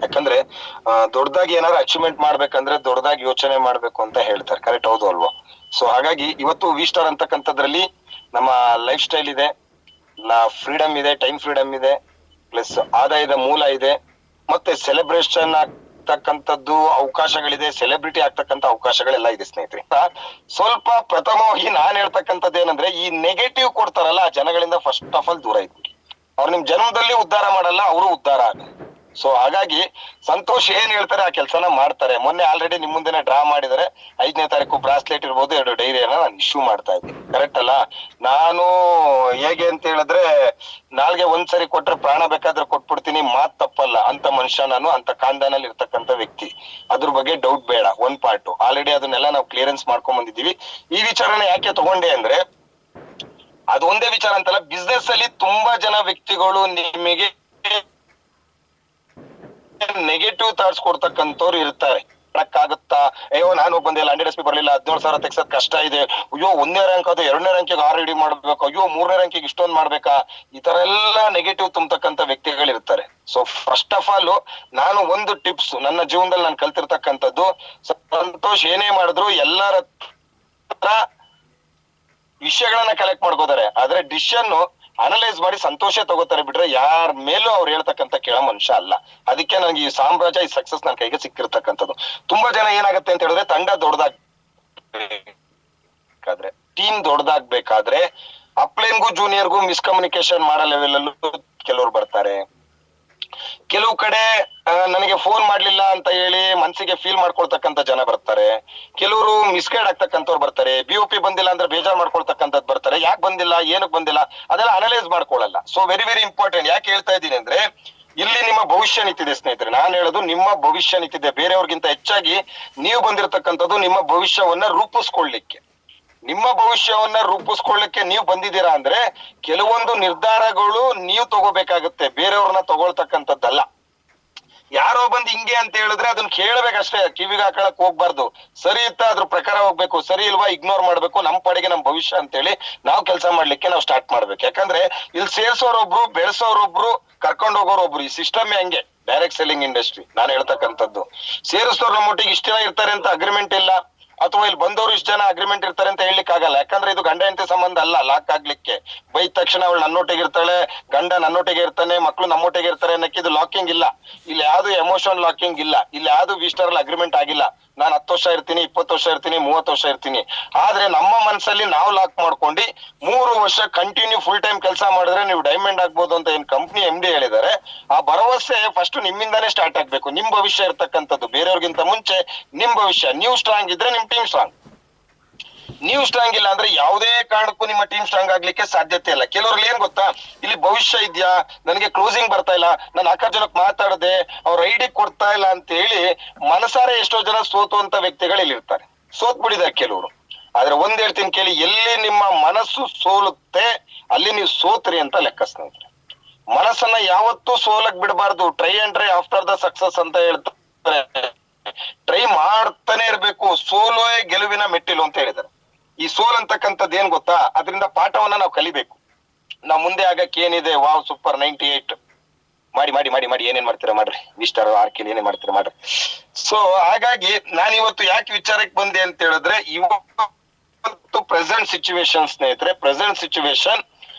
ಯಾಕಂದ್ರೆ ದೊಡ್ಡದಾಗಿ ಏನಾದ್ರು ಅಚೀವ್ಮೆಂಟ್ ಮಾಡ್ಬೇಕಂದ್ರೆ ದೊಡ್ಡದಾಗಿ ಯೋಚನೆ ಮಾಡ್ಬೇಕು ಅಂತ ಹೇಳ್ತಾರೆ. ಕರೆಕ್ಟ್ ಹೌದು ಅಲ್ವಾ? ಸೊ ಹಾಗಾಗಿ ಇವತ್ತು ವಿ ಸ್ಟಾರ್ ಅಂತಕ್ಕಂಥದ್ರಲ್ಲಿ ನಮ್ಮ ಲೈಫ್ ಸ್ಟೈಲ್ ಇದೆ, ಫ್ರೀಡಮ್ ಇದೆ, ಟೈಮ್ ಫ್ರೀಡಮ್ ಇದೆ, ಪ್ಲಸ್ ಆದಾಯದ ಮೂಲ ಇದೆ, ಮತ್ತೆ ಸೆಲೆಬ್ರೇಷನ್ ಆಗ್ತಕ್ಕಂಥದ್ದು ಅವಕಾಶಗಳಿದೆ, ಸೆಲೆಬ್ರಿಟಿ ಆಗ್ತಕ್ಕಂಥ ಅವಕಾಶಗಳೆಲ್ಲ ಇದೆ ಸ್ನೇಹಿತರೆ. ಸ್ವಲ್ಪ ಪ್ರಥಮವಾಗಿ ನಾನ್ ಹೇಳ್ತಕ್ಕಂಥದ್ದು ಏನಂದ್ರೆ, ಈ ನೆಗೆಟಿವ್ ಕೊಡ್ತಾರಲ್ಲ ಆ ಜನಗಳಿಂದ ಫಸ್ಟ್ ಆಫ್ ಆಲ್ ದೂರ ಇದ್ಬಿಡಿ. ಅವ್ರು ನಿಮ್ ಜನ್ಮದಲ್ಲಿ ಉದ್ಧಾರ ಮಾಡಲ್ಲ, ಅವರು ಉದ್ಧಾರ ಆಗಲ್ಲ. ಸೊ ಹಾಗಾಗಿ ಸಂತೋಷ್ ಏನ್ ಹೇಳ್ತಾರೆ ಆ ಕೆಲಸನ ಮಾಡ್ತಾರೆ. ಮೊನ್ನೆ ಆಲ್ರೆಡಿ ನಿಮ್ ಮುಂದೆನೆ ಡ್ರಾ ಮಾಡಿದರೆ 5ನೇ ತಾರೀಕು ಬ್ರಾಸ್ಲೆಟ್ ಇರ್ಬೋದು, 2 ಡೈರಿಯನ್ನ ನಾನು ಇಶ್ಯೂ ಮಾಡ್ತಾ ಇದ್ದೀನಿ. ಕರೆಕ್ಟ್ ಅಲ್ಲ? ನಾನು ಹೇಗೆ ಅಂತ ಹೇಳಿದ್ರೆ, ನಾಲ್ಗೆ ಒಂದ್ಸರಿ ಕೊಟ್ರೆ ಪ್ರಾಣ ಬೇಕಾದ್ರೆ ಕೊಟ್ಬಿಡ್ತೀನಿ, ಮಾತ್ ತಪ್ಪಲ್ಲ ಅಂತ ಮನುಷ್ಯ ನಾನು, ಅಂತ ಕಾಂದಾನಲ್ಲಿ ಇರ್ತಕ್ಕಂಥ ವ್ಯಕ್ತಿ. ಅದ್ರ ಬಗ್ಗೆ ಡೌಟ್ ಬೇಡ. ಒಂದ್ ಪಾರ್ಟ್ ಆಲ್ರೆಡಿ ಅದನ್ನೆಲ್ಲ ನಾವು ಕ್ಲಿಯರೆನ್ಸ್ ಮಾಡ್ಕೊಂಡ್ ಬಂದಿದ್ದೀವಿ. ಈ ವಿಚಾರನ ಯಾಕೆ ತಗೊಂಡೆ ಅಂದ್ರೆ, ಅದು ಒಂದೇ ವಿಚಾರ ಅಂತಲ್ಲ, ಬಿಸ್ನೆಸ್ ಅಲ್ಲಿ ತುಂಬಾ ಜನ ವ್ಯಕ್ತಿಗಳು ನಿಮಗೆ ನೆಗೆಟಿವ್ ಥಾಟ್ಸ್ ಕೊಡ್ತಕ್ಕಂಥವ್ರು ಇರ್ತಾರೆ. ಆಗುತ್ತಾ, ಅಯ್ಯೋ ನಾನು ಬಂದಿಲ್ಲ, 100 SP ಬರ್ಲಿಲ್ಲ, 17,000 ತೆಗ್ಸೋದ್ ಕಷ್ಟ ಇದೆ, ಅಯ್ಯೋ 1ನೇ ರ್ಯಾಂಕ್ ಅದು 2ನೇ ರ್ಯಾಂಕಿಗೆ 6 ರೆಡಿ ಮಾಡ್ಬೇಕು, ಅಯ್ಯೋ 3ನೇ ರ್ಯಾಂಕಿಗೆ ಇಷ್ಟೊಂದು ಮಾಡ್ಬೇಕಾ, ಈ ತರ ಎಲ್ಲ ನೆಗೆಟಿವ್ ತುಂಬತಕ್ಕಂಥ ವ್ಯಕ್ತಿಗಳಿರ್ತಾರೆ. ಸೊ ಫಸ್ಟ್ ಆಫ್ ಆಲ್ ನಾನು ಒಂದು ಟಿಪ್ಸ್ ನನ್ನ ಜೀವನದಲ್ಲಿ ನಾನು ಕಲ್ತಿರ್ತಕ್ಕಂಥದ್ದು, ಸಂತೋಷ್ ಏನೇ ಮಾಡಿದ್ರು ಎಲ್ಲರ ಹತ್ರ ವಿಷಯಗಳನ್ನ ಕಲೆಕ್ಟ್ ಮಾಡ್ಕೋತಾರೆ, ಆದ್ರೆ ಡಿಸಿಷನ್ ಅನಲೈಸ್ ಮಾಡಿ ಸಂತೋಷ ತಗೋತಾರೆ ಬಿಟ್ರೆ ಯಾರ ಮೇಲೂ ಅವ್ರು ಹೇಳ್ತಕ್ಕಂಥ ಕೇಳೋ ಮನುಷ್ಯ ಅಲ್ಲ. ಅದಕ್ಕೆ ನನಗೆ ಈ ಸಾಮ್ರಾಜ್ಯ, ಈ ಸಕ್ಸಸ್ ನನ್ನ ಕೈಗೆ ಸಿಕ್ಕಿರ್ತಕ್ಕಂಥದ್ದು. ತುಂಬಾ ಜನ ಏನಾಗುತ್ತೆ ಅಂತ ಹೇಳಿದ್ರೆ, ತಂಡ ದೊಡ್ಡದಾಗ್ಬೇಕಾದ್ರೆ, ಟೀಮ್ ದೊಡ್ಡದಾಗ್ಬೇಕಾದ್ರೆ ಅಪ್ಲೈನ್ಗೂ ಜೂನಿಯರ್ಗೂ ಮಿಸ್ಕಮ್ಯುನಿಕೇಶನ್ ಮಾಡೋ ಲೆವೆಲ್ ಅಲ್ಲೂ ಕೆಲವ್ರು ಬರ್ತಾರೆ. ಕೆಲವು ಕಡೆ ನನಗೆ ಫೋನ್ ಮಾಡ್ಲಿಲ್ಲ ಅಂತ ಹೇಳಿ ಮನ್ಸಿಗೆ ಫೀಲ್ ಮಾಡ್ಕೊಳ್ತಕ್ಕಂಥ ಜನ ಬರ್ತಾರೆ. ಕೆಲವರು ಮಿಸ್ಗೈಡ್ ಆಗ್ತಕ್ಕಂಥವ್ರು ಬರ್ತಾರೆ. BOP ಬಂದಿಲ್ಲ ಅಂದ್ರೆ ಬೇಜಾರ್ ಮಾಡ್ಕೊಳ್ತಕ್ಕಂಥದ್ದು ಬರ್ತಾರೆ. ಯಾಕೆ ಬಂದಿಲ್ಲ, ಏನಕ್ಕೆ ಬಂದಿಲ್ಲ, ಅದೆಲ್ಲ ಅನಲೈಸ್ ಮಾಡ್ಕೊಳ್ಳಲ್ಲ. So very very important. ಯಾಕೆ ಹೇಳ್ತಾ ಇದ್ದೀನಿ ಅಂದ್ರೆ, ಇಲ್ಲಿ ನಿಮ್ಮ ಭವಿಷ್ಯ ನಿಂತಿದೆ ಸ್ನೇಹಿತರೆ. ನಾನು ಹೇಳೋದು ನಿಮ್ಮ ಭವಿಷ್ಯ ನಿಂತಿದೆ. ಬೇರೆಯವ್ರಿಗಿಂತ ಹೆಚ್ಚಾಗಿ ನೀವು ಬಂದಿರತಕ್ಕಂಥದ್ದು ನಿಮ್ಮ ಭವಿಷ್ಯವನ್ನ ರೂಪಿಸ್ಕೊಳ್ಳಿಕ್ಕೆ. ನಿಮ್ಮ ಭವಿಷ್ಯವನ್ನ ರೂಪಿಸ್ಕೊಳ್ಳಿಕ್ಕೆ ನೀವು ಬಂದಿದ್ದೀರಾ ಅಂದ್ರೆ ಕೆಲವೊಂದು ನಿರ್ಧಾರಗಳು ನೀವು ತಗೋಬೇಕಾಗುತ್ತೆ, ಬೇರೆಯವ್ರನ್ನ ತಗೊಳ್ತಕ್ಕಂಥದ್ದಲ್ಲ. ಯಾರೋ ಬಂದು ಹಿಂಗೆ ಅಂತ ಹೇಳಿದ್ರೆ ಅದನ್ನ ಕೇಳ್ಬೇಕಷ್ಟೇ, ಕಿವಿಗೆ ಹಾಕೊಳಕ್ ಹೋಗ್ಬಾರ್ದು. ಸರಿ ಇತ್ತ ಅದ್ರ ಪ್ರಕಾರ ಹೋಗ್ಬೇಕು, ಸರಿ ಇಲ್ವಾ ಇಗ್ನೋರ್ ಮಾಡ್ಬೇಕು. ನಮ್ ಪಾಡಿಗೆ ನಮ್ ಭವಿಷ್ಯ ಅಂತೇಳಿ ನಾವು ಕೆಲಸ ಮಾಡ್ಲಿಕ್ಕೆ ನಾವು ಸ್ಟಾರ್ಟ್ ಮಾಡ್ಬೇಕು. ಯಾಕಂದ್ರೆ ಇಲ್ಲಿ ಸೇರ್ಸೋರೊಬ್ರು, ಬೆಳೆಸೋರೊಬ್ರು, ಕರ್ಕೊಂಡು ಹೋಗೋರೊಬ್ರು. ಈ ಸಿಸ್ಟಮ್ ಹೆಂಗೆ, ಡೈರೆಕ್ಟ್ ಸೆಲ್ಲಿಂಗ್ ಇಂಡಸ್ಟ್ರಿ ನಾನು ಹೇಳ್ತಕ್ಕಂಥದ್ದು. ಸೇರಿಸೋರ್ ನಮ್ಮೊಟ್ಟಿಗೆ ಇಷ್ಟ ಜನ ಇರ್ತಾರೆ ಅಂತ ಅಗ್ರಿಮೆಂಟ್ ಇಲ್ಲ, ಅಥವಾ ಇಲ್ಲಿ ಬಂದವರು ಇಷ್ಟು ಜನ ಅಗ್ರಿಮೆಂಟ್ ಇರ್ತಾರೆ ಅಂತ ಹೇಳಲಿಕ್ಕೆ ಆಗಲ್ಲ. ಯಾಕಂದ್ರೆ ಇದು ಗಂಡ ಹೆಂಡತಿ ಸಂಬಂಧ ಅಲ್ಲ. ಲಾಕ್ ಆಗ್ಲಿಕ್ಕೆ ಬೈದ ತಕ್ಷಣ ಅವಳು ನನ್ನೊಟ್ಟಿಗೆ ಇರ್ತಾಳೆ, ಗಂಡ ನನ್ನೊಟ್ಟಿಗೆ ಇರ್ತಾನೆ, ಮಕ್ಕಳು ನಮ್ಮೊಟ್ಟಿಗೆ ಇರ್ತಾರೆ ಅನ್ನಕ್ಕೆ ಇದು ಲಾಕಿಂಗ್ ಇಲ್ಲ. ಇಲ್ಲಿ ಯಾವ್ದು ಎಮೋಷನ್ ಲಾಕಿಂಗ್ ಇಲ್ಲ. ಇಲ್ಲಿ ಯಾವ್ದು ವಿಸ್ಟರ್ ಅಗ್ರಿಮೆಂಟ್ ಆಗಿಲ್ಲ. ನಾನು 10 ವರ್ಷ ಇರ್ತೀನಿ, 20 ವರ್ಷ ಇರ್ತೀನಿ, 30 ವರ್ಷ ಇರ್ತೀನಿ. ಆದ್ರೆ ನಮ್ಮ ಮನಸ್ಸಲ್ಲಿ ನಾವು ಲಾಕ್ ಮಾಡ್ಕೊಂಡು 3 ವರ್ಷ ಕಂಟಿನ್ಯೂ ಫುಲ್ ಟೈಮ್ ಕೆಲಸ ಮಾಡಿದ್ರೆ ನೀವು ಡೈಮಂಡ್ ಆಗ್ಬೋದು ಅಂತ ಏನ್ ಕಂಪ್ನಿ MD ಹೇಳಿದ್ದಾರೆ. ಆ ಭರವಸೆ ಫಸ್ಟ್ ನಿಮ್ಮಿಂದಾನೇ ಸ್ಟಾರ್ಟ್ ಆಗ್ಬೇಕು. ನಿಮ್ ಭವಿಷ್ಯ ಇರ್ತಕ್ಕಂಥದ್ದು ಬೇರೆಯವ್ರಿಗಿಂತ ಮುಂಚೆ ನಿಮ್ ಭವಿಷ್ಯ. ನೀವು ಸ್ಟ್ರಾಂಗ್ ಇದ್ರೆ ನಿಮ್ ಟೀಮ್ ಸ್ಟ್ರಾಂಗ್. ನೀವು ಸ್ಟ್ರಾಂಗ್ ಇಲ್ಲ ಅಂದ್ರೆ ಯಾವುದೇ ಕಾರಣಕ್ಕೂ ನಿಮ್ಮ ಟೀಮ್ ಸ್ಟ್ರಾಂಗ್ ಆಗ್ಲಿಕ್ಕೆ ಸಾಧ್ಯತೆ ಇಲ್ಲ. ಕೆಲವ್ರಲ್ಲಿ ಏನ್ ಗೊತ್ತಾ, ಇಲ್ಲಿ ಭವಿಷ್ಯ ಇದ್ಯಾ, ನನಗೆ ಕ್ಲೋಸಿಂಗ್ ಬರ್ತಾ ಇಲ್ಲ, ನಾನು 4 ಜನಕ್ಕೆ ಮಾತಾಡದೆ ಅವ್ರ ID ಕೊಡ್ತಾ ಇಲ್ಲ ಅಂತ ಹೇಳಿ ಮನಸಾರೆ ಎಷ್ಟೋ ಜನ ಸೋತುವಂತ ವ್ಯಕ್ತಿಗಳು ಇಲ್ಲಿ ಇರ್ತಾರೆ. ಸೋತ್ ಬಿಡಿದಾರೆ ಕೆಲವರು. ಆದ್ರೆ ಒಂದ್ ಹೇಳ್ತೀನಿ ಕೇಳಿ, ಎಲ್ಲಿ ನಿಮ್ಮ ಮನಸ್ಸು ಸೋಲುತ್ತೆ ಅಲ್ಲಿ ನೀವು ಸೋತ್ರಿ ಅಂತ ಲೆಕ್ಕ ಸ್ನೇಹಿತರೆ. ಮನಸ್ಸನ್ನ ಯಾವತ್ತೂ ಸೋಲಕ್ ಬಿಡಬಾರ್ದು. Try and try after the success ಅಂತ ಹೇಳ್ತಾರೆ. ಟ್ರೈ ಮಾಡ್ತಾನೆ ಇರ್ಬೇಕು. ಸೋಲುವೆ ಗೆಲುವಿನ ಮೆಟ್ಟಿಲು ಅಂತ ಹೇಳಿದ್ದಾರೆ. ಈ ಸೋಲ್ ಅಂತಕ್ಕಂಥದ್ದು ಏನ್ ಗೊತ್ತಾ, ಅದರಿಂದ ಪಾಠವನ್ನ ನಾವು ಕಲಿಬೇಕು. ನಾವು ಮುಂದೆ ಆಗಕ್ಕೆ ಏನಿದೆ, ವಾವ್ ಸೂಪರ್ 98 ಮಾಡಿ ಮಾಡಿ ಮಾಡಿ ಮಾಡಿ ಏನೇನ್ ಮಾಡ್ತೀರಾ ಮಾಡ್ರಿ, ವಿಸ್ಟಾರ್ ಆರ್ಕಿಲ್ ಏನೇನ್ ಮಾಡ್ತೀರಾ ಮಾಡ್ರಿ. ಸೊ ಹಾಗಾಗಿ ನಾನು ಇವತ್ತು ಯಾಕೆ ವಿಚಾರಕ್ಕೆ ಬಂದೆ ಅಂತ ಹೇಳಿದ್ರೆ, ಇವತ್ತು ಪ್ರೆಸೆಂಟ್ ಸಿಚುವೇಶನ್ ಸ್ನೇಹಿತರೆ, ಪ್ರೆಸೆಂಟ್ ಸಿಚುವೇಶನ್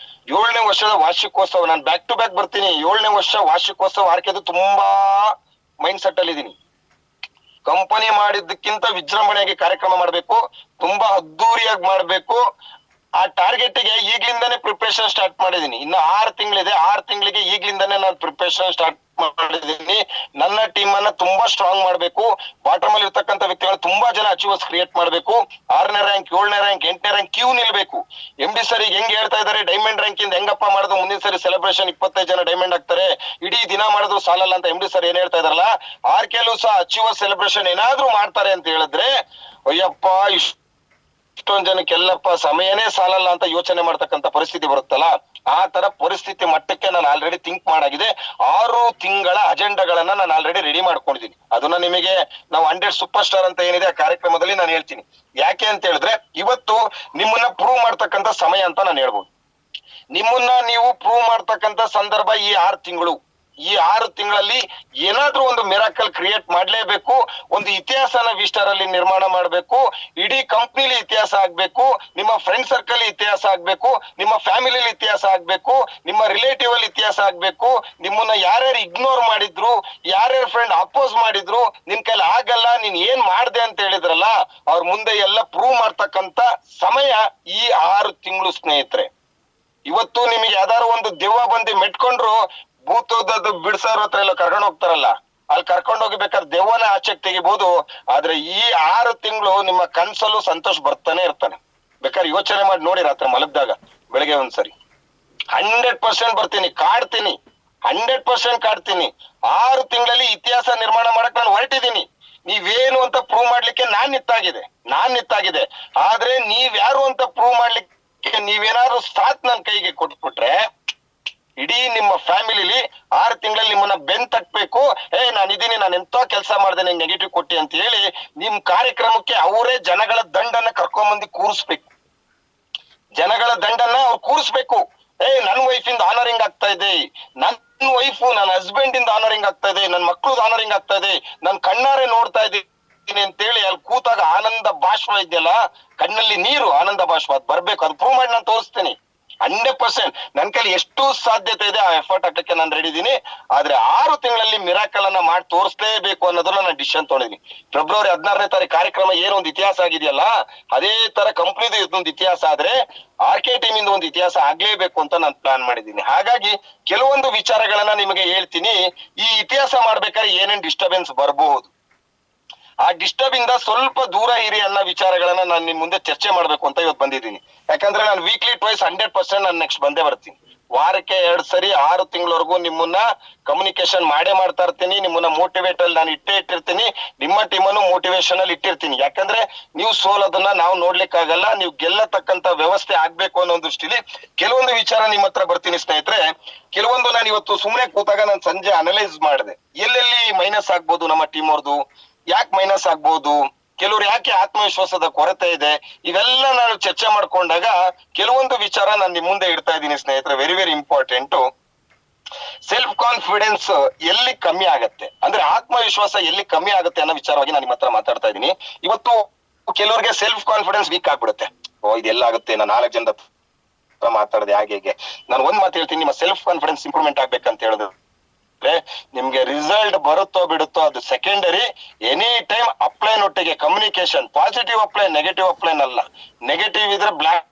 7ನೇ ವರ್ಷದ ವಾರ್ಷಿಕೋತ್ಸವ. ನಾನು ಬ್ಯಾಕ್ ಟು ಬ್ಯಾಕ್ ಬರ್ತೀನಿ. 7ನೇ ವರ್ಷ ವಾರ್ಷಿಕೋತ್ಸವ ಆರ್ಕೆದು ತುಂಬಾ ಮೈಂಡ್ ಸೆಟ್ ಅಲ್ಲಿ ಇದೀನಿ. ಕಂಪನಿ ಮಾಡಿದ್ದಕ್ಕಿಂತ ವಿಜೃಂಭಣೆಯಾಗಿ ಕಾರ್ಯಕ್ರಮ ಮಾಡ್ಬೇಕು, ತುಂಬಾ ಅದ್ದೂರಿಯಾಗಿ ಮಾಡ್ಬೇಕು. ಆ ಟಾರ್ಗೆಟ್ಗೆ ಈಗ್ಲಿಂದಾನೇ ಪ್ರಿಪರೇಷನ್ ಸ್ಟಾರ್ಟ್ ಮಾಡಿದೀನಿ. ಇನ್ನು 6 ತಿಂಗಳಿದೆ. 6 ತಿಂಗಳಿಗೆ ಈಗ್ಲಿಂದಾನೇ ನಾನು ಪ್ರಿಪರೇಷನ್ ಸ್ಟಾರ್ಟ್ ಮಾಡಿದೀನಿ. ನನ್ನ ಟೀಮ್ ಅನ್ನ ತುಂಬಾ ಸ್ಟ್ರಾಂಗ್ ಮಾಡ್ಬೇಕು. ಬಾಟಮ್ ಅಲ್ಲಿ ಇರ್ತಕ್ಕಂಥ ವ್ಯಕ್ತಿಗಳು ತುಂಬಾ ಜನ ಅಚೀವರ್ಸ್ ಕ್ರಿಯೇಟ್ ಮಾಡ್ಬೇಕು. 6ನೇ ರ್ಯಾಂಕ್, 7ನೇ ರ್ಯಾಂಕ್, 8ನೇ ರ್ಯಾಂಕ್ ಕ್ಯೂ ನಿಲ್ಬೇಕು. MD ಸರ್ ಈಗ ಹೆಂಗ್ ಹೇಳ್ತಾ ಇದಾರೆ, ಡೈಮಂಡ್ ರ್ಯಾಂಕ್ ಇಂದ ಹೆಂಗಪ್ಪ ಮಾಡುದು, ಮುಂದಿನ ಸರಿ ಸೆಲೆಬ್ರೇಷನ್ 25 ಜನ ಡೈಮಂಡ್ ಆಗ್ತಾರೆ, ಇಡೀ ದಿನ ಮಾಡಿದ್ರು ಸಾಲಲ್ಲ ಅಂತ MD ಸರ್ ಏನ್ ಹೇಳ್ತಾ ಇದಾರಲ್ಲ, ಆರ್ಕೆಲ್ಲೂ ಸಹ ಅಚೀವರ್ ಸೆಲೆಬ್ರೇಷನ್ ಏನಾದ್ರೂ ಮಾಡ್ತಾರೆ ಅಂತ ಹೇಳಿದ್ರೆ, ಅಯ್ಯಪ್ಪ ಇಷ್ಟೊಂದ್ ಜನಕ್ಕೆಲ್ಲಪ್ಪ ಸಮಯನೇ ಸಾಲಲ್ಲ ಅಂತ ಯೋಚನೆ ಮಾಡ್ತಕ್ಕಂಥ ಪರಿಸ್ಥಿತಿ ಬರುತ್ತಲ್ಲ, ಆ ತರ ಪರಿಸ್ಥಿತಿ ಮಟ್ಟಕ್ಕೆ ನಾನು ಆಲ್ರೆಡಿ ಥಿಂಕ್ ಮಾಡಾಗಿದೆ. 6 ತಿಂಗಳ ಅಜೆಂಡಾಗಳನ್ನ ನಾನು ಆಲ್ರೆಡಿ ರೆಡಿ ಮಾಡ್ಕೊಂಡಿದ್ದೀನಿ. ಅದನ್ನ ನಿಮಗೆ ನಾವು 100 ಸೂಪರ್ ಸ್ಟಾರ್ ಅಂತ ಏನಿದೆ ಆ ಕಾರ್ಯಕ್ರಮದಲ್ಲಿ ನಾನು ಹೇಳ್ತೀನಿ. ಯಾಕೆ ಅಂತ ಹೇಳಿದ್ರೆ, ಇವತ್ತು ನಿಮ್ಮನ್ನ ಪ್ರೂವ್ ಮಾಡ್ತಕ್ಕಂಥ ಸಮಯ ಅಂತ ನಾನು ಹೇಳ್ಬೋದು. ನಿಮ್ಮನ್ನ ನೀವು ಪ್ರೂವ್ ಮಾಡ್ತಕ್ಕಂಥ ಸಂದರ್ಭ ಈ 6 ತಿಂಗಳು. ಈ 6 ತಿಂಗಳಲ್ಲಿ ಏನಾದ್ರೂ ಒಂದು ಮಿರಾಕಲ್ ಕ್ರಿಯೇಟ್ ಮಾಡ್ಲೇಬೇಕು. ಒಂದು ಇತಿಹಾಸನ ವಿಸ್ಟಾರ್ ಅಲ್ಲಿ ನಿರ್ಮಾಣ ಮಾಡ್ಬೇಕು. ಇಡೀ ಕಂಪ್ನಿಲಿ ಇತಿಹಾಸ ಆಗ್ಬೇಕು, ನಿಮ್ಮ ಫ್ರೆಂಡ್ ಸರ್ಕಲ್ ಇತಿಹಾಸ ಆಗ್ಬೇಕು, ನಿಮ್ಮ ಫ್ಯಾಮಿಲಿಲಿ ಇತಿಹಾಸ ಆಗ್ಬೇಕು, ನಿಮ್ಮ ರಿಲೇಟಿವ್ ಅಲ್ಲಿ ಇತಿಹಾಸ ಆಗ್ಬೇಕು. ನಿಮ್ಮನ್ನ ಯಾರ್ಯಾರು ಇಗ್ನೋರ್ ಮಾಡಿದ್ರು, ಯಾರ್ಯಾರು ಫ್ರೆಂಡ್ ಅಪೋಸ್ ಮಾಡಿದ್ರು, ನಿನ್ ಕೈಲಿ ಆಗಲ್ಲ, ನೀನ್ ಏನ್ ಮಾಡ್ದೆ ಅಂತ ಹೇಳಿದ್ರಲ್ಲ, ಅವ್ರ ಮುಂದೆ ಎಲ್ಲ ಪ್ರೂವ್ ಮಾಡ್ತಕ್ಕಂತ ಸಮಯ ಈ 6 ತಿಂಗಳು ಸ್ನೇಹಿತರೆ. ಇವತ್ತು ನಿಮಗೆ ಯಾವ್ದಾರು ಒಂದು ದೆವ್ವ ಬಂದು ಮೆಟ್ಕೊಂಡ್ರು ಭೂತೋದದ್ದು ಬಿಡ್ಸೋರ್ ಹತ್ರ ಎಲ್ಲ ಕರ್ಕೊಂಡು ಹೋಗ್ತಾರಲ್ಲ, ಅಲ್ಲಿ ಕರ್ಕೊಂಡು ಹೋಗ್ಬೇಕಾದ್ರೆ ದೆವ್ವನ ಆಚೆಗೆ ತೆಗಿಬಹುದು. ಆದ್ರೆ ಈ 6 ತಿಂಗಳು ನಿಮ್ಮ ಕನ್ಸಲ್ಲೂ ಸಂತೋಷ್ ಬರ್ತಾನೆ ಇರ್ತಾನೆ. ಬೇಕಾದ್ರೆ ಯೋಚನೆ ಮಾಡಿ ನೋಡಿ, ರಾತ್ರಿ ಮಲಗ್ದಾಗ ಬೆಳಗ್ಗೆ ಒಂದ್ಸರಿ 100% ಬರ್ತೀನಿ, ಕಾಡ್ತೀನಿ, 100% ಕಾಡ್ತೀನಿ. 6 ತಿಂಗಳಲ್ಲಿ ಇತಿಹಾಸ ನಿರ್ಮಾಣ ಮಾಡಕ್ ನಾನು ಹೊರಟಿದ್ದೀನಿ. ನೀವೇನು ಅಂತ ಪ್ರೂವ್ ಮಾಡ್ಲಿಕ್ಕೆ ನಾನ್ ನಿತ್ತಾಗಿದೆ. ಆದ್ರೆ ನೀವ್ಯಾರು ಅಂತ ಪ್ರೂವ್ ಮಾಡ್ಲಿಕ್ಕೆ ನೀವೇನಾದ್ರು ಸಾಥ್ ನನ್ ಕೈಗೆ ಕೊಟ್ಬಿಟ್ರೆ, ಇಡೀ ನಿಮ್ಮ ಫ್ಯಾಮಿಲಿಲಿ 6 ತಿಂಗಳಲ್ಲಿ ನಿಮ್ಮನ್ನ ಬೆನ್ ತಟ್ಬೇಕು. ನಾನು ಇದೀನಿ, ನಾನು ಎಂತ ಕೆಲಸ ಮಾಡ್ದೆ, ನಿಂಗೆ ನೆಗೆಟಿವ್ ಕೊಟ್ಟಿ ಅಂತ ಹೇಳಿ ನಿಮ್ ಕಾರ್ಯಕ್ರಮಕ್ಕೆ ಅವರೇ ಜನಗಳ ದಂಡನ್ನ ಕರ್ಕೊಂಬಂದು ಕೂರಿಸ್ಬೇಕು. ಜನಗಳ ದಂಡನ್ನ ಅವ್ರು ಕೂರಿಸ್ಬೇಕು. ನನ್ ವೈಫಿಂದ ಆನರಿಂಗ್ ಆಗ್ತಾ ಇದೆ, ನನ್ನ ವೈಫು ನನ್ನ ಹಸ್ಬೆಂಡ್ ಇಂದ ಆನರಿಂಗ್ ಆಗ್ತಾ ಇದೆ, ನನ್ನ ಮಕ್ಳದ್ ಆನರಿಂಗ್ ಆಗ್ತಾ ಇದೆ, ನನ್ ಕಣ್ಣಾರೆ ನೋಡ್ತಾ ಇದ್ದೀನಿ ಅಂತೇಳಿ ಅಲ್ಲಿ ಕೂತಾಗ ಆನಂದ ಬಾಷ್ಪ ಇದೆಯಲ್ಲ, ಕಣ್ಣಲ್ಲಿ ನೀರು, ಆನಂದ ಬಾಷ್ಪ, ಅದ್ ಬರ್ಬೇಕು. ಅದು ಪ್ರೂವ್ ಮಾಡಿ ನಾನು ತೋರಿಸ್ತೀನಿ 100%. ನನ್ ಕೈಲಿ ಎಷ್ಟು ಸಾಧ್ಯತೆ ಇದೆ ಆ ಎಫರ್ಟ್ ಹಾಕಕ್ಕೆ ನಾನು ರೆಡಿ ಇದೀನಿ. ಆದ್ರೆ 6 ತಿಂಗಳಲ್ಲಿ ಮಿರಾಕಲ್ ಅನ್ನ ಮಾಡಿ ತೋರಿಸ್ಲೇಬೇಕು ಅನ್ನೋದನ್ನ ನಾನು ಡಿಸಿಷನ್ ತೊಗೊಂಡಿದ್ದೀನಿ. ಫೆಬ್ರವರಿ 16ನೇ ತಾರೀಕು ಕಾರ್ಯಕ್ರಮ ಏನೊಂದು ಇತಿಹಾಸ ಆಗಿದೆಯಲ್ಲ, ಅದೇ ತರ ಕಂಪ್ನಿದು ಇದೊಂದು ಇತಿಹಾಸ ಆದ್ರೆ RK ಟೀಮ್ ಇಂದ ಒಂದು ಇತಿಹಾಸ ಆಗ್ಲೇಬೇಕು ಅಂತ ನಾನು ಪ್ಲಾನ್ ಮಾಡಿದ್ದೀನಿ. ಹಾಗಾಗಿ ಕೆಲವೊಂದು ವಿಚಾರಗಳನ್ನ ನಿಮಗೆ ಹೇಳ್ತೀನಿ. ಈ ಇತಿಹಾಸ ಮಾಡ್ಬೇಕಾದ್ರೆ ಏನೇನ್ ಡಿಸ್ಟರ್ಬೆನ್ಸ್ ಬರಬಹುದು, ಆ ಡಿಸ್ಟರ್ಬ್ ಇಂದ ಸ್ವಲ್ಪ ದೂರ ಇರಿ ಅನ್ನೋ ವಿಚಾರಗಳನ್ನ ನಾನು ನಿಮ್ ಮುಂದೆ ಚರ್ಚೆ ಮಾಡ್ಬೇಕು ಅಂತ ಇವತ್ತು ಬಂದಿದ್ದೀನಿ. ಯಾಕಂದ್ರೆ ನಾನು ವೀಕ್ಲಿ ಟ್ವೈಸ್ 100% ನಾನು ನೆಕ್ಸ್ಟ್ ಬಂದೇ ಬರ್ತೀನಿ. ವಾರಕ್ಕೆ 2 ಸರಿ 6 ತಿಂಗಳವರೆಗೂ ನಿಮ್ಮನ್ನ ಕಮ್ಯುನಿಕೇಶನ್ ಮಾಡ್ತಾ ಇರ್ತೀನಿ. ನಿಮ್ಮನ್ನ ಮೋಟಿವೇಟ್ ಅಲ್ಲಿ ನಾನು ಇಟ್ಟಿರ್ತೀನಿ, ನಿಮ್ಮ ಟೀಮನ್ನು ಮೋಟಿವೇಶನ್ ಅಲ್ಲಿ ಇಟ್ಟಿರ್ತೀನಿ. ಯಾಕಂದ್ರೆ ನೀವು ಸೋಲೋದನ್ನ ನಾವು ನೋಡ್ಲಿಕ್ಕಾಗಲ್ಲ, ನೀವು ಗೆಲ್ಲತಕ್ಕಂತ ವ್ಯವಸ್ಥೆ ಆಗ್ಬೇಕು ಅನ್ನೋ ದೃಷ್ಟಿಲಿ ಕೆಲವೊಂದು ವಿಚಾರ ನಿಮ್ಮ ಹತ್ರ ಬರ್ತೀನಿ ಸ್ನೇಹಿತರೆ. ಕೆಲವೊಂದು ನಾನು ಇವತ್ತು ಸುಮ್ಮನೆ ಕೂತಾಗ ನಾನು ಸಂಜೆ ಅನಲೈಸ್ ಮಾಡಿದೆ, ಎಲ್ಲೆಲ್ಲಿ ಮೈನಸ್ ಆಗ್ಬೋದು ನಮ್ಮ ಟೀಮ್ ಅವ್ರದ್ದು, ಯಾಕೆ ಮೈನಸ್ ಆಗ್ಬೋದು, ಕೆಲವ್ರು ಯಾಕೆ ಆತ್ಮವಿಶ್ವಾಸದ ಕೊರತೆ ಇದೆ, ಇವೆಲ್ಲ ನಾನು ಚರ್ಚೆ ಮಾಡ್ಕೊಂಡಾಗ ಕೆಲವೊಂದು ವಿಚಾರ ನಾನು ನಿಮ್ ಮುಂದೆ ಇಡ್ತಾ ಇದ್ದೀನಿ ಸ್ನೇಹಿತರೆ. Very very important. Self confidence ಎಲ್ಲಿ ಕಮ್ಮಿ ಆಗತ್ತೆ, ಅಂದ್ರೆ ಆತ್ಮವಿಶ್ವಾಸ ಎಲ್ಲಿ ಕಮ್ಮಿ ಆಗುತ್ತೆ ಅನ್ನೋ ವಿಚಾರವಾಗಿ ನಾನು ನಿಮ್ಮ ಹತ್ರ ಮಾತಾಡ್ತಾ ಇದ್ದೀನಿ. ಇವತ್ತು ಕೆಲವರಿಗೆ ಸೆಲ್ಫ್ ಕಾನ್ಫಿಡೆನ್ಸ್ ವೀಕ್ ಆಗ್ಬಿಡುತ್ತೆ. ಇದೆಲ್ಲ ಆಗುತ್ತೆ, ನಾನು 4 ಜನದ ಹತ್ರ ಮಾತಾಡದೆ ಹೇಗೆ. ನಾನು ಒಂದ್ ಮಾತು ಹೇಳ್ತೀನಿ, ನಿಮ್ಮ ಸೆಲ್ಫ್ ಕಾನ್ಫಿಡೆನ್ಸ್ ಇಂಪ್ರೂವ್ಮೆಂಟ್ ಆಗ್ಬೇಕಂತ ಹೇಳಿದ್ರು ನಿಮ್ಗೆ ರಿಸಲ್ಟ್ ಬರುತ್ತೋ ಬಿಡುತ್ತೋ ಅದು ಸೆಕೆಂಡರಿ. ಎನಿ ಟೈಮ್ ಅಪ್ಲೈನ್ ಒಟ್ಟಿಗೆ ಕಮ್ಯುನಿಕೇಶನ್, ಪಾಸಿಟಿವ್ ಅಪ್ಲೈನ್, ನೆಗೆಟಿವ್ ಅಪ್ಲೈನ್ ಅಲ್ಲ. ನೆಗೆಟಿವ್ ಇದ್ರೆ ಬ್ಲಾಕ್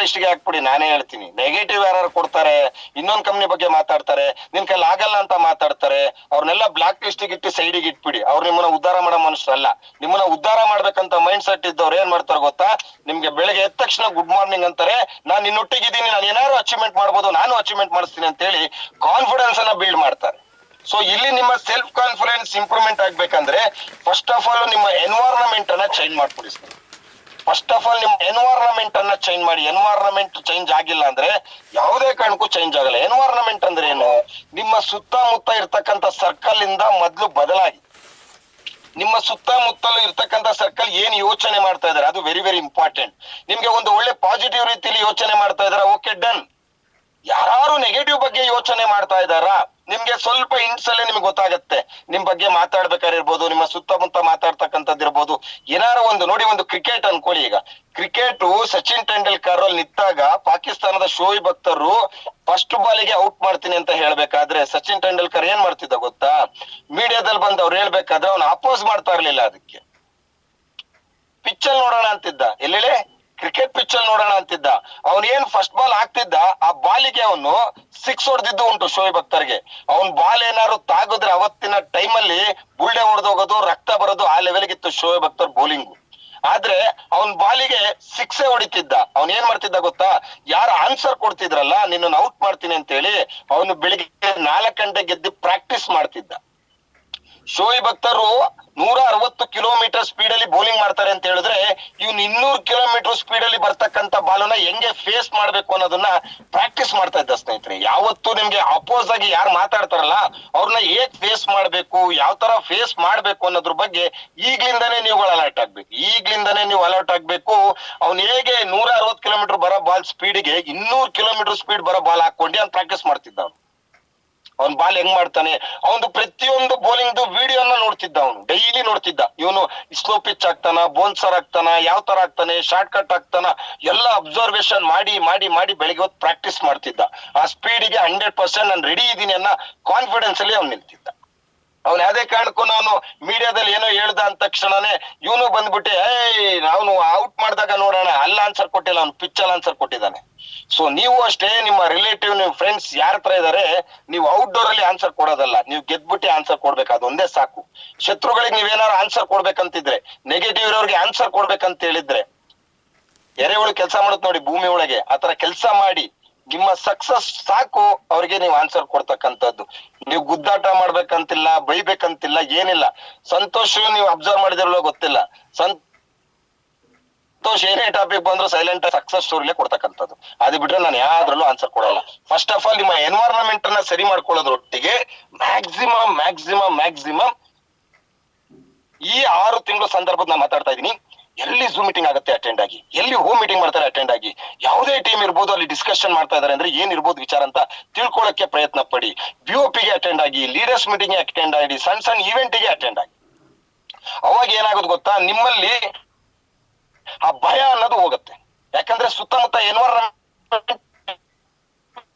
ಲಿಸ್ಟ್ ಗೆ ಹಾಕ್ಬಿಡಿ, ನಾನೇ ಹೇಳ್ತೀನಿ. ನೆಗೆಟಿವ್ ಯಾರು ಕೊಡ್ತಾರೆ, ಇನ್ನೊಂದ್ ಕಂಪ್ನಿ ಬಗ್ಗೆ ಮಾತಾಡ್ತಾರೆ, ನಿನ್ ಕೈಲಿ ಆಗಲ್ಲ ಅಂತ ಮಾತಾಡ್ತಾರೆ, ಅವ್ರನ್ನೆಲ್ಲ ಬ್ಲಾಕ್ ಲಿಸ್ಟ್ ಇಟ್ಟು ಸೈಡಿಗೆ ಇಟ್ಬಿಡಿ. ಅವ್ರು ನಿಮ್ಮನ್ನ ಉದ್ಧಾರ ಮಾಡೋ ಮನುಷ್ಯರಲ್ಲ. ನಿಮ್ಮನ್ನ ಉದ್ಧಾರ ಮಾಡ್ಬೇಕಂತ ಮೈಂಡ್ ಸೆಟ್ ಇದ್ದವ್ರು ಏನ್ ಮಾಡ್ತಾರೆ ಗೊತ್ತಾ, ನಿಮ್ಗೆ ಬೆಳಗ್ಗೆ ಎದ್ದ ತಕ್ಷಣ ಗುಡ್ ಮಾರ್ನಿಂಗ್ ಅಂತಾರೆ, ನಾನ್ ನಿನ್ನೊಟ್ಟಿಗಿದ್ದೀನಿ, ನಾನು ಏನಾದ್ರು ಅಚೀವ್ಮೆಂಟ್ ಮಾಡ್ಬೋದು, ನಾನು ಅಚೀವ್ಮೆಂಟ್ ಮಾಡಿಸ್ತೀನಿ ಅಂತ ಹೇಳಿ ಕಾನ್ಫಿಡೆನ್ಸ್ ಅನ್ನ ಬಿಲ್ಡ್ ಮಾಡ್ತಾರೆ. ಸೊ ಇಲ್ಲಿ ನಿಮ್ಮ ಸೆಲ್ಫ್ ಕಾನ್ಫಿಡೆನ್ಸ್ ಇಂಪ್ರೂವ್ಮೆಂಟ್ ಆಗ್ಬೇಕಂದ್ರೆ ಫಸ್ಟ್ ಆಫ್ ಆಲ್ ನಿಮ್ಮ ಎನ್ವೈರನ್ಮೆಂಟ್ ಅನ್ನ ಚೇಂಜ್ ಮಾಡ್ಕೊಡಿ. ಫಸ್ಟ್ ಆಫ್ ಆಲ್ ನಿಮ್ಮ ಎನ್ವೈರನ್ಮೆಂಟ್ ಅನ್ನ ಚೇಂಜ್ ಮಾಡಿ. ಎನ್ವೈರನ್ಮೆಂಟ್ ಚೇಂಜ್ ಆಗಿಲ್ಲ ಅಂದ್ರೆ ಯಾವುದೇ ಕಾರಣಕ್ಕೂ ಚೇಂಜ್ ಆಗಲ್ಲ. ಎನ್ವೈರನ್ಮೆಂಟ್ ಅಂದ್ರೆ ಏನು, ನಿಮ್ಮ ಸುತ್ತಮುತ್ತ ಇರ್ತಕ್ಕಂಥ ಸರ್ಕಲ್ ಇಂದ ಮೊದ್ಲು ಬದಲಾಗಿ. ನಿಮ್ಮ ಸುತ್ತಮುತ್ತಲು ಇರ್ತಕ್ಕಂಥ ಸರ್ಕಲ್ ಏನ್ ಯೋಚನೆ ಮಾಡ್ತಾ ಇದಾರೆ ಅದು ವೆರಿ ವೆರಿ ಇಂಪಾರ್ಟೆಂಟ್. ನಿಮ್ಗೆ ಒಂದು ಒಳ್ಳೆ ಪಾಸಿಟಿವ್ ರೀತಿಯಲ್ಲಿ ಯೋಚನೆ ಮಾಡ್ತಾ ಇದಾರೆ, ಓಕೆ ಡನ್. ಯಾರು ನೆಗೆಟಿವ್ ಬಗ್ಗೆ ಯೋಚನೆ ಮಾಡ್ತಾ ಇದ್ದಾರಾ, ನಿಮ್ಗೆ ಸ್ವಲ್ಪ ಹಿಂಟ್ಸ್ ಅಲ್ಲೇ ನಿಮ್ಗೆ ಗೊತ್ತಾಗತ್ತೆ. ನಿಮ್ ಬಗ್ಗೆ ಮಾತಾಡ್ಬೇಕಾದ್ರೆ ಇರ್ಬೋದು, ನಿಮ್ಮ ಸುತ್ತಮುತ್ತ ಮಾತಾಡ್ತಕ್ಕಂಥದ್ದು ಇರ್ಬೋದು. ಏನಾರು ಒಂದು ನೋಡಿ, ಒಂದು ಕ್ರಿಕೆಟ್ ಅನ್ಕೊಳ್ಳಿ. ಈಗ ಕ್ರಿಕೆಟ್ ಸಚಿನ್ ತೆಂಡೂಲ್ಕರ್ ಅಲ್ಲಿ ನಿಂತಾಗ ಪಾಕಿಸ್ತಾನದ ಶೋಯಿಬ್ ಅಖ್ತರ್ ಫಸ್ಟ್ ಬಾಲಿಗೆ ಔಟ್ ಮಾಡ್ತೀನಿ ಅಂತ ಹೇಳ್ಬೇಕಾದ್ರೆ ಸಚಿನ್ ತೆಂಡೂಲ್ಕರ್ ಏನ್ ಮಾಡ್ತಿದ್ದ ಗೊತ್ತಾ, ಮೀಡಿಯಾದಲ್ಲಿ ಬಂದು ಅವ್ರು ಹೇಳ್ಬೇಕಾದ್ರೆ ಅವ್ನು ಅಪೋಸ್ ಮಾಡ್ತಾ ಇರ್ಲಿಲ್ಲ. ಅದಕ್ಕೆ ಪಿಚ್ ಅಲ್ಲಿ ನೋಡೋಣ ಅಂತಿದ್ದ, ಎಲ್ಲೆಲೆ ಕ್ರಿಕೆಟ್ ಪಿಚ್ ಅಲ್ಲಿ ನೋಡೋಣ ಅಂತಿದ್ದ. ಅವನ್ ಏನ್ ಫಸ್ಟ್ ಬಾಲ್ ಹಾಕ್ತಿದ್ದ, ಆ ಬಾಲಿಗೆ ಅವನು 6 ಹೊಡೆದಿದ್ದು ಉಂಟು ಶೋಯಿಬ್ ಅಖ್ತರ್ಗೆ. ಅವ್ನ್ ಬಾಲ್ ಏನಾದ್ರು ತಾಗಿದ್ರೆ ಅವತ್ತಿನ ಟೈಮಲ್ಲಿ ಬುಲ್ಡೆ ಹೊಡೆದೋಗೋದು, ರಕ್ತ ಬರೋದು, ಆ ಲೆವೆಲ್ಗಿತ್ತು ಶೋಯಿಬ್ ಅಖ್ತರ್ ಬೌಲಿಂಗ್. ಆದ್ರೆ ಅವನ್ ಬಾಲಿಗೆ 6 ಹೊಡಿತಿದ್ದ. ಅವನ್ ಏನ್ ಮಾಡ್ತಿದ್ದ ಗೊತ್ತಾ, ಯಾರು ಆನ್ಸರ್ ಕೊಡ್ತಿದ್ರಲ್ಲ ನಿನ್ನ ಔಟ್ ಮಾಡ್ತೀನಿ ಅಂತ ಹೇಳಿ, ಅವನು ಬೆಳಿಗ್ಗೆ 4 ಗಂಟೆಗೆ ಗೆದ್ದು ಪ್ರಾಕ್ಟೀಸ್ ಮಾಡ್ತಿದ್ದ. ಶೋಯಿಬ್ ಅಖ್ತರ್ 160 ಕಿಲೋಮೀಟರ್ ಸ್ಪೀಡ್ ಅಲ್ಲಿ ಬೌಲಿಂಗ್ ಮಾಡ್ತಾರೆ ಅಂತ ಹೇಳಿದ್ರೆ, ಇವ್ನು 200 ಕಿಲೋಮೀಟರ್ ಸ್ಪೀಡ್ ಅಲ್ಲಿ ಬರ್ತಕ್ಕಂತ ಬಾಲನ್ನ ಹೆಂಗೆ ಫೇಸ್ ಮಾಡ್ಬೇಕು ಅನ್ನೋದನ್ನ ಪ್ರಾಕ್ಟೀಸ್ ಮಾಡ್ತಾ ಇದ್ದ ಸ್ನೇಹಿತರೆ. ಯಾವತ್ತು ನಿಮ್ಗೆ ಅಪೋಸ್ ಆಗಿ ಯಾರು ಮಾತಾಡ್ತಾರಲ್ಲ ಅವ್ರನ್ನ ಹೇಗ್ ಫೇಸ್ ಮಾಡ್ಬೇಕು, ಯಾವ ತರ ಫೇಸ್ ಮಾಡ್ಬೇಕು ಅನ್ನೋದ್ರ ಬಗ್ಗೆ ಈಗ್ಲಿಂದಾನೇ ನೀವು ಅಲರ್ಟ್ ಆಗ್ಬೇಕು. ಈಗ್ಲಿಂದಾನೇ ನೀವು ಅಲರ್ಟ್ ಆಗ್ಬೇಕು. ಅವ್ನು ಹೇಗೆ 160 ಕಿಲೋಮೀಟರ್ ಬರೋ ಬಾಲ್ ಸ್ಪೀಡ್ಗೆ 200 ಕಿಲೋಮೀಟರ್ ಸ್ಪೀಡ್ ಬರೋ ಬಾಲ್ ಹಾಕೊಂಡು ಅವ್ನು ಪ್ರಾಕ್ಟೀಸ್ ಮಾಡ್ತಿದ್ದ. ಅವ್ನ್ ಬಾಲ್ ಹೆಂಗ್ ಮಾಡ್ತಾನೆ, ಅವನು ಪ್ರತಿಯೊಂದು ಬೌಲಿಂಗ್ ವಿಡಿಯೋನ ನೋಡ್ತಿದ್ದ, ಅವನು ಡೈಲಿ ನೋಡ್ತಿದ್ದ. ಇವನು ಸ್ಲೋ ಪಿಚ್ ಆಗ್ತಾನ, ಬೋನ್ಸರ್ ಆಗ್ತಾನ, ಯಾವ ತರ ಆಗ್ತಾನೆ, ಶಾರ್ಟ್ ಕಟ್ ಆಗ್ತಾನ, ಎಲ್ಲ ಅಬ್ಸರ್ವೇಷನ್ ಮಾಡಿ ಮಾಡಿ ಮಾಡಿ ಬೆಳಿಗ್ಗೆ ಹೊತ್ತು ಪ್ರಾಕ್ಟೀಸ್ ಮಾಡ್ತಿದ್ದ. ಆ ಸ್ಪೀಡಿಗೆ 100% ನಾನು ರೆಡಿ ಇದ್ದೀನಿ ಅನ್ನೋ ಕಾನ್ಫಿಡೆನ್ಸ್ ಅಲ್ಲಿ ಅವ್ನು ನಿಲ್ತಿದ್ದ. ಅವ್ನು ಯಾವ್ದೇ ಕಾರಣಕ್ಕೂ ನಾನು ಮೀಡಿಯಾದಲ್ಲಿ ಏನೋ ಹೇಳ್ದ ಅಂದ ತಕ್ಷಣನೇ ಇವನು ಬಂದ್ಬಿಟ್ಟು ಅವನು ಔಟ್ ಮಾಡಿದಾಗ ನೋಡೋಣ, ಅಲ್ಲ ಆನ್ಸರ್ ಕೊಟ್ಟಿಲ್ಲ, ಅವ್ನು ಪಿಚ್ ಅಲ್ಲಿ ಆನ್ಸರ್ ಕೊಟ್ಟಿದ್ದಾನೆ. ಸೊ ನೀವು ಅಷ್ಟೇ, ನಿಮ್ಮ ರಿಲೇಟಿವ್, ನಿಮ್ ಫ್ರೆಂಡ್ಸ್ ಯಾರ ಹತ್ರ ಇದಾರೆ, ನೀವು ಔಟ್ಡೋರ್ ಅಲ್ಲಿ ಆನ್ಸರ್ ಕೊಡೋದಲ್ಲ, ನೀವು ಗೆದ್ಬಿಟ್ಟು ಆನ್ಸರ್ ಕೊಡ್ಬೇಕು, ಅದೊಂದೇ ಸಾಕು. ಶತ್ರುಗಳಿಗೆ ನೀವೇನಾದ್ರು ಆನ್ಸರ್ ಕೊಡ್ಬೇಕಂತಿದ್ರೆ, ನೆಗೆಟಿವ್ ಇರೋರಿಗೆ ಆನ್ಸರ್ ಕೊಡ್ಬೇಕಂತ ಹೇಳಿದ್ರೆ, ಎರೆಹುಳು ಕೆಲಸ ಮಾಡುತ್ತೆ ನೋಡಿ ಭೂಮಿ ಒಳಗೆ, ಆತರ ಕೆಲಸ ಮಾಡಿ ನಿಮ್ಮ ಸಕ್ಸಸ್ ಸಾಕು ಅವ್ರಿಗೆ ನೀವು ಆನ್ಸರ್ ಕೊಡ್ತಕ್ಕಂಥದ್ದು. ನೀವು ಗುದ್ದಾಟ ಮಾಡ್ಬೇಕಂತಿಲ್ಲ, ಬೈಬೇಕಂತಿಲ್ಲ, ಏನಿಲ್ಲ. ಸಂತೋಷ್ ನೀವು ಅಬ್ಸರ್ವ್ ಮಾಡಿದಿರಲ್ಲ ಗೊತ್ತಿಲ್ಲ, ಸಂತೋಷ್ ಏನೇ ಟಾಪಿಕ್ ಬಂದ್ರು ಸೈಲೆಂಟ್ ಸಕ್ಸಸ್ ಸ್ಟೋರಿಲೇ ಕೊಡ್ತಕ್ಕಂಥದ್ದು. ಅದು ಬಿಟ್ರೆ ನಾನು ಯಾವ್ದ್ರಲ್ಲೂ ಆನ್ಸರ್ ಕೊಡಲ್ಲ. ಫಸ್ಟ್ ಆಫ್ ಆಲ್ ನಿಮ್ಮ ಎನ್ವೈರನ್ಮೆಂಟ್ ಅನ್ನ ಸರಿ ಮಾಡ್ಕೊಳ್ಳೋದ್ರೊಟ್ಟಿಗೆ ಮ್ಯಾಕ್ಸಿಮಮ್ ಈ 6 ತಿಂಗಳ ಸಂದರ್ಭದ ನಾನು ಮಾತಾಡ್ತಾ ಇದೀನಿ. ಎಲ್ಲಿ ಝೂಮ್ ಮೀಟಿಂಗ್ ಆಗುತ್ತೆ ಅಟೆಂಡ್ ಆಗಿ, ಎಲ್ಲಿ ಹೋಮ್ ಮೀಟಿಂಗ್ ಮಾಡ್ತಾರೆ ಅಟೆಂಡ್ ಆಗಿ, ಯಾವುದೇ ಟೀಮ್ ಇರ್ಬೋದು ಅಲ್ಲಿ ಡಿಸ್ಕಷನ್ ಮಾಡ್ತಾ ಇದಾರೆ ಅಂದ್ರೆ ಏನ್ ಇರ್ಬೋದು ವಿಚಾರ ಅಂತ ತಿಳ್ಕೊಳ್ಳಕ್ಕೆ ಪ್ರಯತ್ನ ಪಡಿ. BOPಗೆ ಅಟೆಂಡ್ ಆಗಿ, ಲೀಡರ್ಸ್ ಮೀಟಿಂಗ್ ಅಟೆಂಡ್ ಆಗಿ, ಸಣ್ಣ ಇವೆಂಟ್ ಗೆ ಅಟೆಂಡ್ ಆಗಿ. ಅವಾಗ ಏನಾಗೋದು ಗೊತ್ತಾ, ನಿಮ್ಮಲ್ಲಿ ಆ ಭಯ ಅನ್ನೋದು ಹೋಗುತ್ತೆ. ಯಾಕಂದ್ರೆ ಸುತ್ತಮುತ್ತ ಎನ್ವೈರನ್ಮೆಂಟ್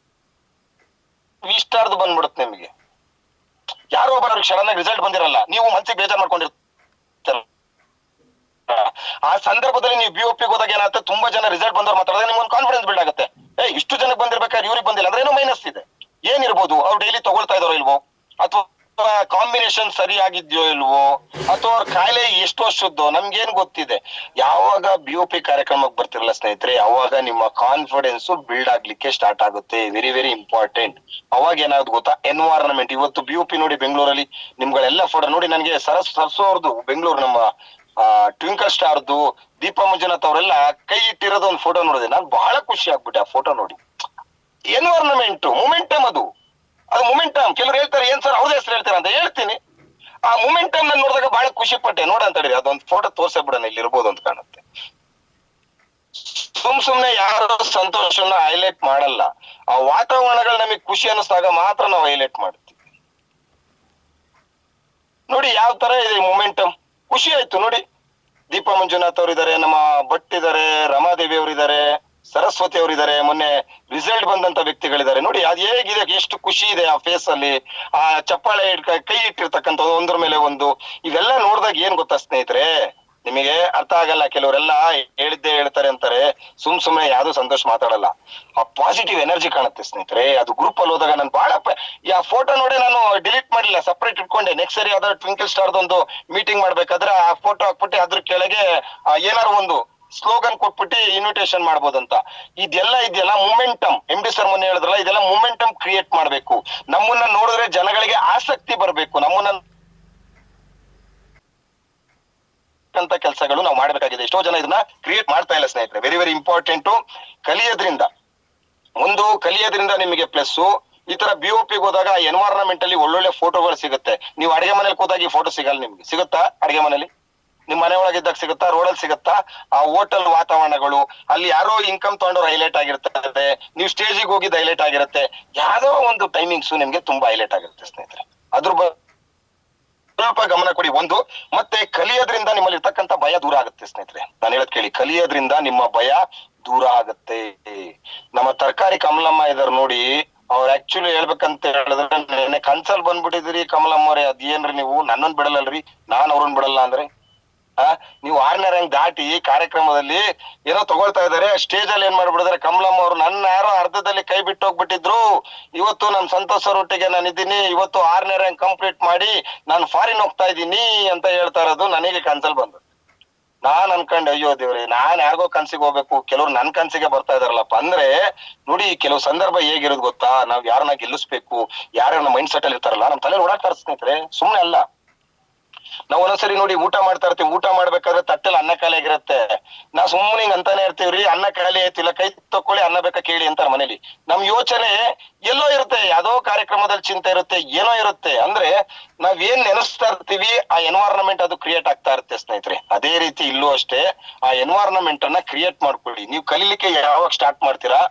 ಇಷ್ಟಾರ್ದು ಬಂದ್ಬಿಡುತ್ತೆ ನಿಮಗೆ. ಯಾರೋ ಒಬ್ಬರು ಸಡನ್ ಆಗಿ ರಿಸಲ್ಟ್ ಬಂದಿರಲ್ಲ, ನೀವು ಮನ್ಸಿಗೆ ಬೇಜಾರ್ ಮಾಡ್ಕೊಂಡಿರ್ತೀರ. ಆ ಸಂದರ್ಭದಲ್ಲಿ ನೀವು BOPಗೆ ಹೋದಾಗ ಏನಾಗುತ್ತೆ, ತುಂಬಾ ಜನ ರಿಸಲ್ಟ್ ಬಂದವ್ರು ಮಾತಾಡಿದ್ರೆ ನಿಮ್ಗೊಂದು ಕಾನ್ಫಿಡೆನ್ಸ್ ಬಿಲ್ಡ್ ಆಗುತ್ತೆ. ಇಷ್ಟು ಜನಕ್ಕೆ ಬಂದಿರ್ಬೇಕಾದ್ರೆ ಇವ್ರಿಗೆ ಬಂದಿಲ್ಲ ಅಂದ್ರೆ ಏನೋ ಮೈನಸ್ ಇದೆ. ಏನಿರ್ಬೋದು, ಅವ್ರು ಡೈಲಿ ತಗೊಳ್ತಾ ಇದಾರೋ ಇಲ್ವೋ, ಅಥವಾ ಕಾಂಬಿನೇಷನ್ ಸರಿ ಆಗಿದ್ಯೋ ಇಲ್ವೋ, ಅಥವಾ ಅವ್ರ ಕಾಯಿಲೆ ಎಷ್ಟು ವರ್ಷದ್ದು ನಮ್ಗೇನ್ ಗೊತ್ತಿದೆ. ಯಾವಾಗ BOP ಕಾರ್ಯಕ್ರಮಕ್ಕೆ ಬರ್ತಿರಲ್ಲ ಸ್ನೇಹಿತರೆ, ಅವಾಗ ನಿಮ್ಮ ಕಾನ್ಫಿಡೆನ್ಸ್ ಬಿಲ್ಡ್ ಆಗ್ಲಿಕ್ಕೆ ಸ್ಟಾರ್ಟ್ ಆಗುತ್ತೆ. Very very important. ಅವಾಗ ಏನಾಗುತ್ತೆ ಗೊತ್ತಾ, ಎನ್ವೈರನ್ಮೆಂಟ್. ಇವತ್ತು BOP ನೋಡಿ ಬೆಂಗಳೂರಲ್ಲಿ ನಿಮ್ಗಳೆಲ್ಲ ಫೋಟೋ ನೋಡಿ, ನನಗೆ ಸರ್ಸು ಅವ್ರದ್ದು ಬೆಂಗಳೂರು ನಮ್ಮ ಟ್ವಿಂಕಲ್ ಸ್ಟಾರ್ದು, ದೀಪಾ ಮಂಜುನಾಥ್ ಅವರೆಲ್ಲ ಕೈ ಇಟ್ಟಿರೋದು ಒಂದು ಫೋಟೋ ನೋಡಿದೆ. ನಾನು ಬಹಳ ಖುಷಿ ಆಗ್ಬಿಟ್ಟೆ ಆ ಫೋಟೋ ನೋಡಿ. ಎನ್ವೈರನ್ಮೆಂಟ್ ಮೊಮೆಂಟಮ್, ಅದು ಮೊಮೆಂಟಮ್. ಕೆಲವರು ಹೇಳ್ತಾರೆ ಏನ್ ಸರ್ ಅವ್ರದೇ ಹೆಸರು ಹೇಳ್ತಾರೆ ಅಂತ. ಹೇಳ್ತೀನಿ, ಆ ಮೊಮೆಂಟಮ್ ನಾನು ನೋಡಿದಾಗ ಬಹಳ ಖುಷಿ ಪಟ್ಟೆ. ನೋಡ ಅಂತ ಹೇಳಿದ್ರೆ ಅದೊಂದು ಫೋಟೋ ತೋರ್ಸೇ ಬಿಡೋಣ, ಇಲ್ಲಿ ಇರ್ಬೋದು ಅಂತ ಕಾಣುತ್ತೆ. ಸುಮ್ನೆ ಯಾರು ಸಂತೋಷನ ಹೈಲೈಟ್ ಮಾಡಲ್ಲ. ಆ ವಾತಾವರಣಗಳು ನಮಗೆ ಖುಷಿ ಅನ್ನಿಸ್ದಾಗ ಮಾತ್ರ ನಾವು ಹೈಲೈಟ್ ಮಾಡ್ತೀವಿ. ನೋಡಿ ಯಾವ ತರ ಇದೆ ಮೊಮೆಂಟಮ್. ಖುಷಿ ಆಯ್ತು ನೋಡಿ. ದೀಪಾ ಮಂಜುನಾಥ್ ಅವರಿದ್ದಾರೆ, ನಮ್ಮ ಭಟ್ ಇದಾರೆ, ರಮಾದೇವಿ ಅವರಿದ್ದಾರೆ, ಸರಸ್ವತಿ ಅವರಿದ್ದಾರೆ, ಮೊನ್ನೆ ರಿಸಲ್ಟ್ ಬಂದಂತ ವ್ಯಕ್ತಿಗಳಿದ್ದಾರೆ. ನೋಡಿ ಅದು ಹೇಗಿದೆ, ಎಷ್ಟು ಖುಷಿ ಇದೆ ಆ ಫೇಸ್ ಅಲ್ಲಿ. ಆ ಚಪ್ಪಾಳೆ ಕೈ ಇಟ್ಟಿರ್ತಕ್ಕಂಥ ಒಂದ್ರ ಮೇಲೆ ಒಂದು. ಇವೆಲ್ಲ ನೋಡಿದಾಗ ಏನ್ ಗೊತ್ತಾ ಸ್ನೇಹಿತರೆ, ನಿಮಗೆ ಅರ್ಥ ಆಗಲ್ಲ. ಕೆಲವರೆಲ್ಲ ಹೇಳಿದ್ದೇ ಹೇಳ್ತಾರೆ ಅಂತಾರೆ, ಸುಮ್ನೆ ಯಾವ್ದು ಸಂತೋಷ್ ಮಾತಾಡಲ್ಲ. ಆ ಪಾಸಿಟಿವ್ ಎನರ್ಜಿ ಕಾಣುತ್ತೆ ಸ್ನೇಹಿತರೆ. ಅದು ಗ್ರೂಪ್ ಅಲ್ಲಿ ಹೋದಾಗ ನಾನು ಬಹಳ ಆ ಫೋಟೋ ನೋಡಿ ನಾನು ಡಿಲೀಟ್ ಮಾಡಿಲ್ಲ, ಸಪರೇಟ್ ಇಟ್ಕೊಂಡೆ. ನೆಕ್ಸ್ಟ್ ಸರಿ ಯಾವ್ದಾದ್ರು ಟ್ವಿಂಕಲ್ ಸ್ಟಾರ್ದೊಂದು ಮೀಟಿಂಗ್ ಮಾಡ್ಬೇಕಾದ್ರೆ ಆ ಫೋಟೋ ಹಾಕ್ಬಿಟ್ಟು ಅದ್ರ ಕೆಳಗೆ ಏನಾರು ಒಂದು ಸ್ಲೋಗನ್ ಕೊಟ್ಬಿಟ್ಟು ಇನ್ವಿಟೇಷನ್ ಮಾಡ್ಬೋದಂತ. ಇದೆಲ್ಲ ಇದೆಯಲ್ಲ ಮೊಮೆಂಟಮ್. MD ಸರ್ ಮೊನ್ನೆ ಹೇಳಿದ್ರಲ್ಲ, ಇದೆಲ್ಲ ಮೊಮೆಂಟಮ್ ಕ್ರಿಯೇಟ್ ಮಾಡ್ಬೇಕು. ನಮ್ಮನ್ನ ನೋಡಿದ್ರೆ ಜನಗಳಿಗೆ ಆಸಕ್ತಿ ಬರ್ಬೇಕು. ನಮ್ಮನ್ನ ಅಂತ ಕೆಲಸಗಳು ನಾವು ಮಾಡ್ಬೇಕಾಗಿದೆ. ಎಷ್ಟೋ ಜನ ಇದನ್ನ ಕ್ರಿಯೇಟ್ ಮಾಡ್ತಾ ಇಲ್ಲ ಸ್ನೇಹಿತರೆ. Very very important. ಕಲಿಯೋದ್ರಿಂದ ನಿಮಗೆ ಪ್ಲಸ್. ಈ ತರ BOPಗೆ ಹೋದಾಗ ಎನ್ವೈರನ್ಮೆಂಟ್ ಅಲ್ಲಿ ಒಳ್ಳೊಳ್ಳೆ ಫೋಟೋಗಳು ಸಿಗುತ್ತೆ. ನೀವು ಅಡಿಗೆ ಮನೇಲಿ ಕೂತಾಗ ಈ ಫೋಟೋ ಸಿಗಲ್ಲ ನಿಮ್ಗೆ. ಸಿಗುತ್ತಾ ಅಡಿಗೆ ಮನೇಲಿ? ನಿಮ್ ಮನೆ ಒಳಗಿದ್ದಾಗ ಸಿಗುತ್ತಾ? ರೋಡಲ್ಲಿ ಸಿಗುತ್ತಾ? ಆ ಹೋಟೆಲ್ ವಾತಾವರಣಗಳು, ಅಲ್ಲಿ ಯಾರೋ ಇನ್ಕಮ್ ತಗೊಂಡವ್ರು ಹೈಲೈಟ್ ಆಗಿರ್ತದೆ, ನೀವು ಸ್ಟೇಜಿಗೆ ಹೋಗಿದ್ದು ಹೈಲೈಟ್ ಆಗಿರುತ್ತೆ. ಯಾವ್ದೋ ಒಂದು ಟೈಮಿಂಗ್ಸ್ ನಿಮ್ಗೆ ತುಂಬಾ ಹೈಲೈಟ್ ಆಗಿರುತ್ತೆ ಸ್ನೇಹಿತರೆ. ಅದ್ರ ಸ್ವಲ್ಪ ಗಮನ ಕೊಡಿ. ಒಂದು, ಮತ್ತೆ ಕಲಿಯೋದ್ರಿಂದ ನಿಮ್ಮಲ್ಲಿ ಇರ್ತಕ್ಕಂಥ ಭಯ ದೂರ ಆಗುತ್ತೆ ಸ್ನೇಹಿತರೆ. ನಾನು ಹೇಳದ್ ಕೇಳಿ, ಕಲಿಯೋದ್ರಿಂದ ನಿಮ್ಮ ಭಯ ದೂರ ಆಗುತ್ತೆ. ನಮ್ಮ ತರಕಾರಿ ಕಮಲಮ್ಮ ಇದಾರೆ ನೋಡಿ, ಅವ್ರು ಆಕ್ಚುಲಿ ಹೇಳ್ಬೇಕಂತ ಹೇಳಿದ್ರೆ ನೆನ್ನೆ ಕನ್ಸಲ್ ಬಂದ್ಬಿಟ್ಟಿದ್ರಿ ಕಮಲಮ್ಮ ಅವ್ರೆ. ಅದೇನ್ರಿ ನೀವು ನನ್ನನ್ ಬಿಡಲ್ಲಲ್ರಿ, ನಾನ್ ಅವ್ರನ್ನ ಬಿಡಲ್ಲ ಅಂದ್ರೆ ನೀವು 6ನೇ ರ್ಯಾಂಕ್ ದಾಟಿ ಕಾರ್ಯಕ್ರಮದಲ್ಲಿ ಏನೋ ತಗೊಳ್ತಾ ಇದಾರೆ. ಸ್ಟೇಜ್ ಅಲ್ಲಿ ಏನ್ ಮಾಡ್ಬಿಡಿದಾರೆ, ಕಮಲಮ್ಮ ಅವರು ನನ್ನ ಯಾರೋ ಅರ್ಧದಲ್ಲಿ ಕೈ ಬಿಟ್ಟು ಹೋಗ್ಬಿಟ್ಟಿದ್ರು, ಇವತ್ತು ನಮ್ ಸಂತೋಷ್ ಅವರೊಟ್ಟಿಗೆ ನಾನು ಇದ್ದೀನಿ, ಇವತ್ತು 6ನೇ ರ್ಯಾಂಕ್ ಕಂಪ್ಲೀಟ್ ಮಾಡಿ ನಾನು ಫಾರಿನ್ ಹೋಗ್ತಾ ಇದ್ದೀನಿ ಅಂತ ಹೇಳ್ತಾ ಇರೋದು ನನಗೆ ಕನ್ಸಲ್ ಬಂದು. ನಾನ್ ಅನ್ಕೊಂಡೆ, ಅಯ್ಯೋ ದೇವ್ರಿ, ನಾನ್ ಯಾರಿಗೋ ಕನ್ಸಿಗೆ ಹೋಗ್ಬೇಕು, ಕೆಲವ್ರು ನನ್ ಕನ್ಸಿಗೆ ಬರ್ತಾ ಇದಾರಲ್ಲಪ್ಪ ಅಂದ್ರೆ. ನೋಡಿ ಕೆಲವು ಸಂದರ್ಭ ಹೇಗಿರೋದು ಗೊತ್ತಾ, ನಾವ್ ಯಾರನ್ನ ಗೆಲ್ಲಿಸ್ಬೇಕು, ಯಾರ್ಯಾರ ಮೈಂಡ್ ಸೆಟ್ ಅಲ್ಲಿ ಇರ್ತಾರಲ್ಲ, ನಮ್ ತಲೆ ಓಡಾಡ್ತಾ ಸ್ನೇಹಿತರೆ, ಸುಮ್ನೆ ಅಲ್ಲ. ನಾವ್ ಒಂದೊಂದ್ಸರಿ ನೋಡಿ ಊಟ ಮಾಡ್ತಾ ಇರ್ತೀವಿ, ಊಟ ಮಾಡ್ಬೇಕಾದ್ರೆ ತಟ್ಟೆಲ್ ಅನ್ನ ಖಾಲಿ ಆಗಿರುತ್ತೆ. ನಾವ್ ಸುಮ್ಮನೆ ಹಿಂಗ್ ಅಂತಾನೆ ಇರ್ತೀವ್ರಿ, ಅನ್ನ ಖಾಲಿ ಆಯ್ತಿಲ್ಲ, ಕೈ ತಕೊಳ್ಳಿ, ಅನ್ನ ಬೇಕಾ ಕೇಳಿ ಅಂತಾರ ಮನೇಲಿ. ನಮ್ ಯೋಚನೆ ಎಲ್ಲೋ ಇರುತ್ತೆ, ಯಾವ್ದೋ ಕಾರ್ಯಕ್ರಮದಲ್ಲಿ ಚಿಂತೆ ಇರುತ್ತೆ, ಏನೋ ಇರುತ್ತೆ. ಅಂದ್ರೆ ನಾವ್ ಏನ್ ನೆನೆಸ್ತಾ ಇರ್ತೀವಿ, ಆ ಎನ್ವೈರನ್ಮೆಂಟ್ ಅದು ಕ್ರಿಯೇಟ್ ಆಗ್ತಾ ಇರುತ್ತೆ ಸ್ನೇಹಿತರೆ. ಅದೇ ರೀತಿ ಇಲ್ಲೂ ಅಷ್ಟೇ, ಆ ಎನ್ವೈರನ್ಮೆಂಟ್ ಅನ್ನ ಕ್ರಿಯೇಟ್ ಮಾಡ್ಕೊಳ್ಳಿ. ನೀವು ಕಲೀಲಿಕ್ಕೆ ಯಾವಾಗ ಸ್ಟಾರ್ಟ್ ಮಾಡ್ತೀರಾ,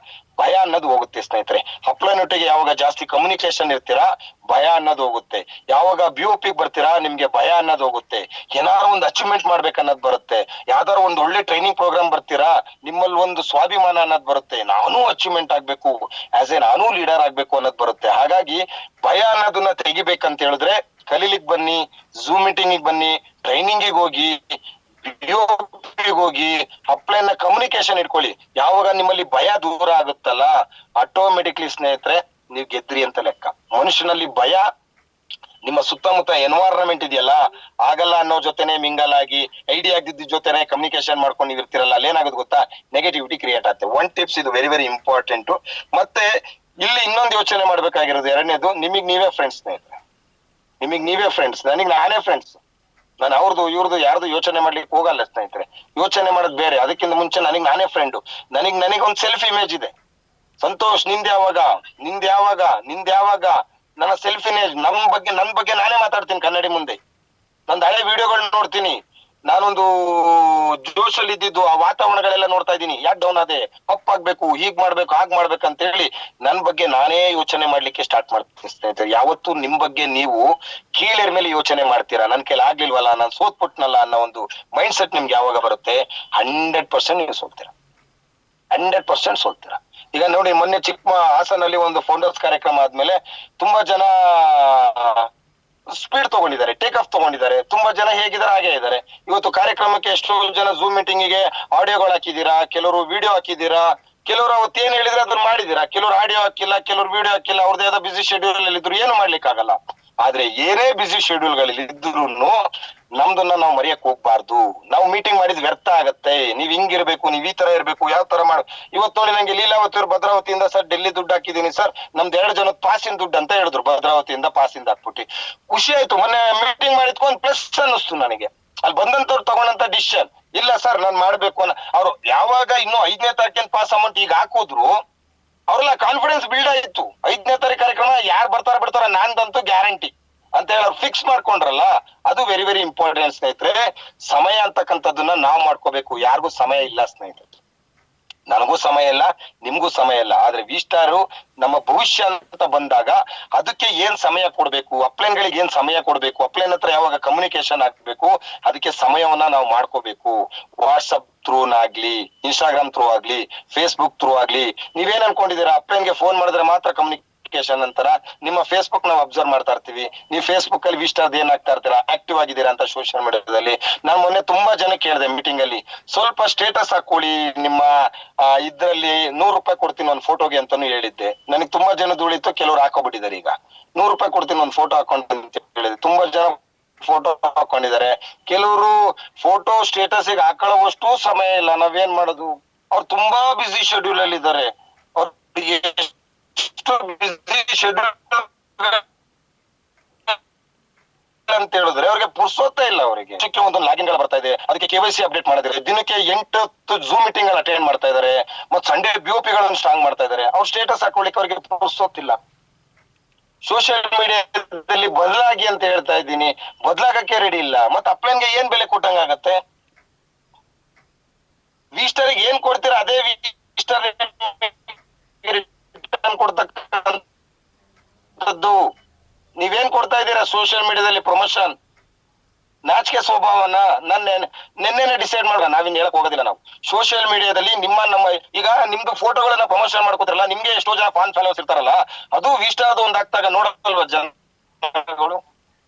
ಭಯ ಅನ್ನೋದು ಹೋಗುತ್ತೆ ಸ್ನೇಹಿತರೆ. ಅಪ್ಲೈನೊಟ್ಟಿಗೆ ಯಾವಾಗ ಜಾಸ್ತಿ ಕಮ್ಯುನಿಕೇಶನ್ ಇರ್ತೀರಾ ಭಯ ಅನ್ನೋದು ಹೋಗುತ್ತೆ. ಯಾವಾಗ BOP ಬರ್ತೀರಾ ನಿಮ್ಗೆ ಭಯ ಅನ್ನೋದು ಹೋಗುತ್ತೆ. ಏನಾದ್ರು ಒಂದು ಅಚೀವ್ಮೆಂಟ್ ಮಾಡ್ಬೇಕನ್ನೋದು ಬರುತ್ತೆ. ಯಾವ್ದಾದ್ರು ಒಂದು ಒಳ್ಳೆ ಟ್ರೈನಿಂಗ್ ಪ್ರೋಗ್ರಾಮ್ ಬರ್ತೀರಾ ನಿಮ್ಮಲ್ಲಿ ಒಂದು ಸ್ವಾಭಿಮಾನ ಅನ್ನೋದು ಬರುತ್ತೆ. ನಾನು ಅಚೀವ್ಮೆಂಟ್ ಆಗ್ಬೇಕು, ನಾನು ಲೀಡರ್ ಆಗ್ಬೇಕು ಅನ್ನೋದು ಬರುತ್ತೆ. ಹಾಗಾಗಿ ಭಯ ಅನ್ನೋದನ್ನ ತೆಗಿಬೇಕಂತ ಹೇಳಿದ್ರೆ ಕಲೀಲಿಕ್ ಬನ್ನಿ, ಝೂಮ್ ಮೀಟಿಂಗ್ ಬನ್ನಿ, ಟ್ರೈನಿಂಗ್ ಹೋಗಿ, ಹೋಗಿ ಅಪ್ಲೈನ್ ಕಮ್ಯುನಿಕೇಶನ್ ಇಟ್ಕೊಳ್ಳಿ. ಯಾವಾಗ ನಿಮ್ಮಲ್ಲಿ ಭಯ ದೂರ ಆಗುತ್ತಲ್ಲ ಆಟೋಮೆಟಿಕ್ಲಿ ಸ್ನೇಹಿತರೆ ನೀವು ಗೆದ್ರಿ ಅಂತ ಲೆಕ್ಕ. ಮನುಷ್ಯನಲ್ಲಿ ಭಯ ನಿಮ್ಮ ಸುತ್ತಮುತ್ತ ಎನ್ವೈರನ್ಮೆಂಟ್ ಇದೆಯಲ್ಲ ಆಗಲ್ಲ ಅನ್ನೋ ಜೊತೆನೆ ಮಿಂಗಲ್ ಆಗಿ ಐಡಿಯಾ ಆಗಿದ್ದ ಜೊತೆನೆ ಕಮ್ಯುನಿಕೇಶನ್ ಮಾಡ್ಕೊಂಡು ನೀವು ಇರ್ತಿರಲ್ಲ, ಅಲ್ಲೇನಾಗುತ್ತೆ ಗೊತ್ತಾ, ನೆಗೆಟಿವಿಟಿ ಕ್ರಿಯೇಟ್ ಆಗುತ್ತೆ. ಒನ್ ಟಿಪ್ಸ್ ಇದು ವೆರಿ ವೆರಿ ಇಂಪಾರ್ಟೆಂಟ್. ಮತ್ತೆ ಇಲ್ಲಿ ಇನ್ನೊಂದು ಯೋಚನೆ ಮಾಡ್ಬೇಕಾಗಿರೋದು ಎರಡನೇದು, ನಿಮಗ್ ನೀವೇ ಫ್ರೆಂಡ್ಸ್ ಸ್ನೇಹಿತರೆ. ನಿಮಗ್ ನೀವೇ ಫ್ರೆಂಡ್ಸ್, ನನಗ್ ನಾನೇ ಫ್ರೆಂಡ್ಸ್. ನಾನು ಅವ್ರದ್ದು ಇವ್ರದ್ದು ಯಾರ್ದು ಯೋಚನೆ ಮಾಡ್ಲಿಕ್ಕೆ ಹೋಗಲ್ಲ ಸ್ನೇಹಿತರೆ. ಯೋಚನೆ ಮಾಡೋದು ಬೇರೆ. ಅದಕ್ಕಿಂತ ಮುಂಚೆ ನನಗ್ ನಾನೇ ಫ್ರೆಂಡು. ನನಗೊಂದು ಸೆಲ್ಫ್ ಇಮೇಜ್ ಇದೆ. ಸಂತೋಷ್ ನಿಂದ ಯಾವಾಗ ನನ್ನ ಸೆಲ್ಫ್ ಇಮೇಜ್ ನನ್ ಬಗ್ಗೆ ನಾನೇ ಮಾತಾಡ್ತೀನಿ ಕನ್ನಡಿ ಮುಂದೆ. ನಂದು ಹಳೆ ವಿಡಿಯೋಗಳನ್ನ ನೋಡ್ತೀನಿ. ನಾನೊಂದು ಜೋಶಲ್ಲಿ ಇದ್ದಿದ್ದು ಆ ವಾತಾವರಣಗಳೆಲ್ಲ ನೋಡ್ತಾ ಇದ್ದೀನಿ. ಯಾಕೆ ಡೌನ್ ಅದೇ, ಅಪ್ ಆಗ್ಬೇಕು, ಹೀಗ್ ಮಾಡ್ಬೇಕು, ಹಾಗ್ ಮಾಡ್ಬೇಕಂತ ಹೇಳಿ ನನ್ ಬಗ್ಗೆ ನಾನೇ ಯೋಚನೆ ಮಾಡ್ಲಿಕ್ಕೆ ಸ್ಟಾರ್ಟ್ ಮಾಡ್ತೀನಿ ಸ್ನೇಹಿತರೆ. ಯಾವತ್ತು ನಿಮ್ ಬಗ್ಗೆ ನೀವು ಕೀಳರ ಮೇಲೆ ಯೋಚನೆ ಮಾಡ್ತೀರಾ, ನನ್ ಕೈಲಿ ಆಗ್ಲಿಲ್ವಲ್ಲ, ನಾನ್ ಸೋತ್ಪುಟ್ನಲ್ಲ ಅನ್ನೋ ಒಂದು ಮೈಂಡ್ ಸೆಟ್ ನಿಮ್ಗೆ ಯಾವಾಗ ಬರುತ್ತೆ 100% ನೀವು ಸೋಲ್ತೀರಾ. 100% ಸೋಲ್ತೀರಾ. ಈಗ ನೋಡಿ, ಮೊನ್ನೆ ಹಾಸನಲ್ಲಿ ಒಂದು ಫೌಂಡರ್ಸ್ ಕಾರ್ಯಕ್ರಮ ಆದ್ಮೇಲೆ ತುಂಬಾ ಜನ ಸ್ಪೀಡ್ ತಗೊಂಡಿದ್ದಾರೆ, ಟೇಕ್ ಆಫ್ ತಗೊಂಡಿದ್ದಾರೆ. ತುಂಬಾ ಜನ ಹೇಗಿದ್ದಾರೆ ಹಾಗೆ ಇದ್ದಾರೆ. ಇವತ್ತು ಕಾರ್ಯಕ್ರಮಕ್ಕೆ ಎಷ್ಟೋ ಜನ ಝೂಮ್ ಮೀಟಿಂಗ್ ಗೆ ಆಡಿಯೋಗಳು ಹಾಕಿದೀರಾ, ಕೆಲವರು ವಿಡಿಯೋ ಹಾಕಿದೀರಾ, ಕೆಲವರು ಅವತ್ತು ಏನ್ ಹೇಳಿದ್ರೆ ಅದನ್ನ ಮಾಡಿದೀರಾ, ಕೆಲವರು ಆಡಿಯೋ ಹಾಕಿಲ್ಲ, ಕೆಲವರು ವಿಡಿಯೋ ಹಾಕಿಲ್ಲ, ಅವ್ರದ್ದು ಯಾವ್ದೋ ಬಿಸಿ ಶೆಡ್ಯೂಲ್ ಅಲ್ಲಿ ಇದ್ರು, ಏನು ಮಾಡ್ಲಿಕ್ಕೆ ಆಗಲ್ಲ. ಆದ್ರೆ ಏನೇ ಬಿಸಿ ಶೆಡ್ಯೂಲ್ ಗಳಲ್ಲಿ ಇದ್ರು ನಮ್ದನ್ನ ನಾವು ಮರೆಯಕ್ ಹೋಗ್ಬಾರ್ದು. ನಾವು ಮೀಟಿಂಗ್ ಮಾಡಿದ್ ವ್ಯರ್ಥ ಆಗತ್ತೆ. ನೀವ್ ಹಿಂಗಿರ್ಬೇಕು, ನೀವ್ ಈ ತರ ಇರ್ಬೇಕು, ಯಾವ ತರ ಮಾಡ. ಇವತ್ತು ನೋಡಿ ನಂಗೆ ಲೀಲಾವತಿ ಭದ್ರಾವತಿಯಿಂದ ಸರ್ ಡೆಲ್ಲಿ ದುಡ್ಡು ಹಾಕಿದೀನಿ ಸರ್, ನಮ್ದು 2 ಜನದ ಪಾಸಿನ ದುಡ್ಡು ಅಂತ ಹೇಳಿದ್ರು. ಭದ್ರಾವತಿಯಿಂದ ಪಾಸಿಂದ ಹಾಕ್ಬಿಟ್ಟು ಖುಷಿ ಆಯ್ತು. ಮೊನ್ನೆ ಮೀಟಿಂಗ್ ಮಾಡಿದ್ಕೊಂಡ್ ಪ್ಲಸ್ ಅನ್ನಿಸ್ತು ನನಗೆ. ಅಲ್ಲಿ ಬಂದಂತವ್ರು ತಗೊಂಡಂತ ಡಿಸಿಷನ್ ಇಲ್ಲ ಸರ್ ನಾನ್ ಮಾಡ್ಬೇಕು ಅನ್ನೋ ಅವ್ರು ಯಾವಾಗ ಇನ್ನು 5ನೇ ತಾರೀಕಿನ ಪಾಸ್ ಅಮೌಂಟ್ ಈಗ ಹಾಕಿದ್ರು ಅವ್ರೆಲ್ಲ ಕಾನ್ಫಿಡೆನ್ಸ್ ಬಿಲ್ಡ್ ಆಯ್ತು. 5ನೇ ತಾರೀಕು ಕಾರ್ಯಕ್ರಮ ಯಾರು ಬಿಡ್ತಾರ ನಾನ್ದಂತೂ ಗ್ಯಾರಂಟಿ ಅಂತ ಹೇಳಿ ಅವ್ರು ಫಿಕ್ಸ್ ಮಾಡ್ಕೊಂಡ್ರಲ್ಲ, ಅದು ವೆರಿ ವೆರಿ ಇಂಪಾರ್ಟೆಂಟ್ ಸ್ನೇಹಿತರೆ. ಸಮಯ ಅಂತಕ್ಕಂಥದ್ದನ್ನ ನಾವು ಮಾಡ್ಕೋಬೇಕು. ಯಾರಿಗೂ ಸಮಯ ಇಲ್ಲ ಸ್ನೇಹಿತರೆ, ನನಗೂ ಸಮಯ ಇಲ್ಲ, ನಿಮ್ಗೂ ಸಮಯ ಇಲ್ಲ. ಆದ್ರೆ ವಿಸ್ಟಾರು ನಮ್ಮ ಭವಿಷ್ಯ ಅಂತ ಬಂದಾಗ ಅದಕ್ಕೆ ಏನ್ ಸಮಯ ಕೊಡ್ಬೇಕು, ಅಪ್ಲೈನ್ ಗಳಿಗೆ ಏನ್ ಸಮಯ ಕೊಡ್ಬೇಕು, ಅಪ್ಲೈನ್ ಹತ್ರ ಯಾವಾಗ ಕಮ್ಯುನಿಕೇಶನ್ ಆಗ್ಬೇಕು, ಅದಕ್ಕೆ ಸಮಯವನ್ನ ನಾವು ಮಾಡ್ಕೋಬೇಕು. ವಾಟ್ಸಪ್ ಥ್ರೂನಾಗ್ಲಿ, ಇನ್ಸ್ಟಾಗ್ರಾಮ್ ಥ್ರೂ ಆಗ್ಲಿ, ಫೇಸ್ಬುಕ್ ಥ್ರೂ ಆಗ್ಲಿ. ನೀವೇನ್ ಅನ್ಕೊಂಡಿದೀರಾ, ಅಪ್ಲೈನ್ಗೆ ಫೋನ್ ಮಾಡಿದ್ರೆ ಮಾತ್ರ ಕಮ್ಯುನಿಕೇಶನ್ ಅಂತಾರ? ನಿಮ್ಮ ಫೇಸ್ಬುಕ್ ನಾವು ಅಬ್ಸರ್ವ್ ಮಾಡ್ತಾ ಇರ್ತೀವಿ. ನೀವು ಫೇಸ್ಬುಕ್ ಅಲ್ಲಿ ವಿಸ್ಟಾರ್ದು ಏನ್ ಆಗ್ತಾ ಇರ್ತೀರಾ, ಆಕ್ಟಿವ್ ಆಗಿದ್ದೀರಾ ಅಂತ ಸೋಷಿಯಲ್ ಮೀಡಿಯಾದಲ್ಲಿ. ನಾನು ಮೊನ್ನೆ ತುಂಬಾ ಜನ ಕೇಳಿದೆ ಮೀಟಿಂಗ್ ಅಲ್ಲಿ, ಸ್ವಲ್ಪ ಸ್ಟೇಟಸ್ ಹಾಕೊಳ್ಳಿ ನಿಮ್ಮ ಇದ್ರಲ್ಲಿ ₹100 ಕೊಡ್ತೀನಿ ಒಂದ್ ಫೋಟೋಗೆ ಅಂತಾನು ಹೇಳಿದ್ದೆ. ನನಗೆ ತುಂಬಾ ಜನ ಉಳಿತು, ಕೆಲವ್ರು ಹಾಕೋಬಿಟ್ಟಿದ್ದಾರೆ. ಈಗ ₹100 ಕೊಡ್ತೀನಿ ಒಂದ್ ಫೋಟೋ ಹಾಕೊಂಡು ಅಂತ ಹೇಳಿದೆ. ತುಂಬಾ ಜನ ಫೋಟೋ ಹಾಕೊಂಡಿದ್ದಾರೆ. ಕೆಲವರು ಫೋಟೋ ಸ್ಟೇಟಸ್ ಗೆ ಹಾಕೊಳ್ಳುವಷ್ಟು ಸಮಯ ಇಲ್ಲ. ನಾವೇನ್ ಮಾಡೋದು, ಅವ್ರು ತುಂಬಾ ಬಿಸಿ ಶೆಡ್ಯೂಲ್ ಅಲ್ಲಿ ಇದ್ದಾರೆ. ಅವ್ರಿಗೆ ಎಷ್ಟು ಬಿಸಿ ಶೆಡ್ಯೂಲ್ ಅಂತ ಹೇಳಿದ್ರೆ ಅವ್ರಿಗೆ ಪುರ್ಸೋತಾ ಇಲ್ಲ. ಅವರಿಗೆ ಒಂದೊಂದು ಲಾಗಿನ್ ಗಳು ಬರ್ತಾ ಇದೆ, ಅದಕ್ಕೆ KYC ಅಪ್ಡೇಟ್ ಮಾಡಿದ್ರೆ ದಿನಕ್ಕೆ 8 ಝೂಮ್ ಮೀಟಿಂಗ್ ಅಟೆಂಡ್ ಮಾಡ್ತಾ ಇದಾರೆ. ಮತ್ತೆ ಸಂಡೇ BOP ಗಳನ್ನು ಸ್ಟ್ರಾಂಗ್ ಮಾಡ್ತಾ ಇದಾರೆ. ಅವ್ರ ಸ್ಟೇಟಸ್ ಹಾಕೊಳ್ಳಿಕ್ಕೆ ಅವ್ರಿಗೆ ಪುರ್ಸೋತಿಲ್ಲ. ಸೋಷಿಯಲ್ ಮೀಡಿಯಾದಲ್ಲಿ ಬದಲಾಗಿ ಅಂತ ಹೇಳ್ತಾ ಇದ್ದೀನಿ, ಬದಲಾಗಕ್ಕೆ ರೆಡಿ ಇಲ್ಲ. ಮತ್ತೆ ಅಪ್ಲೈನ್ಗೆ ಏನ್ ಬೆಲೆ ಕೊಟ್ಟಂಗಾಗತ್ತೆ? ವಿಸ್ಟರ್ಗೆ ಏನ್ ಕೊಡ್ತೀರಾ ಅದೇ ವಿಸ್ಟರ್ ಕೊಡ್ತಕ್ಕಂಥದ್ದು. ನೀವೇನ್ ಕೊಡ್ತಾ ಇದ್ದೀರಾ ಸೋಷಿಯಲ್ ಮೀಡಿಯಾದಲ್ಲಿ ಪ್ರಮೋಷನ್? ನಾಚಿಕೆ ಸ್ವಭಾವನ ನೆನ್ನೆನೆ ಡಿಸೈಡ್ ಮಾಡೋಣ. ನಾವಿನ್ ಹೇಳಕ್ ಹೋಗೋದಿಲ್ಲ. ನಾವು ಸೋಷಿಯಲ್ ಮೀಡಿಯಾದಲ್ಲಿ ನಮ್ಮ ಈಗ ನಿಮ್ದು ಫೋಟೋಗಳನ್ನ ಪ್ರಮೋಷನ್ ಮಾಡ್ಕೋತಿರಲ್ಲ, ನಿಮ್ಗೆ ಎಷ್ಟೋ ಜನ ಫಾನ್ ಫಾಲೋವರ್ಸ್ ಇರ್ತಾರಲ್ಲ, ಅದು ವಿಸ್ಟಾರ್ದು ಒಂದ್ ಆಗ್ತಾಗ ನೋಡಲ್ವಾ ಜನಗಳು?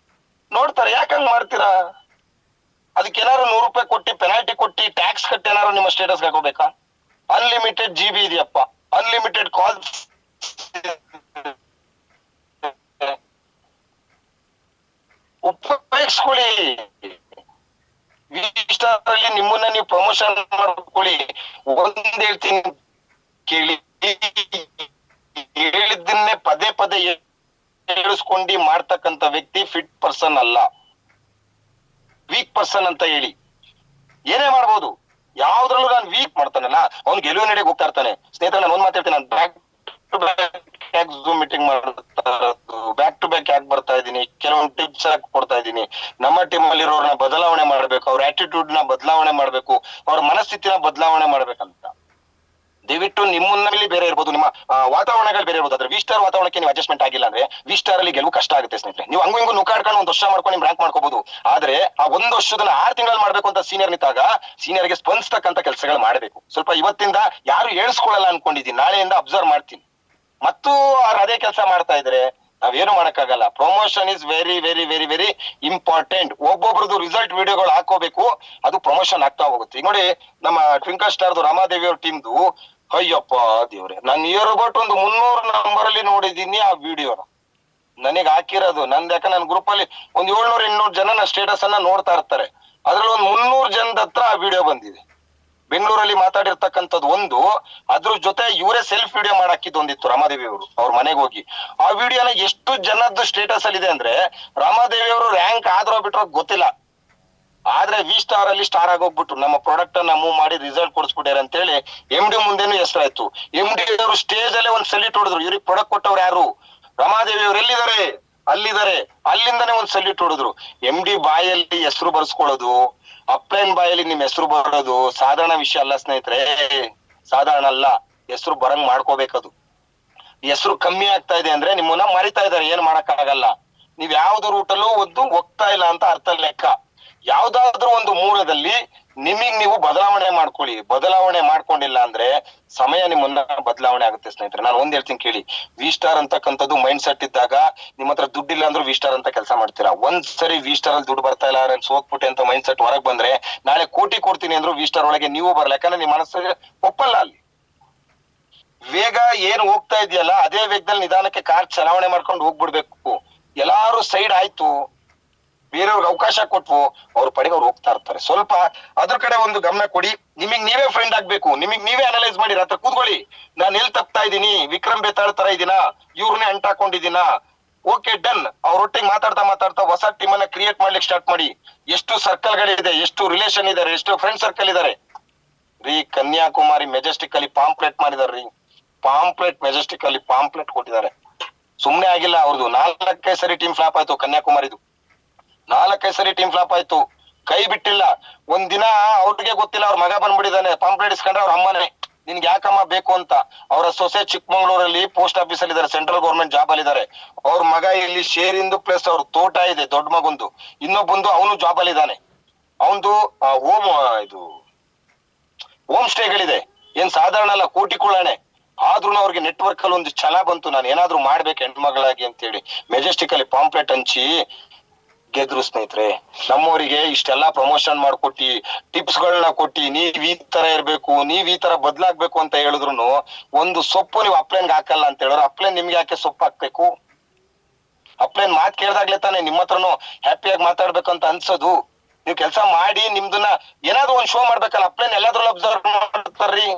ನೋಡ್ತಾರೆ. ಯಾಕಂಗ್ ಮಾಡ್ತೀರಾ? ಅದಕ್ಕೆ ಏನಾದ್ರು ₹100 ಕೊಟ್ಟಿ ಪೆನಾಲ್ಟಿ ಕೊಟ್ಟಿ ಟ್ಯಾಕ್ಸ್ ಕಟ್ಟಿ ಏನಾದ್ರು ನಿಮ್ಮ ಸ್ಟೇಟಸ್ ಹಾಕೋಬೇಕಾ? ಅನ್ಲಿಮಿಟೆಡ್ GB ಇದೆಯಪ್ಪ, ಅನ್ಲಿಮಿಟೆಡ್ ಕಾಲ್ಸ್ ಉಪಯೋಗಿಸ್ಕೊಳ್ಳಿ. ವಿಸ್ಟಾರಲ್ಲಿ ನಿಮ್ಮನ್ನ ನೀವು ಪ್ರಮೋಷನ್ ಮಾಡ್ಕೊಳ್ಳಿ. ಒಂದ್ ಹೇಳ್ತೀನಿ ಕೇಳಿ, ಹೇಳಿದ್ದನ್ನೇ ಪದೇ ಪದೇ ಹೇಳಿಸ್ಕೊಂಡು ಮಾಡ್ತಕ್ಕಂಥ ವ್ಯಕ್ತಿ ಫಿಟ್ ಪರ್ಸನ್ ಅಲ್ಲ, ವೀಕ್ ಪರ್ಸನ್ ಅಂತ ಹೇಳಿ. ಏನೇ ಮಾಡ್ಬೋದು, ಯಾವ್ದ್ರಲ್ಲೂ ನಾನು ವೀಕ್ ಮಾಡ್ತಾನಲ್ಲ ಅವ್ನು ಗೆಲುವು ನಡೆಗೆ ಹೋಗ್ತಾ ಇರ್ತಾನೆ. ಸ್ನೇಹಿತರೆ, ನಾನು ಒಂದ್ ಮಾತಾಡ್ತೀನಿ, ನಾನು back to back Zoom meeting ಮಾಡ್ತಾ ಇರೋದು, ಬ್ಯಾಕ್ ಟು ಬ್ಯಾಕ್ ಯಾಕೆ ಬರ್ತಾ ಇದ್ದೀನಿ, ಕೆಲವೊಂದು ಟಿಪ್ಸ್ ಹಾಕಿ ಕೊಡ್ತಾ ಇದ್ದೀನಿ. ನಮ್ಮ ಟೀಮ್ ಅಲ್ಲಿ ಇರೋರ್ನ ಬದಲಾವಣೆ ಮಾಡ್ಬೇಕು, ಅವ್ರ ಆಟಿಟ್ಯೂಡ್ ನ ಬದಲಾವಣೆ ಮಾಡ್ಬೇಕು, ಅವ್ರ ಮನಸ್ಥಿತಿನ ಬದಲಾವಣೆ ಮಾಡ್ಬೇಕಂತ. ದಯವಿಟ್ಟು ನಿಮ್ಮಲ್ಲಿ ಬೇರೆ ಇರ್ಬೋದು, ನಿಮ್ಮ ವಾತಾವರಣಗಳು ಬೇರೆ ಇರ್ಬೋದು. ಆದ್ರೆ ವಿ ಸ್ಟಾರ್ ವಾತಾವರಣಕ್ಕೆ ನೀವು ಅಡ್ಜಸ್ಟ್ಮೆಂಟ್ ಆಗಿಲ್ಲ ಅಂದ್ರೆ ವಿ ಸ್ಟಾರ್ ಅಲ್ಲಿ ಗೆಲುವು ಕಷ್ಟ ಆಗುತ್ತೆ ಸ್ನೇಹಿತರೆ. ನೀವು ಹಂಗೂ ಹಿಂಗೂ ನುಕಾಡ್ಕೊಂಡು ಒಂದು ವರ್ಷ ಮಾಡ್ಕೊಂಡು ನಿಮ್ ರ್ಯಾಂಕ್ ಮಾಡ್ಕೋಬಹುದು. ಆದ್ರೆ ಆ ಒಂದು ವರ್ಷದನ್ನ 6 ತಿಂಗಳಲ್ಲಿ ಮಾಡ್ಬೇಕು ಅಂತ ಸೀನಿಯರ್ ನಿಂತಾಗ ಸೀನಿಯರ್ಗೆ ಸ್ಪಂದಿಸ್ತಕ್ಕಂಥ ಕೆಲಸಗಳು ಮಾಡಬೇಕು. ಸ್ವಲ್ಪ ಇವತ್ತಿಂದ ಯಾರು ಹೇಳ್ಸ್ಕೊಳ್ಳಲ್ಲ ಅನ್ಕೊಂಡಿದ್ದೀನಿ, ನಾಳೆಯಿಂದ ಅಬ್ಸರ್ವ್ ಮಾಡ್ತೀನಿ. ಮತ್ತು ಅದೇ ಕೆಲಸ ಮಾಡ್ತಾ ಇದ್ರೆ ನಾವೇನು ಮಾಡಕ್ಕಾಗಲ್ಲ. Promotion is very very very very important. ಒಬ್ಬೊಬ್ರದ್ದು ರಿಸಲ್ಟ್ ವಿಡಿಯೋಗಳು ಹಾಕೋಬೇಕು, ಅದು ಪ್ರಮೋಷನ್ ಆಗ್ತಾ ಹೋಗುತ್ತೆ. ಈಗ ನೋಡಿ, ನಮ್ಮ ಟ್ವಿಂಕಲ್ ಸ್ಟಾರ್ದು ರಮಾದೇವಿ ಅವ್ರ ಟೀಮ್ದು, ಅಯ್ಯಪ್ಪ ದೇವ್ರೆ, ನಾನು ಇಯರ್ ಬಟ್ ಒಂದು 300 ನಂಬರ್ ಅಲ್ಲಿ ನೋಡಿದೀನಿ ಆ ವಿಡಿಯೋನ. ನನಗೆ ಹಾಕಿರೋದು ನಂದ್, ಯಾಕ ನನ್ನ ಗ್ರೂಪ್ ಅಲ್ಲಿ ಒಂದ್ 700-800 ಜನ ನನ್ನ ಸ್ಟೇಟಸ್ ಅನ್ನ ನೋಡ್ತಾ ಇರ್ತಾರೆ. ಅದ್ರಲ್ಲಿ ಒಂದು 300 ಜನದ ಹತ್ರ ಆ ವಿಡಿಯೋ ಬಂದಿದೆ. ಬೆಂಗಳೂರಲ್ಲಿ ಮಾತಾಡಿರ್ತಕ್ಕಂಥದ್ದು ಒಂದು, ಅದ್ರ ಜೊತೆ ಇವರೇ ಸೆಲ್ಫ್ ವಿಡಿಯೋ ಮಾಡಾಕಿದ್ದು ಒಂದಿತ್ತು ರಾಮಾದೇವಿ ಅವರು ಅವ್ರ ಮನೆಗೆ ಹೋಗಿ. ಆ ವಿಡಿಯೋನ ಎಷ್ಟು ಜನದ್ದು ಸ್ಟೇಟಸ್ ಅಲ್ಲಿ ಇದೆ ಅಂದ್ರೆ, ರಾಮಾದೇವಿ ಅವರು ರ್ಯಾಂಕ್ ಆದ್ರೋ ಬಿಟ್ರೋ ಗೊತ್ತಿಲ್ಲ, ಆದ್ರೆ ವಿ ಸ್ಟಾರ್ ಅಲ್ಲಿ ಸ್ಟಾರ್ ಆಗೋಗ್ಬಿಟ್ರು. ನಮ್ಮ ಪ್ರಾಡಕ್ಟ್ ಅನ್ನ ಮೂವ್ ಮಾಡಿ ರಿಸಲ್ಟ್ ಕೊಡಿಸ್ಬಿಟ್ಟಾರೆ ಅಂತ ಹೇಳಿ MD ಮುಂದೆನೂ ಹೆಸರಾಯ್ತು. MD ಅವರು ಸ್ಟೇಜ್ ಅಲ್ಲೇ ಒಂದ್ ಸಲ್ಯೂಟ್ ಹೊಡೆದ್ರು. ಇವ್ರಿಗೆ ಪ್ರಾಡಕ್ಟ್ ಕೊಟ್ಟವ್ರು ಯಾರು? ರಮಾದೇವಿ ಅವ್ರು ಎಲ್ಲಿದ್ದಾರೆ? ಅಲ್ಲಿದ್ದಾರೆ. ಅಲ್ಲಿಂದಾನೇ ಒಂದ್ ಸಲ್ಯೂಟ್ ಹೊಡೆದ್ರು. MD ಬಾಯಲ್ಲಿ ಹೆಸರು ಬರ್ಸ್ಕೊಳ್ಳೋದು, ಅಪ್ಲೈನ್ ಬಾಯಲ್ಲಿ ನಿಮ್ ಹೆಸರು ಬರೋದು ಸಾಧಾರಣ ವಿಷಯ ಅಲ್ಲ ಸ್ನೇಹಿತರೆ, ಸಾಧಾರಣ ಅಲ್ಲ. ಹೆಸರು ಬರಂಗ್ ಮಾಡ್ಕೋಬೇಕದು. ಹೆಸರು ಕಮ್ಮಿ ಆಗ್ತಾ ಇದೆ ಅಂದ್ರೆ ನಿಮ್ಮನ್ನ ಮರಿತಾ ಇದಾರೆ, ಏನ್ ಮಾಡಕ್ ಆಗಲ್ಲ. ನೀವ್ ಯಾವ್ದು ರೂಟಲ್ಲೂ ಒಂದು ಹೋಗ್ತಾ ಇಲ್ಲ ಅಂತ ಅರ್ಥ ಲೆಕ್ಕ. ಯಾವ್ದಾದ್ರೂ ಒಂದು ಮೂಲದಲ್ಲಿ ನಿಮಗ್ ನೀವು ಬದಲಾವಣೆ ಮಾಡ್ಕೊಳ್ಳಿ. ಬದಲಾವಣೆ ಮಾಡ್ಕೊಂಡಿಲ್ಲ ಅಂದ್ರೆ ಸಮಯ ನಿಮ್ಮನ್ನ ಬದಲಾವಣೆ ಆಗುತ್ತೆ ಸ್ನೇಹಿತರೆ. ನಾನು ಒಂದ್ ಹೇಳ್ತೀನಿ ಕೇಳಿ, ವಿ ಸ್ಟಾರ್ ಅಂತಕ್ಕಂಥದ್ದು ಮೈಂಡ್ ಸೆಟ್ ಇದ್ದಾಗ ನಿಮ್ಮ ಹತ್ರ ದುಡ್ಡಿಲ್ಲ ಅಂದ್ರೂ ವಿ ಸ್ಟಾರ್ ಅಂತ ಕೆಲಸ ಮಾಡ್ತೀರಾ. ಒಂದ್ ಸರಿ ವಿ ಸ್ಟಾರ್ ಅಲ್ಲಿ ದುಡ್ಡು ಬರ್ತಾ ಇಲ್ಲ, ನಾನು ಸೋತ್ಬಿಟ್ಟೆ ಅಂತ ಮೈಂಡ್ ಸೆಟ್ ಹೊರಗ್ ಬಂದ್ರೆ ನಾಳೆ ಕೋಟಿ ಕೊಡ್ತೀನಿ ಅಂದ್ರೂ ವಿ ಸ್ಟಾರ್ ಒಳಗೆ ನೀವು ಬರಲ್ಲ. ಯಾಕಂದ್ರೆ ನಿಮ್ ಮನಸ್ಸಿಗೆ ಒಪ್ಪಲ್ಲ. ಅಲ್ಲಿ ವೇಗ ಏನ್ ಹೋಗ್ತಾ ಇದೆಯಲ್ಲ ಅದೇ ವೇಗದಲ್ಲಿ ನಿಧಾನಕ್ಕೆ ಕಾರ್ ಚಲಾವಣೆ ಮಾಡ್ಕೊಂಡು ಹೋಗ್ಬಿಡ್ಬೇಕು. ಎಲ್ಲಾರು ಸೈಡ್ ಆಯ್ತು, ಬೇರೆಯವ್ರಿಗೆ ಅವಕಾಶ ಕೊಟ್ವು, ಅವ್ರ ಪಡೆಗೆ ಅವ್ರು ಹೋಗ್ತಾ ಇರ್ತಾರೆ. ಸ್ವಲ್ಪ ಅದ್ರ ಕಡೆ ಒಂದು ಗಮನ ಕೊಡಿ. ನಿಮಗ್ ನೀವೇ ಫ್ರೆಂಡ್ ಆಗ್ಬೇಕು. ನಿಮಗ್ ನೀವೇ ಅನಲೈಸ್ ಮಾಡಿ ಹತ್ರ ಕೂತ್ಕೊಳ್ಳಿ. ನಾನು ಎಲ್ಲಿ ತಪ್ತಾ ಇದ್ದೀನಿ? ವಿಕ್ರಮ್ ಬೇತಾಳ್ ತರ ಇದೀನಾ? ಇವ್ರನ್ನೇ ಅಂಟಾಕೊಂಡಿದ್ದೀನಾ? Okay done. ಅವ್ರೊಟ್ಟಿಗೆ ಮಾತಾಡ್ತಾ ಮಾತಾಡ್ತಾ ಹೊಸ ಟೀಮ್ ಅನ್ನ ಕ್ರಿಯೇಟ್ ಮಾಡ್ಲಿಕ್ಕೆ ಸ್ಟಾರ್ಟ್ ಮಾಡಿ. ಎಷ್ಟು ಸರ್ಕಲ್ ಗಳಿದೆ, ಎಷ್ಟು ರಿಲೇಷನ್ ಇದಾರೆ, ಎಷ್ಟು ಫ್ರೆಂಡ್ ಸರ್ಕಲ್ ಇದಾರೆ ರೀ. ಕನ್ಯಾಕುಮಾರಿ ಮೆಜೆಸ್ಟಿಕ್ ಅಲ್ಲಿ ಪಾಂಪ್ಲೆಟ್ ಮಾಡಿದಾರ್ರಿ. ಪಾಂಪ್ಲೆಟ್ ಮೆಜೆಸ್ಟಿಕ್ ಅಲ್ಲಿ ಪಾಂಪ್ಲೆಟ್ ಕೊಟ್ಟಿದ್ದಾರೆ. ಸುಮ್ನೆ ಆಗಿಲ್ಲ ಅವ್ರದ್ದು. 4 ಸರಿ ಟೀಮ್ ಫ್ಲಾಪ್ ಆಯ್ತು ಕನ್ಯಾಕುಮಾರಿದು. 4 ಸರಿ ಟೀಮ್ ಫ್ಲಾಪ್ ಆಯ್ತು. ಕೈ ಬಿಟ್ಟಿಲ್ಲ. ಒಂದ್ ದಿನ ಅವ್ರಿಗೆ ಗೊತ್ತಿಲ್ಲ, ಅವ್ರ ಮಗ ಬಂದ್ಬಿಟ್ಟಿದ್ದಾನೆ. ಪಾಂಪ್ಲೆಟ್ ಇಸ್ಕೊಂಡ್ರೆ ಅವ್ರ ಅಮ್ಮನೇ, ನಿನ್ಗೆ ಯಾಕಮ್ಮ ಬೇಕು ಅಂತ. ಅವರ ಸೊಸೆ ಚಿಕ್ಕಮಂಗ್ಳೂರಲ್ಲಿ ಪೋಸ್ಟ್ ಆಫೀಸ್ ಅಲ್ಲಿ ಇದಾರೆ, ಸೆಂಟ್ರಲ್ ಗೌರ್ಮೆಂಟ್ ಜಾಬ್ ಅಲ್ಲಿ ಇದಾರೆ. ಅವ್ರ ಮಗ ಇಲ್ಲಿ ಶೇರಿಂದು ಪ್ಲಸ್ ಅವ್ರ ತೋಟ ಇದೆ ದೊಡ್ಡ ಮಗುಂದು. ಇನ್ನೊಬ್ಬಂದು ಅವನು ಜಾಬ್ ಅಲ್ಲಿ ಇದ್ದಾನೆ. ಅವನ್ದು ಹೋಮ್ ಸ್ಟೇಗಳಿದೆ. ಏನ್ ಸಾಧಾರಣ ಅಲ್ಲ, ಕೋಟಿ ಕುಳಾಣೆ. ಆದ್ರೂ ಅವ್ರಿಗೆ ನೆಟ್ವರ್ಕ್ ಅಲ್ಲಿ ಒಂದು ಛಲ ಬಂತು, ನಾನು ಏನಾದ್ರು ಮಾಡ್ಬೇಕು ಹೆಣ್ಮಗಳಾಗಿ ಅಂತ ಹೇಳಿ ಮೆಜೆಸ್ಟಿಕ್ ಅಲ್ಲಿ ಪಾಂಪ್ಲೆಟ್ ಹಂಚಿ ಗೆದ್ರು ಸ್ನೇಹಿತರೆ. ನಮ್ಮವರಿಗೆ ಇಷ್ಟೆಲ್ಲಾ ಪ್ರಮೋಷನ್ ಮಾಡ್ಕೊಟ್ಟಿ, ಟಿಪ್ಸ್ ಗಳನ್ನ ಕೊಟ್ಟಿ, ನೀವ್ ಈ ತರ ಇರ್ಬೇಕು, ನೀವ್ ಈ ತರ ಬದ್ಲಾಗ್ಬೇಕು ಅಂತ ಹೇಳಿದ್ರು ಒಂದು ಸೊಪ್ಪು ನೀವು ಅಪ್ಲೈನ್ಗೆ ಹಾಕಲ್ಲ ಅಂತ ಹೇಳಿದ್ರು. ಅಪ್ಲೈನ್ ನಿಮ್ಗೆ ಯಾಕೆ ಸೊಪ್ಪು ಹಾಕ್ಬೇಕು? ಅಪ್ಲೈನ್ ಮಾತ್ ಕೇಳ್ದಾಗ್ಲೇ ತಾನೆ ನಿಮ್ಮ ಹತ್ರನು ಹ್ಯಾಪಿಯಾಗಿ ಮಾತಾಡ್ಬೇಕಂತ ಅನ್ಸೋದು. ನೀವು ಕೆಲಸ ಮಾಡಿ ನಿಮ್ದನ್ನ ಏನಾದ್ರು ಒಂದ್ ಶೋ ಮಾಡ್ಬೇಕಲ್ಲ. ಅಪ್ಲೈನ್ ಎಲ್ಲಾದ್ರಲ್ಲೂ ಅಬ್ಸರ್ವ್ ಮಾಡ್ತಾರ್ರಿ.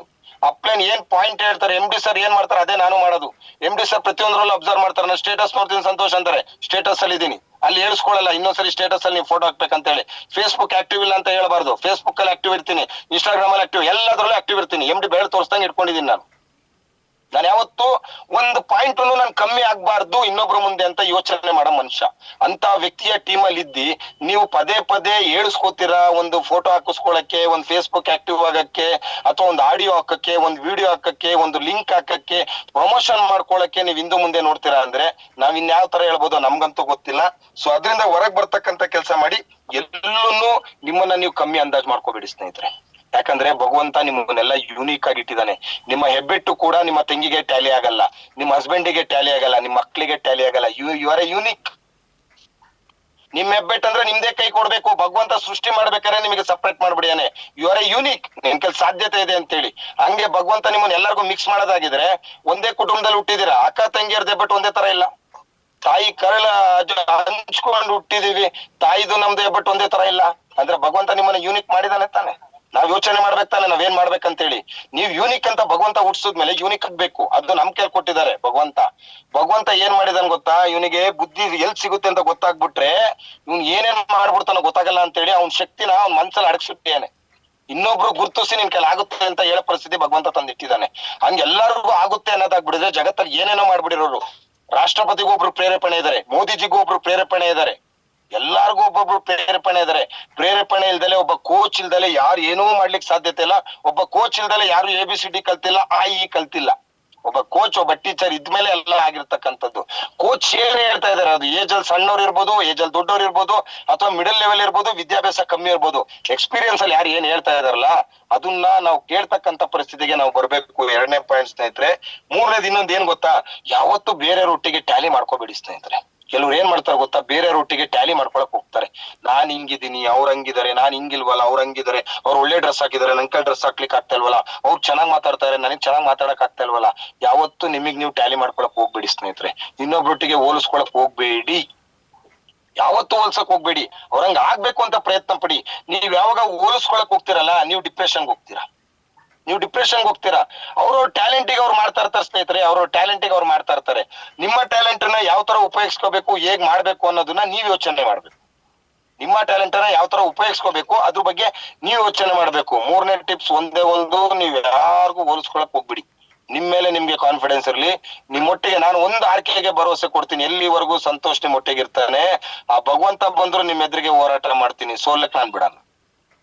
ಅಪ್ಲೈನ್ ಏನ್ ಪಾಯಿಂಟ್ ಹೇಳ್ತಾರೆ, MD ಸರ್ ಏನ್ ಮಾಡ್ತಾರೆ ಅದೇ ನಾನು ಮಾಡೋದು. MD ಸರ್ ಪ್ರತಿಯೊಂದ್ರಲ್ಲೂ ಅಬ್ಸರ್ವ್ ಮಾಡ್ತಾರೆ. ನಾನು ಸ್ಟೇಟಸ್ ನೋಡ್ತೀನಿ ಸಂತೋಷ್ ಅಂತಾರೆ, ಸ್ಟೇಟಸ್ ಅಲ್ಲಿ ಇದೀನಿ, ಅಲ್ಲಿ ಹೇಳ್ಸ್ಕೊಳಲ್ಲ. ಇನ್ನೊಂದ್ಸರಿ ಸ್ಟೇಟಸ್ ಅಲ್ಲಿ ನೀವು ಫೋಟೋ ಹಾಕ್ಬೇಕಂತ ಹೇಳಿ. ಫೇಸ್ಬುಕ್ ಆಕ್ಟಿವ್ ಇಲ್ಲ ಅಂತ ಹೇಳ್ಬಾರ್ದು. ಫೇಸ್ಬುಕ್ ಅಲ್ಲಿ ಆಕ್ಟಿವ್ ಇರ್ತೀನಿ, ಇನ್ಸ್ಟಾಗ್ರಾಮ್ ಅಲ್ಲಿ ಆಕ್ಟಿವ್, ಎಲ್ಲದ್ರಲ್ಲೂ ಆಕ್ಟಿವ್ ಇರ್ತೀನಿ. MD ಬೆಳೆ ತೋರಿಸ್ದಂಗೆ ಇಟ್ಕೊಂಡಿದ್ದೀನಿ ನಾನು. ನಾನು ಯಾವತ್ತು ಒಂದು ಪಾಯಿಂಟ್ ನಾನು ಕಮ್ಮಿ ಆಗ್ಬಾರ್ದು ಇನ್ನೊಬ್ರ ಮುಂದೆ ಅಂತ ಯೋಚನೆ ಮಾಡೋ ಮನುಷ್ಯ. ಅಂತ ವ್ಯಕ್ತಿಯ ಟೀಮ್ ಅಲ್ಲಿ ಇದ್ದಿ ನೀವು ಪದೇ ಪದೇ ಹೇಳಿಸ್ಕೋತೀರಾ. ಒಂದು ಫೋಟೋ ಹಾಕಿಸ್ಕೊಳಕ್ಕೆ, ಒಂದು ಫೇಸ್ಬುಕ್ ಆಕ್ಟಿವ್ ಆಗಕ್ಕೆ, ಅಥವಾ ಒಂದು ಆಡಿಯೋ ಹಾಕಕ್ಕೆ, ಒಂದು ವಿಡಿಯೋ ಹಾಕಕ್ಕೆ, ಒಂದು ಲಿಂಕ್ ಹಾಕಕ್ಕೆ, ಪ್ರಮೋಷನ್ ಮಾಡ್ಕೊಳಕ್ಕೆ ನೀವು ಹಿಂದೆ ಮುಂದೆ ನೋಡ್ತೀರಾ ಅಂದ್ರೆ ನಾವ್ ಇನ್ಯಾವ ತರ ಹೇಳ್ಬೋದು ನಮ್ಗಂತೂ ಗೊತ್ತಿಲ್ಲ. ಸೊ ಅದರಿಂದ ಹೊರಗ್ ಬರ್ತಕ್ಕಂತ ಕೆಲಸ ಮಾಡಿ. ಎಲ್ಲೂ ನಿಮ್ಮನ್ನ ನೀವು ಕಮ್ಮಿ ಅಂದಾಜ್ ಮಾಡ್ಕೋಬೇಡಿ ಸ್ನೇಹಿತರೆ. ಯಾಕಂದ್ರೆ ಭಗವಂತ ನಿಮ್ಮನ್ನೆಲ್ಲ ಯೂನಿಕ್ ಆಗಿ ಇಟ್ಟಿದ್ದಾನೆ. ನಿಮ್ಮ ಹೆಬ್ಬೆಟ್ಟು ಕೂಡ ನಿಮ್ಮ ತಂಗಿಗೆ ಟ್ಯಾಲಿ ಆಗಲ್ಲ, ನಿಮ್ಮ ಹಸ್ಬೆಂಡಿಗೆ ಟ್ಯಾಲಿ ಆಗಲ್ಲ, ನಿಮ್ಮ ಮಕ್ಕಳಿಗೆ ಟ್ಯಾಲಿ ಆಗಲ್ಲ. You are a unique. ನಿಮ್ ಹೆಬ್ಬೆಟ್ ಅಂದ್ರೆ ನಿಮ್ದೇ ಕೈ ಕೊಡ್ಬೇಕು. ಭಗವಂತ ಸೃಷ್ಟಿ ಮಾಡ್ಬೇಕಾದ್ರೆ ನಿಮಗೆ ಸಪರೇಟ್ ಮಾಡ್ಬಿಡಿಯಾನೆ. You are a unique. ನಿನ್ ಕೆಲ್ ಸಾಧ್ಯತೆ ಇದೆ ಅಂತೇಳಿ. ಹಂಗೆ ಭಗವಂತ ನಿಮ್ಮನ್ನ ಎಲ್ಲರಿಗೂ ಮಿಕ್ಸ್ ಮಾಡೋದಾಗಿದ್ರೆ, ಒಂದೇ ಕುಟುಂಬದಲ್ಲಿ ಹುಟ್ಟಿದೀರಾ, ಅಕ್ಕ ತಂಗಿಯರ್ದ ಹೆಬ್ಬೆಟ್ಟು ಒಂದೇ ತರ ಇಲ್ಲ. ತಾಯಿ ಕರಳ ಹಂಚ್ಕೊಂಡು ಹುಟ್ಟಿದೀವಿ, ತಾಯಿದು ನಮ್ದು ಹೆಬ್ಬೆಟ್ಟು ಒಂದೇ ತರ ಇಲ್ಲ ಅಂದ್ರೆ ಭಗವಂತ ನಿಮ್ಮನ್ನ ಯೂನಿಕ್ ಮಾಡಿದಾನೆ ತಾನೆ. ನಾವ್ ಯೋಚನೆ ಮಾಡ್ಬೇಕು ತಾನೆ ನಾವೇನ್ ಮಾಡ್ಬೇಕಂತೇಳಿ. ನೀವ್ ಯೂನಿಕ್ ಅಂತ ಭಗವಂತ ಹುಟ್ಟಿಸಿದ್ಮೇಲೆ ಯೂನಿಕ್ ಆಗ್ಬೇಕು. ಅದು ನಮ್ ಕೈಲಿ ಕೊಟ್ಟಿದ್ದಾರೆ ಭಗವಂತ. ಭಗವಂತ ಏನ್ ಮಾಡಿದಾನ ಗೊತ್ತಾ, ಇವನಿಗೆ ಬುದ್ಧಿ ಎಲ್ ಸಿಗುತ್ತೆ ಅಂತ ಗೊತ್ತಾಗ್ಬಿಟ್ರೆ ಇವ್ನ್ ಏನೇನ್ ಮಾಡ್ಬಿಡ್ತಾನೋ ಗೊತ್ತಾಗಲ್ಲ ಅಂತೇಳಿ ಅವ್ನ ಶಕ್ತಿನ ಅವ್ನ ಮನ್ಸಲ್ಲಿ ಅಡಗಿಸಿಟ್ಟಿದ್ದಾನೆ. ಇನ್ನೊಬ್ರು ಗುರ್ತಿಸಿ ನಿನ್ ಕೈಲಿ ಆಗುತ್ತೆ ಅಂತ ಹೇಳೋ ಪರಿಸ್ಥಿತಿ ಭಗವಂತ ತಂದಿಟ್ಟಿದ್ದಾನೆ. ಹಂಗೆಲ್ಲರಿಗೂ ಆಗುತ್ತೆ ಅನ್ನೋದಾಗ್ಬಿಡಿದ್ರೆ ಜಗತ್ತಲ್ಲಿ ಏನೇನೋ ಮಾಡ್ಬಿಡಿರೋರು. ರಾಷ್ಟ್ರಪತಿಗೂ ಒಬ್ರು ಪ್ರೇರೇಪಣೆ ಇದಾರೆ, ಮೋದಿಜಿಗೂ ಒಬ್ರು ಪ್ರೇರೇಪಣೆ ಇದಾರೆ, ಎಲ್ಲಾರ್ಗು ಒಬ್ಬೊಬ್ರು ಪ್ರೇರೇಪಣೆ ಇದಾರೆ. ಪ್ರೇರೇಪಣೆ ಇಲ್ದಲೆ ಒಬ್ಬ ಕೋಚ್ ಇಲ್ದಲೆ ಯಾರು ಏನೂ ಮಾಡ್ಲಿಕ್ಕೆ ಸಾಧ್ಯತೆ ಇಲ್ಲ. ಒಬ್ಬ ಕೋಚ್ ಇಲ್ದಲೆ ಯಾರು ABCD ಕಲ್ತಿಲ್ಲ, ಕಲ್ತಿಲ್ಲ. ಒಬ್ಬ ಕೋಚ್, ಒಬ್ಬ ಟೀಚರ್ ಇದ್ಮೇಲೆ ಎಲ್ಲ ಆಗಿರ್ತಕ್ಕಂಥದ್ದು. ಕೋಚ್ ಏನ್ ಹೇಳ್ತಾ ಇದಾರೆ, ಅದು ಏಜ್ ಅಲ್ಲಿ ಸಣ್ಣವ್ರು ಇರ್ಬೋದು, ಏಜ್ ಅಲ್ಲಿ ದೊಡ್ಡವ್ರು ಇರ್ಬೋದು, ಅಥವಾ ಮಿಡಲ್ ಲೆವೆಲ್ ಇರ್ಬೋದು, ವಿದ್ಯಾಭ್ಯಾಸ ಕಮ್ಮಿ ಇರ್ಬೋದು, ಎಕ್ಸ್ಪೀರಿಯನ್ಸ್ ಅಲ್ಲಿ ಯಾರು ಏನ್ ಹೇಳ್ತಾ ಇದಾರಲ್ಲ ಅದನ್ನ ನಾವು ಕೇಳ್ತಕ್ಕಂಥ ಪರಿಸ್ಥಿತಿಗೆ ನಾವು ಬರ್ಬೇಕು. 2ನೇ ಪಾಯಿಂಟ್ ಸ್ನೇಹಿತರೆ. 3ನೇದು ಇನ್ನೊಂದು ಏನ್ ಗೊತ್ತಾ, ಯಾವತ್ತು ಬೇರೆ ಒಟ್ಟಿಗೆ ಟ್ಯಾಲಿ ಮಾಡ್ಕೋಬೇಡಿ ಸ್ನೇಹಿತರೆ. ಕೆಲವ್ರು ಏನ್ ಮಾಡ್ತಾರೆ ಗೊತ್ತಾ, ಬೇರೆ ಒಟ್ಟಿಗೆ ಟ್ಯಾಲಿ ಮಾಡ್ಕೊಳಕ್ ಹೋಗ್ತಾರೆ. ನಾನ್ ಹಿಂಗಿದ್ದೀನಿ, ಅವ್ರ ಹಂಗಿದ್ದಾರೆ, ನಾನ್ ಹಿಂಗಿಲ್ವಲ್ಲ, ಅವ್ರ ಹಂಗಿದ್ದಾರೆ, ಅವ್ರು ಒಳ್ಳೆ ಡ್ರೆಸ್ ಹಾಕಿದಾರೆ, ನನ್ ಕೈ ಡ್ರೆಸ್ ಹಾಕ್ಲಿಕ್ಕೆ ಆಗ್ತಾ ಇಲ್ವಲ್ಲ, ಅವ್ರು ಚೆನ್ನಾಗ್ ಮಾತಾಡ್ತಾರೆ, ನನಗ್ ಚೆನ್ನಾಗ್ ಮಾತಾಡಕ್ ಆಗ್ತಾ ಇಲ್ವಲ್ಲ. ಯಾವತ್ತು ನಿಮಗ್ ನೀವು ಟ್ಯಾಲಿ ಮಾಡ್ಕೊಳಕ್ ಹೋಗ್ಬೇಡಿ ಸ್ನೇಹಿತರೆ. ಇನ್ನೊಬ್ರೊಟ್ಟಿಗೆ ಹೋಲಿಸ್ಕೊಳಕ್ ಹೋಗ್ಬೇಡಿ, ಯಾವತ್ತೂ ಹೋಲ್ಸಕ್ ಹೋಗ್ಬೇಡಿ. ಅವ್ರಂಗ ಆಗ್ಬೇಕು ಅಂತ ಪ್ರಯತ್ನ ಪಡಿ. ನೀವ್ ಯಾವಾಗ ಹೋಲಿಸ್ಕೊಳಕ್ ಹೋಗ್ತಿರಲ್ಲ, ನೀವು ಡಿಪ್ರೆಷನ್ಗೆ ಹೋಗ್ತೀರಾ. ಅವ್ರ ಟ್ಯಾಲೆಂಟಿಗೆ ಅವ್ರು ಮಾಡ್ತಾ ಇರ್ತಾರೆ ಸ್ನೇಹಿತರೆ, ಅವ್ರ ಟ್ಯಾಲೆಂಟಿಗೆ ಅವ್ರು ಮಾಡ್ತಾ ಇರ್ತಾರೆ. ನಿಮ್ಮ ಟ್ಯಾಲೆಂಟ್ ನ ಯಾವ ತರ ಉಪಯೋಗಿಸ್ಕೋಬೇಕು, ಹೇಗ್ ಮಾಡ್ಬೇಕು ಅನ್ನೋದನ್ನ ನೀವ್ ಯೋಚನೆ ಮಾಡ್ಬೇಕು. ನಿಮ್ಮ ಟ್ಯಾಲೆಂಟ್ ನ ಯಾವ ತರ ಉಪಯೋಗಿಸ್ಕೋಬೇಕು ಅದ್ರ ಬಗ್ಗೆ ನೀವ್ ಯೋಚನೆ ಮಾಡ್ಬೇಕು. 3ನೇ ಟಿಪ್ಸ್ ಒಂದೇ ಒಂದು, ನೀವ್ ಯಾರಿಗೂ ಹೋಲಿಸ್ಕೊಳಕ್ ಹೋಗ್ಬಿಡಿ. ನಿಮ್ ಮೇಲೆ ನಿಮ್ಗೆ ಕಾನ್ಫಿಡೆನ್ಸ್ ಇರ್ಲಿ. ನಿಮ್ಮೊಟ್ಟಿಗೆ ನಾನು ಒಂದು ಆರ್ಕೆಗೆ ಭರವಸೆ ಕೊಡ್ತೀನಿ, ಎಲ್ಲಿವರೆಗೂ ಸಂತೋಷ್ ನಿಮ್ಮೊಟ್ಟಿಗೆ ಇರ್ತಾನೆ, ಆ ಭಗವಂತ ಬಂದ್ರು ನಿಮ್ ಎದುರಿಗೆ ಹೋರಾಟ ಮಾಡ್ತೀನಿ, ಸೋಲಕ್ ನಾನ್ ಬಿಡಲ್ಲ.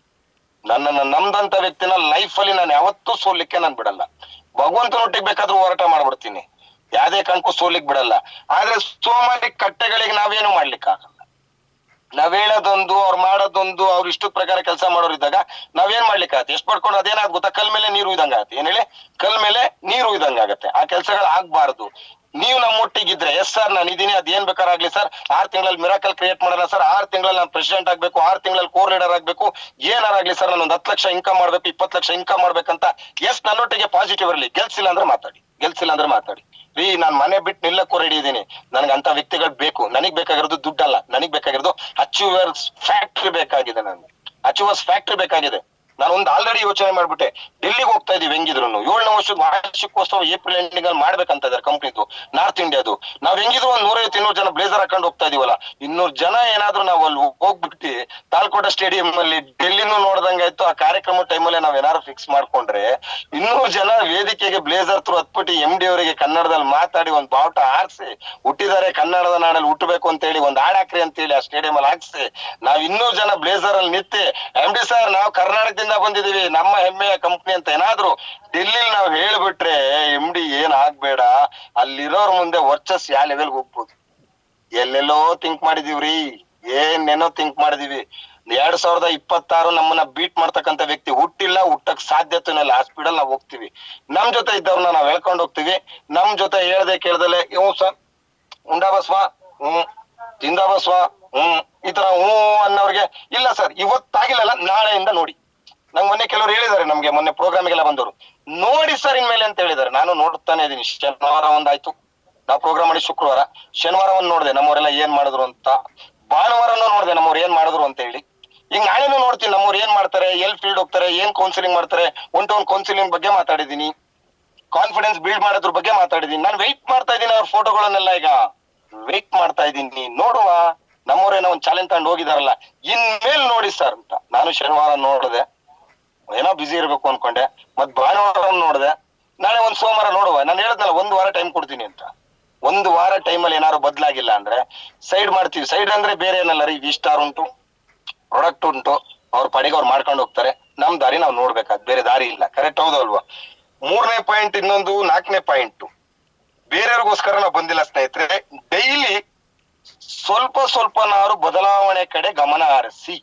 ನನ್ನನ್ನ ನಮ್ದಂತ ವ್ಯಕ್ತಿನ ಲೈಫ್ ಅಲ್ಲಿ ನಾನು ಯಾವತ್ತೂ ಸೋಲಿಕ್ಕೆ ನಾನ್ ಬಿಡಲ್ಲ. ಭಗವಂತನೊಟ್ಟಿಗೆ ಬೇಕಾದ್ರೂ ಹೋರಾಟ ಮಾಡ್ಬಿಡ್ತೀನಿ, ಯಾವ್ದೇ ಕಾರಣಕ್ಕೂ ಸೋಲಿಕ್ ಬಿಡಲ್ಲ. ಆದ್ರೆ ಸೋಮಾರಿ ಕಟ್ಟೆಗಳಿಗೆ ನಾವೇನು ಮಾಡ್ಲಿಕ್ಕಾಗಲ್ಲ. ನಾವ್ ಹೇಳೋದೊಂದು, ಅವ್ರು ಮಾಡೋದೊಂದು, ಅವ್ರು ಇಷ್ಟ ಪ್ರಕಾರ ಕೆಲಸ ಮಾಡೋರಿದ್ದಾಗ ನಾವೇನ್ ಮಾಡ್ಲಿಕ್ಕಾಗತ್ತೆ? ಎಷ್ಟ್ ಪಡ್ಕೊಂಡು ಅದೇನಾಗ್ ಗೊತ್ತಾ, ಕಲ್ ಮೇಲೆ ನೀರು ಇದ್ದಂಗಾಗತ್ತೆ. ಏನ್ ಹೇಳಿ, ಕಲ್ ಮೇಲೆ ನೀರು ಇದ್ದಂಗಾಗತ್ತೆ. ಆ ಕೆಲ್ಸಗಳು ಆಗ್ಬಾರ್ದು. ನೀವು ನಮ್ಮೊಟ್ಟಿಗಿದ್ರೆ, ಎಸ್ ಸರ್ ನಾನು ಇದೀನಿ, ಅದೇನ್ ಬೇಕಾರಾಗ್ಲಿ ಸರ್, 6 ತಿಂಗಳಲ್ಲಿ ಮಿರಾಕಲ್ ಕ್ರಿಯೇಟ್ ಮಾಡೋಣ ಸರ್, 6 ತಿಂಗಳಲ್ಲಿ ನಾನು ಪ್ರೆಸಿಡೆಂಟ್ ಆಗ್ಬೇಕು, 6 ತಿಂಗಳಲ್ಲಿ ಕೋರ್ ಲೀಡರ್ ಆಗ್ಬೇಕು, ಏನಾರಾಗ್ಲಿ ಸರ್, ನಾನು 10 ಲಕ್ಷ ಇನ್ಕಮ್ ಮಾಡ್ಬೇಕು, 20 ಲಕ್ಷ ಇನ್ಕಮ್ ಮಾಡ್ಬೇಕಂತ ಎಸ್ ನನ್ನೊಟ್ಟಿಗೆ ಪಾಸಿಟಿವ್ ಇರಲಿ. ಗೆಲ್ಸಿಲ್ಲ ಅಂದ್ರೆ ಮಾತಾಡಿ ರೀ, ನಾನ್ ಮನೆ ಬಿಟ್ಟು ನಿಲ್ಲಕ್ಕೂ ರೆಡಿ ಇದೀನಿ. ನನ್ಗೆ ಅಂತ ವ್ಯಕ್ತಿಗಳು ಬೇಕು. ನನಗ್ ಬೇಕಾಗಿರೋದು ದುಡ್ಡಲ್ಲ, ನನಗ್ ಬೇಕಾಗಿರೋದು ಅಚೀವರ್ಸ್ ಫ್ಯಾಕ್ಟ್ರಿ ಬೇಕಾಗಿದೆ. ಅಚೀವರ್ಸ್ ಫ್ಯಾಕ್ಟ್ರಿ ಬೇಕಾಗಿದೆ. ನಾನು ಒಂದು ಆಲ್ರೆಡಿ ಯೋಚನೆ ಮಾಡ್ಬಿಟ್ಟೆ, ಡೆಲ್ಲಿಗೆ ಹೋಗ್ತಾ ಇದೀವಿ. ಹೆಂಗಿದ್ರು 7ನೇ ವರ್ಷದ ವಾರ್ಷಿಕೋತ್ಸವ ಏಪ್ರಿಲ್ ಎಂಡಿಂಗ್ ಅಲ್ಲಿ ಮಾಡ್ಬೇಕಂತ ಇದಾರೆ ಕಂಪ್ನಿದು, ನಾರ್ತ್ ಇಂಡಿಯಾದು. ನಾವ್ ಹೆಂಗಿದ್ರು 150-200 ಜನ ಬ್ಲೇಸರ್ ಹಾಕೊಂಡು ಹೋಗ್ತಾ ಇದೀವಲ್ಲ. 200 ಜನ ಏನಾದ್ರು ನಾವು ಅಲ್ಲಿ ಹೋಗ್ಬಿಟ್ಟು ತಾಲ್ಕೋಟ ಸ್ಟೇಡಿಯಂ ಅಲ್ಲಿ ಡೆಲ್ಲಿನೂ ನೋಡ್ದಂಗಾಯ್ತು. ಆ ಕಾರ್ಯಕ್ರಮ ಟೈಮಲ್ಲಿ ನಾವ್ ಏನಾದ್ರು ಫಿಕ್ಸ್ ಮಾಡ್ಕೊಂಡ್ರೆ 200 ಜನ ವೇದಿಕೆಗೆ ಬ್ಲೇಸರ್ ಥ್ರೂ ಹತ್ಬಿಟ್ಟು MD ಅವರಿಗೆ ಕನ್ನಡದಲ್ಲಿ ಮಾತಾಡಿ ಒಂದ್ ಬಾವುಟ ಹಾರಿಸಿ, ಹುಟ್ಟಿದ್ದಾರೆ ಕನ್ನಡದ ನಾಡಲ್ಲಿ ಹುಟ್ಟಬೇಕು ಅಂತ ಹೇಳಿ ಒಂದ್ ಹಾಡಾಕ್ರಿ ಅಂತ ಹೇಳಿ ಆ ಸ್ಟೇಡಿಯಂ ಅಲ್ಲಿ ಹಾಕ್ಸಿ, ನಾವ್ 200 ಜನ ಬ್ಲೇಸರ್ ಅಲ್ಲಿ ನಿಂತಿ, MD ಸರ್ ನಾವು ಕರ್ನಾಟಕದಿಂದ ಬಂದಿದೀವಿ, ನಮ್ಮ ಹೆಮ್ಮೆಯ ಕಂಪ್ನಿ ಅಂತ ಏನಾದ್ರು ಡೆಲ್ಲಿ ನಾವ್ ಹೇಳ್ಬಿಟ್ರೆ, MD ಏನ್ ಆಗ್ಬೇಡ, ಅಲ್ಲಿರೋರ್ ಮುಂದೆ ವರ್ಚಸ್ ಯಾವ ಲೆವೆಲ್ ಹೋಗ್ಬೋದು. ಎಲ್ಲೆಲ್ಲೋ ಥಿಂಕ್ ಮಾಡಿದೀವ್ರಿ, ಏನೇನೋ ಥಿಂಕ್ ಮಾಡಿದೀವಿ. 2026 ನಮ್ಮನ್ನ ಬೀಟ್ ಮಾಡ್ತಕ್ಕಂಥ ವ್ಯಕ್ತಿ ಹುಟ್ಟಿಲ್ಲ, ಹುಟ್ಟಕ್ ಸಾಧ್ಯತೆನೂ ಇಲ್ಲ. ಆ ಸ್ಪೀಡಲ್ಲಿ ನಾವ್ ಹೋಗ್ತಿವಿ. ನಮ್ ಜೊತೆ ಇದ್ದವ್ರನ್ನ ನಾವ್ ಹೇಳ್ಕೊಂಡ್ ಹೋಗ್ತಿವಿ. ನಮ್ ಜೊತೆ ಹೇಳ್ದೆ ಕೇಳ್ದಲೆ ಸರ್ ಉಂಡಾ ಬಸ್ವ, ತಿಂದ ಬಸ್ವ, ಈ ತರ ಅನ್ನೋರ್ಗೆ ಇಲ್ಲ ಸರ್ ಇವತ್ತಾಗಿಲ್ಲಲ್ಲ, ನಾಳೆಯಿಂದ ನೋಡಿ. ನಂಗೆ ಮೊನ್ನೆ ಕೆಲವರು ಹೇಳಿದ್ದಾರೆ, ನಮ್ಗೆ ಮೊನ್ನೆ ಪ್ರೋಗ್ರಾಮ್ಗೆಲ್ಲ ಬಂದವರು, ನೋಡಿ ಸರ್ ಇನ್ಮೇಲೆ ಅಂತ ಹೇಳಿದ್ದಾರೆ. ನಾನು ನೋಡ್ತಾನೆ ಇದೀನಿ. ಶನಿವಾರ ಒಂದಾಯ್ತು, ನಾವು ಪ್ರೋಗ್ರಾಮ್ ಮಾಡಿ ಶುಕ್ರವಾರ, ಶನಿವಾರ ಒಂದ್ ನೋಡ್ದೆ ನಮ್ಮವರೆಲ್ಲ ಏನ್ ಮಾಡಿದ್ರು ಅಂತ, ಭಾನುವಾರನೂ ನೋಡ್ದೆ ನಮ್ಮವ್ರು ಏನ್ ಮಾಡಿದ್ರು ಅಂತ ಹೇಳಿ. ಈಗ ನಾಳೆನೂ ನೋಡ್ತೀನಿ ನಮ್ಮವ್ರು ಏನ್ ಮಾಡ್ತಾರೆ, ಎಲ್ ಫೀಲ್ಡ್ ಹೋಗ್ತಾರೆ, ಏನ್ ಕೌನ್ಸಿಲಿಂಗ್ ಮಾಡ್ತಾರೆ. ಒನ್ ಟು ಒನ್ ಕೌನ್ಸಿಲಿಂಗ್ ಬಗ್ಗೆ ಮಾತಾಡಿದೀನಿ, ಕಾನ್ಫಿಡೆನ್ಸ್ ಬಿಲ್ಡ್ ಮಾಡೋದ್ರ ಬಗ್ಗೆ ಮಾತಾಡಿದೀನಿ. ನಾನು ವೆಯ್ಟ್ ಮಾಡ್ತಾ ಇದ್ದೀನಿ ಅವ್ರ ಫೋಟೋಗಳನ್ನೆಲ್ಲ, ಈಗ ವೆಯ್ಟ್ ಮಾಡ್ತಾ ಇದ್ದೀನಿ. ನೋಡುವ, ನಮ್ಮವ್ರೇನೋ ಒಂದ್ ಚಾಲೆಂಜ್ ತಗೊಂಡು ಹೋಗಿದಾರಲ್ಲ, ಇನ್ಮೇಲ್ ನೋಡಿ ಸರ್ ಅಂತ. ನಾನು ಶನಿವಾರ ನೋಡ್ದೆ, ಏನೋ ಬಿಸಿ ಇರ್ಬೇಕು ಅನ್ಕೊಂಡೆ, ಮತ್ ಭಾನುವಾರ ನೋಡ್ದೆ, ನಾಳೆ ಒಂದ್ ಸೋಮವಾರ ನೋಡುವ. ನಾನು ಹೇಳಿದ್ನಲ್ಲ 1 ವಾರ ಟೈಮ್ ಕೊಡ್ತೀನಿ ಅಂತ. 1 ವಾರ ಟೈಮಲ್ಲಿ ಏನಾದ್ರು ಬದಲಾಗಿಲ್ಲ ಅಂದ್ರೆ ಸೈಡ್ ಮಾಡ್ತೀವಿ. ಸೈಡ್ ಅಂದ್ರೆ ಬೇರೆ ಏನಲ್ಲ ರೀ, ವಿಸ್ಟಾರ್ ಉಂಟು, ಪ್ರಾಡಕ್ಟ್ ಉಂಟು, ಅವ್ರ ಪಡೆಗೆ ಅವ್ರು ಮಾಡ್ಕೊಂಡು ಹೋಗ್ತಾರೆ. ನಮ್ ದಾರಿ ನಾವ್ ನೋಡ್ಬೇಕಾದ್, ಬೇರೆ ದಾರಿ ಇಲ್ಲ. ಕರೆಕ್ಟ್ ಹೌದಲ್ವಾ? 3ನೇ ಪಾಯಿಂಟ್. ಇನ್ನೊಂದು 4ನೇ ಪಾಯಿಂಟ್, ಬೇರೆಯವ್ರಿಗೋಸ್ಕರ ನಾವು ಬಂದಿಲ್ಲ ಸ್ನೇಹಿತರೆ. ಡೈಲಿ ಸ್ವಲ್ಪನಾರು ಬದಲಾವಣೆ ಕಡೆ ಗಮನ ಹರಿಸಿ.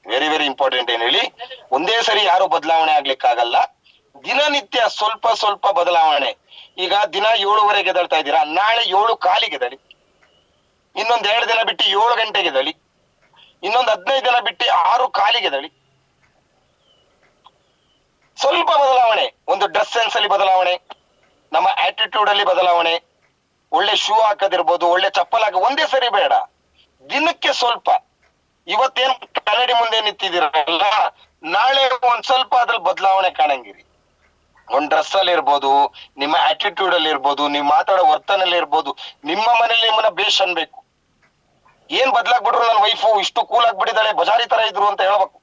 Very very important. ಏನ್ ಹೇಳಿ, ಒಂದೇ ಸರಿ ಯಾರು ಬದಲಾವಣೆ ಆಗ್ಲಿಕ್ಕಾಗಲ್ಲ. ದಿನನಿತ್ಯ ಸ್ವಲ್ಪ ಬದಲಾವಣೆ. ಈಗ ದಿನ 7:30 ಎದ್ದೇಳ್ತಾ ಇದ್ದೀರಾ, ನಾಳೆ 7:15 ಎದ್ದೇಳಿ, ಇನ್ನೊಂದ್ 2 ದಿನ ಬಿಟ್ಟು 7 ಗಂಟೆಗೆ ಎದ್ದೇಳಿ, ಇನ್ನೊಂದ್ 15 ದಿನ ಬಿಟ್ಟು 6:15 ಎದ್ದೇಳಿ. ಸ್ವಲ್ಪ ಬದಲಾವಣೆ. ಒಂದು ಡ್ರೆಸ್ ಸೆನ್ಸ್ ಅಲ್ಲಿ ಬದಲಾವಣೆ, ನಮ್ಮ ಆಟಿಟ್ಯೂಡ್ ಅಲ್ಲಿ ಬದಲಾವಣೆ, ಒಳ್ಳೆ ಶೂ ಹಾಕೋದಿರ್ಬೋದು, ಒಳ್ಳೆ ಚಪ್ಪಲ್ ಹಾಕ, ಒಂದೇ ಸರಿ ಬೇಡ. ದಿನಕ್ಕೆ ಸ್ವಲ್ಪ. ಇವತ್ತೇನ್ ಕನ್ನಡಿ ಮುಂದೆ ನಿಂತಿದ್ದೀರಲ್ಲ, ನಾಳೆ ಒಂದ್ ಸ್ವಲ್ಪ ಅದ್ರಲ್ಲಿ ಬದಲಾವಣೆ ಕಾಣಂಗಿರಿ. ಒಂದ್ ಡ್ರೆಸ್ ಅಲ್ಲಿ ಇರ್ಬೋದು, ನಿಮ್ಮ ಆಟಿಟ್ಯೂಡ್ ಅಲ್ಲಿ ಇರ್ಬೋದು, ನೀವ್ ಮಾತಾಡೋ ವರ್ತನಲ್ಲಿ ಇರ್ಬೋದು, ನಿಮ್ಮ ಮನೇಲಿ ನಿಮ್ಮನ್ನ ಬೇಷ್ ಅನ್ಬೇಕು. ಏನ್ ಬದಲಾಗ್ಬಿಟ್ರು, ನನ್ನ ವೈಫು ಇಷ್ಟು ಕೂಲ್ ಆಗ್ಬಿಟ್ಟಿದ್ದಾಳೆ, ಬಜಾರಿ ತರ ಇದ್ರು ಅಂತ ಹೇಳ್ಬೇಕು.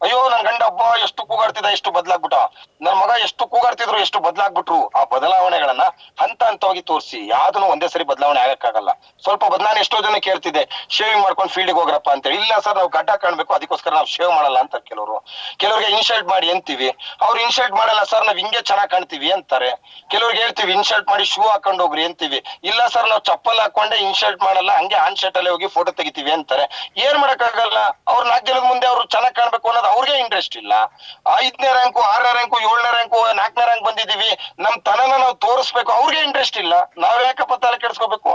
ಅಯ್ಯೋ ನನ್ ಗಂಡ ಹಬ್ಬ ಎಷ್ಟು ಕೂಗಾಡ್ತಿದ್ದ ಎಷ್ಟು ಬದ್ಲಾಗ್ಬಿಟ್ಟ, ನನ್ ಮಗ ಎಷ್ಟು ಕೂಗಾಡ್ತಿದ್ರು ಎಷ್ಟು ಬದ್ಲಾಗ್ಬಿಟ್ರು. ಆ ಬದಲಾವಣೆಗಳನ್ನ ಹಂತ ಹಂತವಾಗಿ ತೋರಿಸಿ. ಯಾವ್ದನ್ನು ಒಂದೇ ಸರಿ ಬದಲಾವಣೆ ಆಗಕ್ಕಾಗಲ್ಲ. ಸ್ವಲ್ಪ ನಾನು ಎಷ್ಟೋ ಜನ ಕೇಳ್ತಿದ್ದೆ, ಶೇವಿಂಗ್ ಮಾಡ್ಕೊಂಡು ಫೀಲ್ಡಿಗೆ ಹೋಗ್ರಪ್ಪ ಅಂತೇಳಿ. ಇಲ್ಲ ಸರ್ ನಾವು ಗಡ್ಡ ಕಾಣ್ಬೇಕು ಅದಕ್ಕೋಸ್ಕರ ನಾವು ಶೇವ್ ಮಾಡಲ್ಲ ಅಂತ ಕೆಲವರು. ಕೆಲವ್ರಿಗೆ ಇನ್ಶರ್ಟ್ ಮಾಡಿ ಅಂತೀವಿ, ಅವ್ರು ಇನ್ಶರ್ಟ್ ಮಾಡಲ್ಲ ಸರ್ ನಾವ್ ಹಿಂಗೆ ಚೆನ್ನಾಗ್ ಕಾಣ್ತೀವಿ ಅಂತಾರೆ. ಕೆಲವ್ರಿಗೆ ಹೇಳ್ತೀವಿ ಇನ್ಶರ್ಟ್ ಮಾಡಿ ಶೂ ಹಾಕೊಂಡ್ ಹೋಗ್ರಿ ಅಂತೀವಿ. ಇಲ್ಲ ಸರ್ ನಾವು ಚಪ್ಪಲ್ ಹಾಕೊಂಡೆ ಇನ್ಶರ್ಟ್ ಮಾಡಲ್ಲ ಹಂಗೆ ಆನ್ ಶರ್ಟ್ ಅಲ್ಲೇ ಹೋಗಿ ಫೋಟೋ ತೆಗಿತೀವಿ ಅಂತಾರೆ. ಏನ್ ಮಾಡಕ್ಕಾಗಲ್ಲ. ಅವ್ರು 4 ಜನದ ಮುಂದೆ ಅವ್ರು ಚೆನ್ನಾಗ್ ಕಾಣ್ಬೇಕು ಅನ್ನೋದು ಅವ್ರಿಗೆ ಇಂಟ್ರೆಸ್ಟ್ ಇಲ್ಲ. 5ನೇ ರ್ಯಾಂಕು 6ನೇ ರ್ಯಾಂಕು 7ನೇ ರ್ಯಾಂಕು 4ನೇ ರ್ಯಾಂಕ್ ಬಂದಿದೀವಿ, ನಮ್ ತನನ ನಾವು ತೋರಿಸ್ಬೇಕು, ಅವ್ರಿಗೆ ಇಂಟ್ರೆಸ್ಟ್ ಇಲ್ಲ. ನಾವ್ ಯಾಕಪ್ಪ ತಲೆ ಕೆಡ್ಸ್ಕೋಬೇಕು,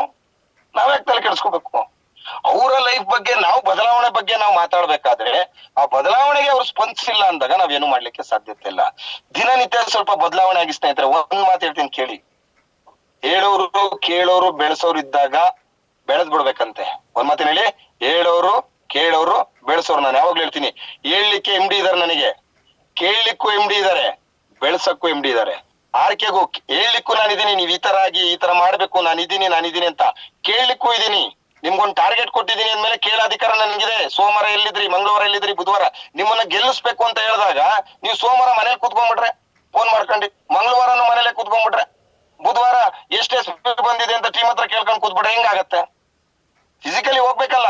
ನಾವ್ಯಾಕೆ ತಲೆ ಕೆಡ್ಸ್ಕೋಬೇಕು. ಅವರ ಲೈಫ್ ಬಗ್ಗೆ ನಾವು ಬದಲಾವಣೆ ಬಗ್ಗೆ ನಾವು ಮಾತಾಡ್ಬೇಕಾದ್ರೆ ಆ ಬದಲಾವಣೆಗೆ ಅವ್ರು ಸ್ಪಂದಿಸಿಲ್ಲ ಅಂದಾಗ ನಾವೇನು ಮಾಡ್ಲಿಕ್ಕೆ ಸಾಧ್ಯತೆ ಇಲ್ಲ. ದಿನನಿತ್ಯ ಸ್ವಲ್ಪ ಬದಲಾವಣೆ ಆಗಿ ಸ್ನೇಹಿತರೆ. ಒಂದ್ ಮಾತು ಹೇಳ್ತೀನಿ ಕೇಳಿ, ಹೇಳೋರು ಕೇಳೋರು ಬೆಳೆಸೋರು ಇದ್ದಾಗ ಬೆಳೆದ್ ಬಿಡ್ಬೇಕಂತೆ. ಒಂದ್ ಮಾತಿನ ಹೇಳಿ, ಹೇಳೋರು ಕೇಳೋರು ಬೆಳೆಸೋರು. ನಾನು ಯಾವಾಗ್ಲೂ ಹೇಳ್ತೀನಿ, ಹೇಳ್ಲಿಕ್ಕೆ MD ಇದಾರೆ ನನಗೆ, ಕೇಳಲಿಕ್ಕೂ MD ಇದಾರೆ, ಬೆಳೆಸಕ್ಕೂ MD ಇದಾರೆ. ಆರ್ಕೆಗೂ ಹೇಳ್ಲಿಕ್ಕೂ ನಾನಿದ್ದೀನಿ, ನೀವ್ ಈ ತರ ಆಗಿ ಈ ತರ ಮಾಡ್ಬೇಕು, ನಾನಿದ್ದೀನಿ ಅಂತ. ಕೇಳಲಿಕ್ಕೂ ಇದೀನಿ, ನಿಮ್ಗೊಂದು ಟಾರ್ಗೆಟ್ ಕೊಟ್ಟಿದ್ದೀನಿ ಅಂದ್ಮೇಲೆ ಕೇಳೋ ಅಧಿಕಾರ ನನ್ಗಿದೆ. ಸೋಮವಾರ ಎಲ್ಲಿದ್ರಿ, ಮಂಗಳವಾರ ಎಲ್ಲಿದ್ರಿ, ಬುಧವಾರ ನಿಮ್ಮನ್ನ ಗೆಲ್ಲಿಸ್ಬೇಕು ಅಂತ ಹೇಳಿದಾಗ ನೀವು ಸೋಮವಾರ ಮನೇಲಿ ಕೂತ್ಕೊಂಡ್ಬಿಟ್ರೆ ಫೋನ್ ಮಾಡ್ಕೊಂಡಿ, ಮಂಗಳವಾರನು ಮನೇಲೆ ಕೂತ್ಕೊಂಡ್ಬಿಟ್ರೆ, ಬುಧವಾರ ಎಷ್ಟೆಷ್ಟು ಬಂದಿದೆ ಅಂತ ಟೀಮ್ ಹತ್ರ ಕೇಳ್ಕೊಂಡು ಕೂತ್ಬಿಟ್ರೆ ಹೆಂಗಾಗತ್ತೆ? ಫಿಸಿಕಲಿ ಹೋಗ್ಬೇಕಲ್ಲ.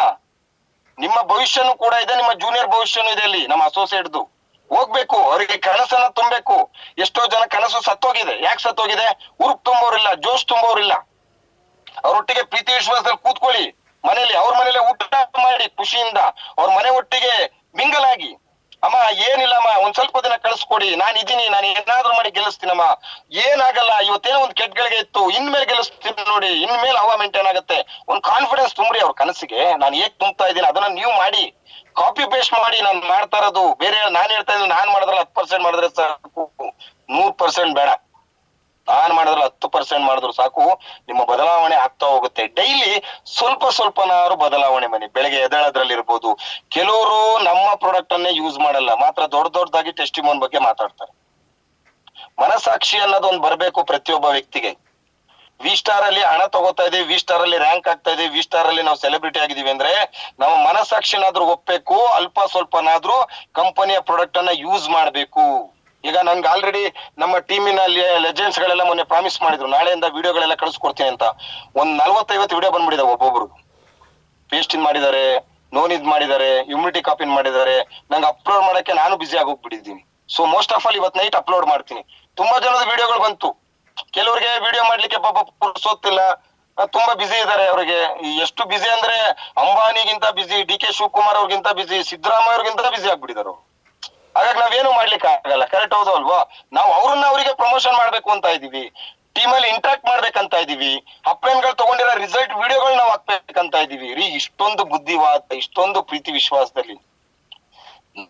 ನಿಮ್ಮ ಭವಿಷ್ಯನೂ ಕೂಡ ಇದೆ, ನಿಮ್ಮ ಜೂನಿಯರ್ ಭವಿಷ್ಯನೂ ಇದೆ ಅಲ್ಲಿ, ನಮ್ಮ ಅಸೋಸಿಯೇಟ್ದು. ಹೋಗ್ಬೇಕು, ಅವರಿಗೆ ಕನಸನ್ನ ತುಂಬಬೇಕು. ಎಷ್ಟೋ ಜನ ಕನಸು ಸತ್ತೋಗಿದೆ. ಯಾಕೆ ಸತ್ತೋಗಿದೆ? ಉರುಪ್ ತುಂಬೋರಿಲ್ಲ, ಜೋಶ್ ತುಂಬೋರಿಲ್ಲ. ಅವ್ರೊಟ್ಟಿಗೆ ಪ್ರೀತಿ ವಿಶ್ವಾಸದಲ್ಲಿ ಕೂತ್ಕೊಳ್ಳಿ, ಮನೇಲಿ ಅವ್ರ ಮನೇಲಿ ಊಟ ಮಾಡಿ ಖುಷಿಯಿಂದ ಅವ್ರ ಮನೆ ಒಟ್ಟಿಗೆ ಮಿಂಗಲಾಗಿ. ಅಮ್ಮ ಏನಿಲ್ಲಮ್ಮ, ಒಂದ್ ಸ್ವಲ್ಪ ದಿನ ಕಳಿಸ್ಕೊಡಿ, ನಾನು ಇದೀನಿ, ನಾನು ಏನಾದ್ರೂ ಮಾಡಿ ಗೆಲ್ಲಿಸ್ತೀನಮ್ಮ, ಏನಾಗಲ್ಲ, ಇವತ್ತೇನೋ ಒಂದ್ ಕೆಟ್ಟಗಳಿಗೆ ಇತ್ತು, ಇನ್ಮೇಲೆ ಗೆಲ್ಲಿಸ್ತೀನಿ ನೋಡಿ, ಇನ್ಮೇಲೆ ಹವಾ ಮೇಂಟೈನ್ ಆಗುತ್ತೆ. ಒಂದ್ ಕಾನ್ಫಿಡೆನ್ಸ್ ತುಂಬ್ರಿ ಅವ್ರ ಕನಸಿಗೆ. ನಾನು ಹೇಗ್ ತುಂಬ್ತಾ ಇದ್ದೀನಿ ಅದನ್ನ ನೀವು ಮಾಡಿ, ಕಾಪಿ ಪೇಸ್ಟ್ ಮಾಡಿ. ನಾನು ಮಾಡ್ತಾ ಇರೋದು ಬೇರೆ, ನಾನ್ ಹೇಳ್ತಾ ಇದ್ದೀನಿ ನಾನ್ ಮಾಡಿದ್ರಲ್ಲಿ 10% ಮಾಡಿದ್ರೆ ಸಾಕು, 100% ಬೇಡ. ನಾನ್ ಮಾಡಿದ್ರೆ 10% ಮಾಡಿದ್ರು ಸಾಕು, ನಿಮ್ಮ ಬದಲಾವಣೆ ಆಗ್ತಾ ಹೋಗುತ್ತೆ. ಡೈಲಿ ಸ್ವಲ್ಪನಾರು ಬದಲಾವಣೆ ಬನ್ನಿ. ಬೆಳಗ್ಗೆ ಎದ್ದೇಳೋದ್ರಲ್ಲಿ ಇರ್ಬೋದು. ಕೆಲವರು ನಮ್ಮ ಪ್ರಾಡಕ್ಟ್ ಅನ್ನೇ ಯೂಸ್ ಮಾಡಲ್ಲ, ಮಾತ್ರ ದೊಡ್ಡದಾಗಿ ಟೆಸ್ಟಿಮೋನ್ ಬಗ್ಗೆ ಮಾತಾಡ್ತಾರೆ. ಮನಸಾಕ್ಷಿ ಅನ್ನೋದು ಒಂದ್ ಬರ್ಬೇಕು ಪ್ರತಿಯೊಬ್ಬ ವ್ಯಕ್ತಿಗೆ. V-Star ಅಲ್ಲಿ ಹಣ ತಗೋತಾ ಇದೀವಿ, V-Star ಅಲ್ಲಿ ರ್ಯಾಂಕ್ ಆಗ್ತಾ ಇದೀವಿ, V-Star ಅಲ್ಲಿ ನಾವು ಸೆಲೆಬ್ರಿಟಿ ಆಗಿದೀವಿ ಅಂದ್ರೆ ನಮ್ಮ ಮನಸಾಕ್ಷಿನಾದ್ರೂ ಒಪ್ಬೇಕು, ಅಲ್ಪ ಸ್ವಲ್ಪನಾದ್ರೂ ಕಂಪನಿಯ ಪ್ರಾಡಕ್ಟ್ ಅನ್ನ ಯೂಸ್ ಮಾಡ್ಬೇಕು. ಈಗ ನನ್ಗೆ ಆಲ್ರೆಡಿ ನಮ್ಮ ಟೀಮಿನ ಲೆಜೆಂಡ್ಸ್ ಗಳೆಲ್ಲ ಮೊನ್ನೆ ಪ್ರಾಮಿಸ್ ಮಾಡಿದ್ರು, ನಾಳೆಯಿಂದ ವಿಡಿಯೋಗಳೆಲ್ಲ ಕಳಿಸ್ಕೊಡ್ತೀನಿ ಅಂತ. ಒಂದ್ 40-50 ವಿಡಿಯೋ ಬಂದ್ಬಿಡಿದೆ ಒಬ್ಬೊಬ್ರು. ಪೇಸ್ಟ್ ಇನ್ ಮಾಡಿದ್ದಾರೆ, ನೋನ್ ಮಾಡಿದ್ದಾರೆ, ಇಮ್ಯುನಿಟಿ ಕಾಪಿನ್ ಮಾಡಿದ್ದಾರೆ. ನಂಗೆ ಅಪ್ಲೋಡ್ ಮಾಡಕ್ಕೆ ನಾನು ಬಿಸಿ ಆಗೋಗ್ಬಿಟ್ಟಿದ್ದೀನಿ. ಸೊ ಮೋಸ್ಟ್ ಆಫ್ ಆಲ್ ಇವತ್ತು ನೈಟ್ ಅಪ್ಲೋಡ್ ಮಾಡ್ತೀನಿ. ತುಂಬಾ ಜನದ ವಿಡಿಯೋಗಳು ಬಂತು. ಕೆಲವ್ರಿಗೆ ವಿಡಿಯೋ ಮಾಡ್ಲಿಕ್ಕೆ ಪಾಪ ಪುರ್ಸೊತ್ತಿಲ್ಲ, ತುಂಬಾ ಬಿಸಿ ಇದ್ದಾರೆ. ಅವ್ರಿಗೆ ಎಷ್ಟು ಬಿಸಿ ಅಂದ್ರೆ ಅಂಬಾನಿಗಿಂತ ಬಿಸಿ, DK ಶಿವಕುಮಾರ್ ಅವ್ರಿಗಿಂತ ಬಿಸಿ, ಸಿದ್ದರಾಮಯ್ಯ ಅವ್ರಿಗಿಂತ ಬಿಸಿ ಆಗ್ಬಿಟ್ಟಿದ್ದಾರೆ. ಹಾಗಾಗಿ ನಾವೇನು ಮಾಡ್ಲಿಕ್ಕೆ ಆಗಲ್ಲ. ಕರೆಕ್ಟ್ ಹೌದು ಅಲ್ವಾ? ನಾವು ಅವ್ರನ್ನ ಅವರಿಗೆ ಪ್ರಮೋಷನ್ ಮಾಡ್ಬೇಕು ಅಂತ ಇದೀವಿ, ಟೀಮಲ್ಲಿ ಇಂಟ್ರಾಕ್ಟ್ ಮಾಡ್ಬೇಕಂತ ಇದೀವಿ, ಅಪ್ಲೈನ್ಗಳು ತಗೊಂಡಿರೋ ರಿಸಲ್ಟ್ ವಿಡಿಯೋಗಳು ನಾವು ಹಾಕ್ಬೇಕಂತ ಇದೀವಿ ರೀ. ಇಷ್ಟೊಂದು ಬುದ್ಧಿವಾದ, ಇಷ್ಟೊಂದು ಪ್ರೀತಿ ವಿಶ್ವಾಸದಲ್ಲಿ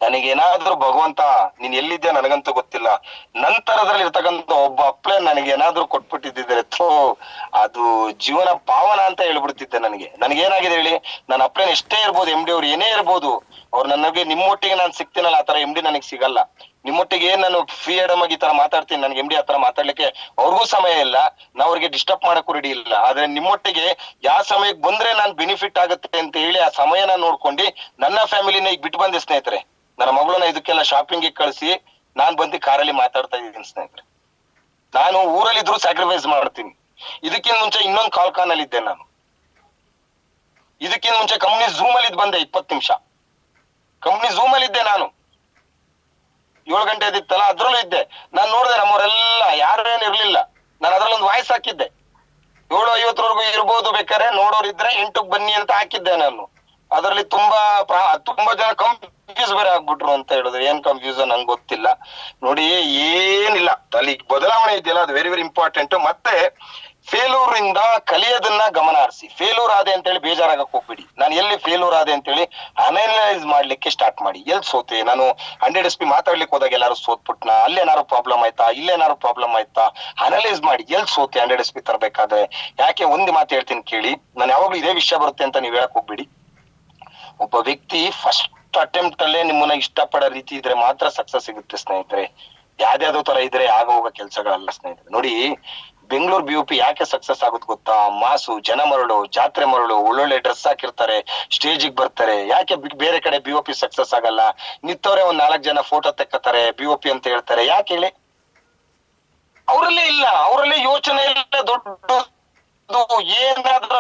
ನನಗೇನಾದ್ರೂ ಭಗವಂತ ನೀನ್ ಎಲ್ಲಿದ್ಯಾ ನನಗಂತೂ ಗೊತ್ತಿಲ್ಲ, ನಂತರದಲ್ಲಿ ಇರ್ತಕ್ಕಂಥ ಒಬ್ಬ ಅಪ್ಲೈನ್ ನನಗೇನಾದ್ರೂ ಕೊಟ್ಬಿಟ್ಟಿದ್ದಿದ್ರೆ ಅದು ಜೀವನ ಪಾವನ ಅಂತ ಹೇಳ್ಬಿಡ್ತಿದ್ದೆ. ನನಗೇನಾಗಿದೆ ಹೇಳಿ, ನನ್ನ ಅಪ್ಲೈನ್ ಎಷ್ಟೇ ಇರ್ಬೋದು, MD ಅವ್ರು ಏನೇ ಇರ್ಬೋದು, ಅವ್ರು ನನಗೆ ನಿಮ್ಮೊಟ್ಟಿಗೆ ನಾನು ಸಿಗ್ತೀನಲ್ಲ, ಆ ತರ MD ನನಗೆ ಸಿಗಲ್ಲ. ನಿಮ್ಮೊಟ್ಟಿಗೆ ನಾನು ಫ್ರೀಡಮ್ ಆಗಿ ಈ ತರ ಮಾತಾಡ್ತೀನಿ, ನನ್ಗೆ MD ಆ ತರ ಮಾತಾಡ್ಲಿಕ್ಕೆ ಅವ್ರಿಗೂ ಸಮಯ ಇಲ್ಲ, ನಾವ್ ಅವ್ರಿಗೆ ಡಿಸ್ಟರ್ಬ್ ಮಾಡಕ್ಕೂ ರೆಡಿ ಇಲ್ಲ. ಆದ್ರೆ ನಿಮ್ಮೊಟ್ಟಿಗೆ ಯಾವ ಸಮಯಕ್ಕೆ ಬಂದ್ರೆ ನಾನ್ ಬೆನಿಫಿಟ್ ಆಗುತ್ತೆ ಅಂತ ಹೇಳಿ ಆ ಸಮಯನ ನೋಡ್ಕೊಂಡು ನನ್ನ ಫ್ಯಾಮಿಲಿನ ಈಗ ಬಿಟ್ಟು ಬಂದೆ ಸ್ನೇಹಿತರೆ. ನನ್ನ ಮಗಳನ್ನ ಇದಕ್ಕೆಲ್ಲ ಶಾಪಿಂಗ್ ಕಳಿಸಿ ನಾನ್ ಬಂದು ಕಾರಲ್ಲಿ ಮಾತಾಡ್ತಾ ಇದ್ದೀನಿ ಸ್ನೇಹಿತರೆ. ನಾನು ಊರಲ್ಲಿ ಇದ್ರು ಸ್ಯಾಕ್ರಿಫೈಸ್ ಮಾಡ್ತೀನಿ. ಇದಕ್ಕಿಂತ ಮುಂಚೆ ಇನ್ನೊಂದು ಕಾಲ್ ಅಲ್ಲಿ ಇದ್ದೆ ನಾನು. ಇದಕ್ಕಿಂತ ಮುಂಚೆ ಕಂಪ್ನಿ ಝೂಮ್ ಅಲ್ಲಿ ಬಂದೆ 20 ನಿಮಿಷ. ಕಂಪ್ನಿ ಝೂಮ್ ಅಲ್ಲಿ ಇದ್ದೆ ನಾನು. 7 ಗಂಟೆದಿತ್ತಲ್ಲ ಅದ್ರಲ್ಲೂ ಇದ್ದೆ. ನಾನ್ ನೋಡಿದೆ ನಮ್ಮವರೆಲ್ಲ ಯಾರೇನು ಇರ್ಲಿಲ್ಲ. ನಾನು ಅದ್ರಲ್ಲೊಂದು ವಾಯ್ಸ್ ಹಾಕಿದ್ದೆ, 7:50 ಇರ್ಬೋದು, ಬೇಕಾದ್ರೆ ನೋಡೋರಿದ್ರೆ 8ಕ್ಕೆ ಬನ್ನಿ ಅಂತ ಹಾಕಿದ್ದೆ ನಾನು. ಅದರಲ್ಲಿ ತುಂಬಾ ಜನ ಕನ್ಫ್ಯೂಸ್ ಬೇರೆ ಆಗ್ಬಿಟ್ರು ಅಂತ ಹೇಳಿದ್ರು. ಏನ್ ಕನ್ಫ್ಯೂಸನ್ ನಂಗೆ ಗೊತ್ತಿಲ್ಲ. ನೋಡಿ ಏನಿಲ್ಲ, ಅಲ್ಲಿ ಬದಲಾವಣೆ ಇದೆಯಲ್ಲ ಅದು ವೆರಿ ವೆರಿ ಇಂಪಾರ್ಟೆಂಟ್. ಮತ್ತೆ ಫೇಲ್ಯೂರ್ ಇಂದ ಕಲಿಯೋದನ್ನ ಗಮನ ಹರಿಸಿ. ಫೇಲ್ಯೂರ್ ಆದೆ ಅಂತ ಹೇಳಿ ಬೇಜಾರಾಗಕ್ ಹೋಗ್ಬಿಡಿ. ನಾನು ಎಲ್ಲಿ ಫೇಲ್ಯೂರ್ ಆದೆ ಅಂತ ಹೇಳಿ ಅನಲೈಸ್ ಮಾಡ್ಲಿಕ್ಕೆ ಸ್ಟಾರ್ಟ್ ಮಾಡಿ. ಎಲ್ಲಿ ಸೋತೆ ನಾನು? 100 SP ಮಾತಾಡ್ಲಿಕ್ಕೆ ಹೋದಾಗ ಎಲ್ಲಾರು ಸೋತ್ಬಿಟ್ನಾ? ಅಲ್ಲೇನಾರು ಪ್ರಾಬ್ಲಮ್ ಆಯ್ತಾ? ಇಲ್ಲೇನಾರು ಪ್ರಾಬ್ಲಮ್ ಆಯ್ತಾ? ಅನಲೈಸ್ ಮಾಡಿ ಎಲ್ಲಿ ಸೋತೆ 100 SP ತರಬೇಕಾದ್ರೆ. ಯಾಕೆ ಒಂದು ಮಾತು ಹೇಳ್ತೀನಿ ಕೇಳಿ, ನಾನು ಯಾವಾಗ್ಲೂ ಇದೇ ವಿಷಯ ಬರುತ್ತೆ ಅಂತ ನೀವ್ ಹೇಳಕ್ ಹೋಗ್ಬಿಡಿ. ಒಬ್ಬ ವ್ಯಕ್ತಿ ಫಸ್ಟ್ ಅಟೆಂಪ್ಟ್ ಅಲ್ಲೇ ನಿಮ್ಮನ್ನ ಇಷ್ಟಪಡೋ ರೀತಿ ಇದ್ರೆ ಮಾತ್ರ ಸಕ್ಸಸ್ ಸಿಗುತ್ತೆ ಸ್ನೇಹಿತರೆ. ಯಾವ್ದಾವ್ದೋ ತರ ಇದ್ರೆ ಆಗ ಹೋಗೋ ಕೆಲ್ಸಗಳಲ್ಲ ಸ್ನೇಹಿತರೆ. ನೋಡಿ, ಬೆಂಗಳೂರು BOP ಯಾಕೆ ಸಕ್ಸಸ್ ಆಗುತ್ತೆ ಗೊತ್ತಾ? ಮಾಸು, ಜನ ಮರಳು, ಜಾತ್ರೆ ಮರಳು, ಒಳ್ಳೊಳ್ಳೆ ಡ್ರೆಸ್ ಹಾಕಿರ್ತಾರೆ, ಸ್ಟೇಜಿಗೆ ಬರ್ತಾರೆ. ಯಾಕೆ ಬೇರೆ ಕಡೆ BOP ಸಕ್ಸಸ್ ಆಗಲ್ಲ? ನಿಂತವ್ರೆ ಒಂದ್ 4 ಜನ ಫೋಟೋ ತೆಕ್ಕತಾರೆ, BOP ಅಂತ ಹೇಳ್ತಾರೆ. ಯಾಕೆ ಹೇಳಿ? ಅವರಲ್ಲೇ ಇಲ್ಲ, ಅವರಲ್ಲೇ ಯೋಚನೆ ಇಲ್ಲ. ದೊಡ್ಡ ಏನಾದ್ರೂ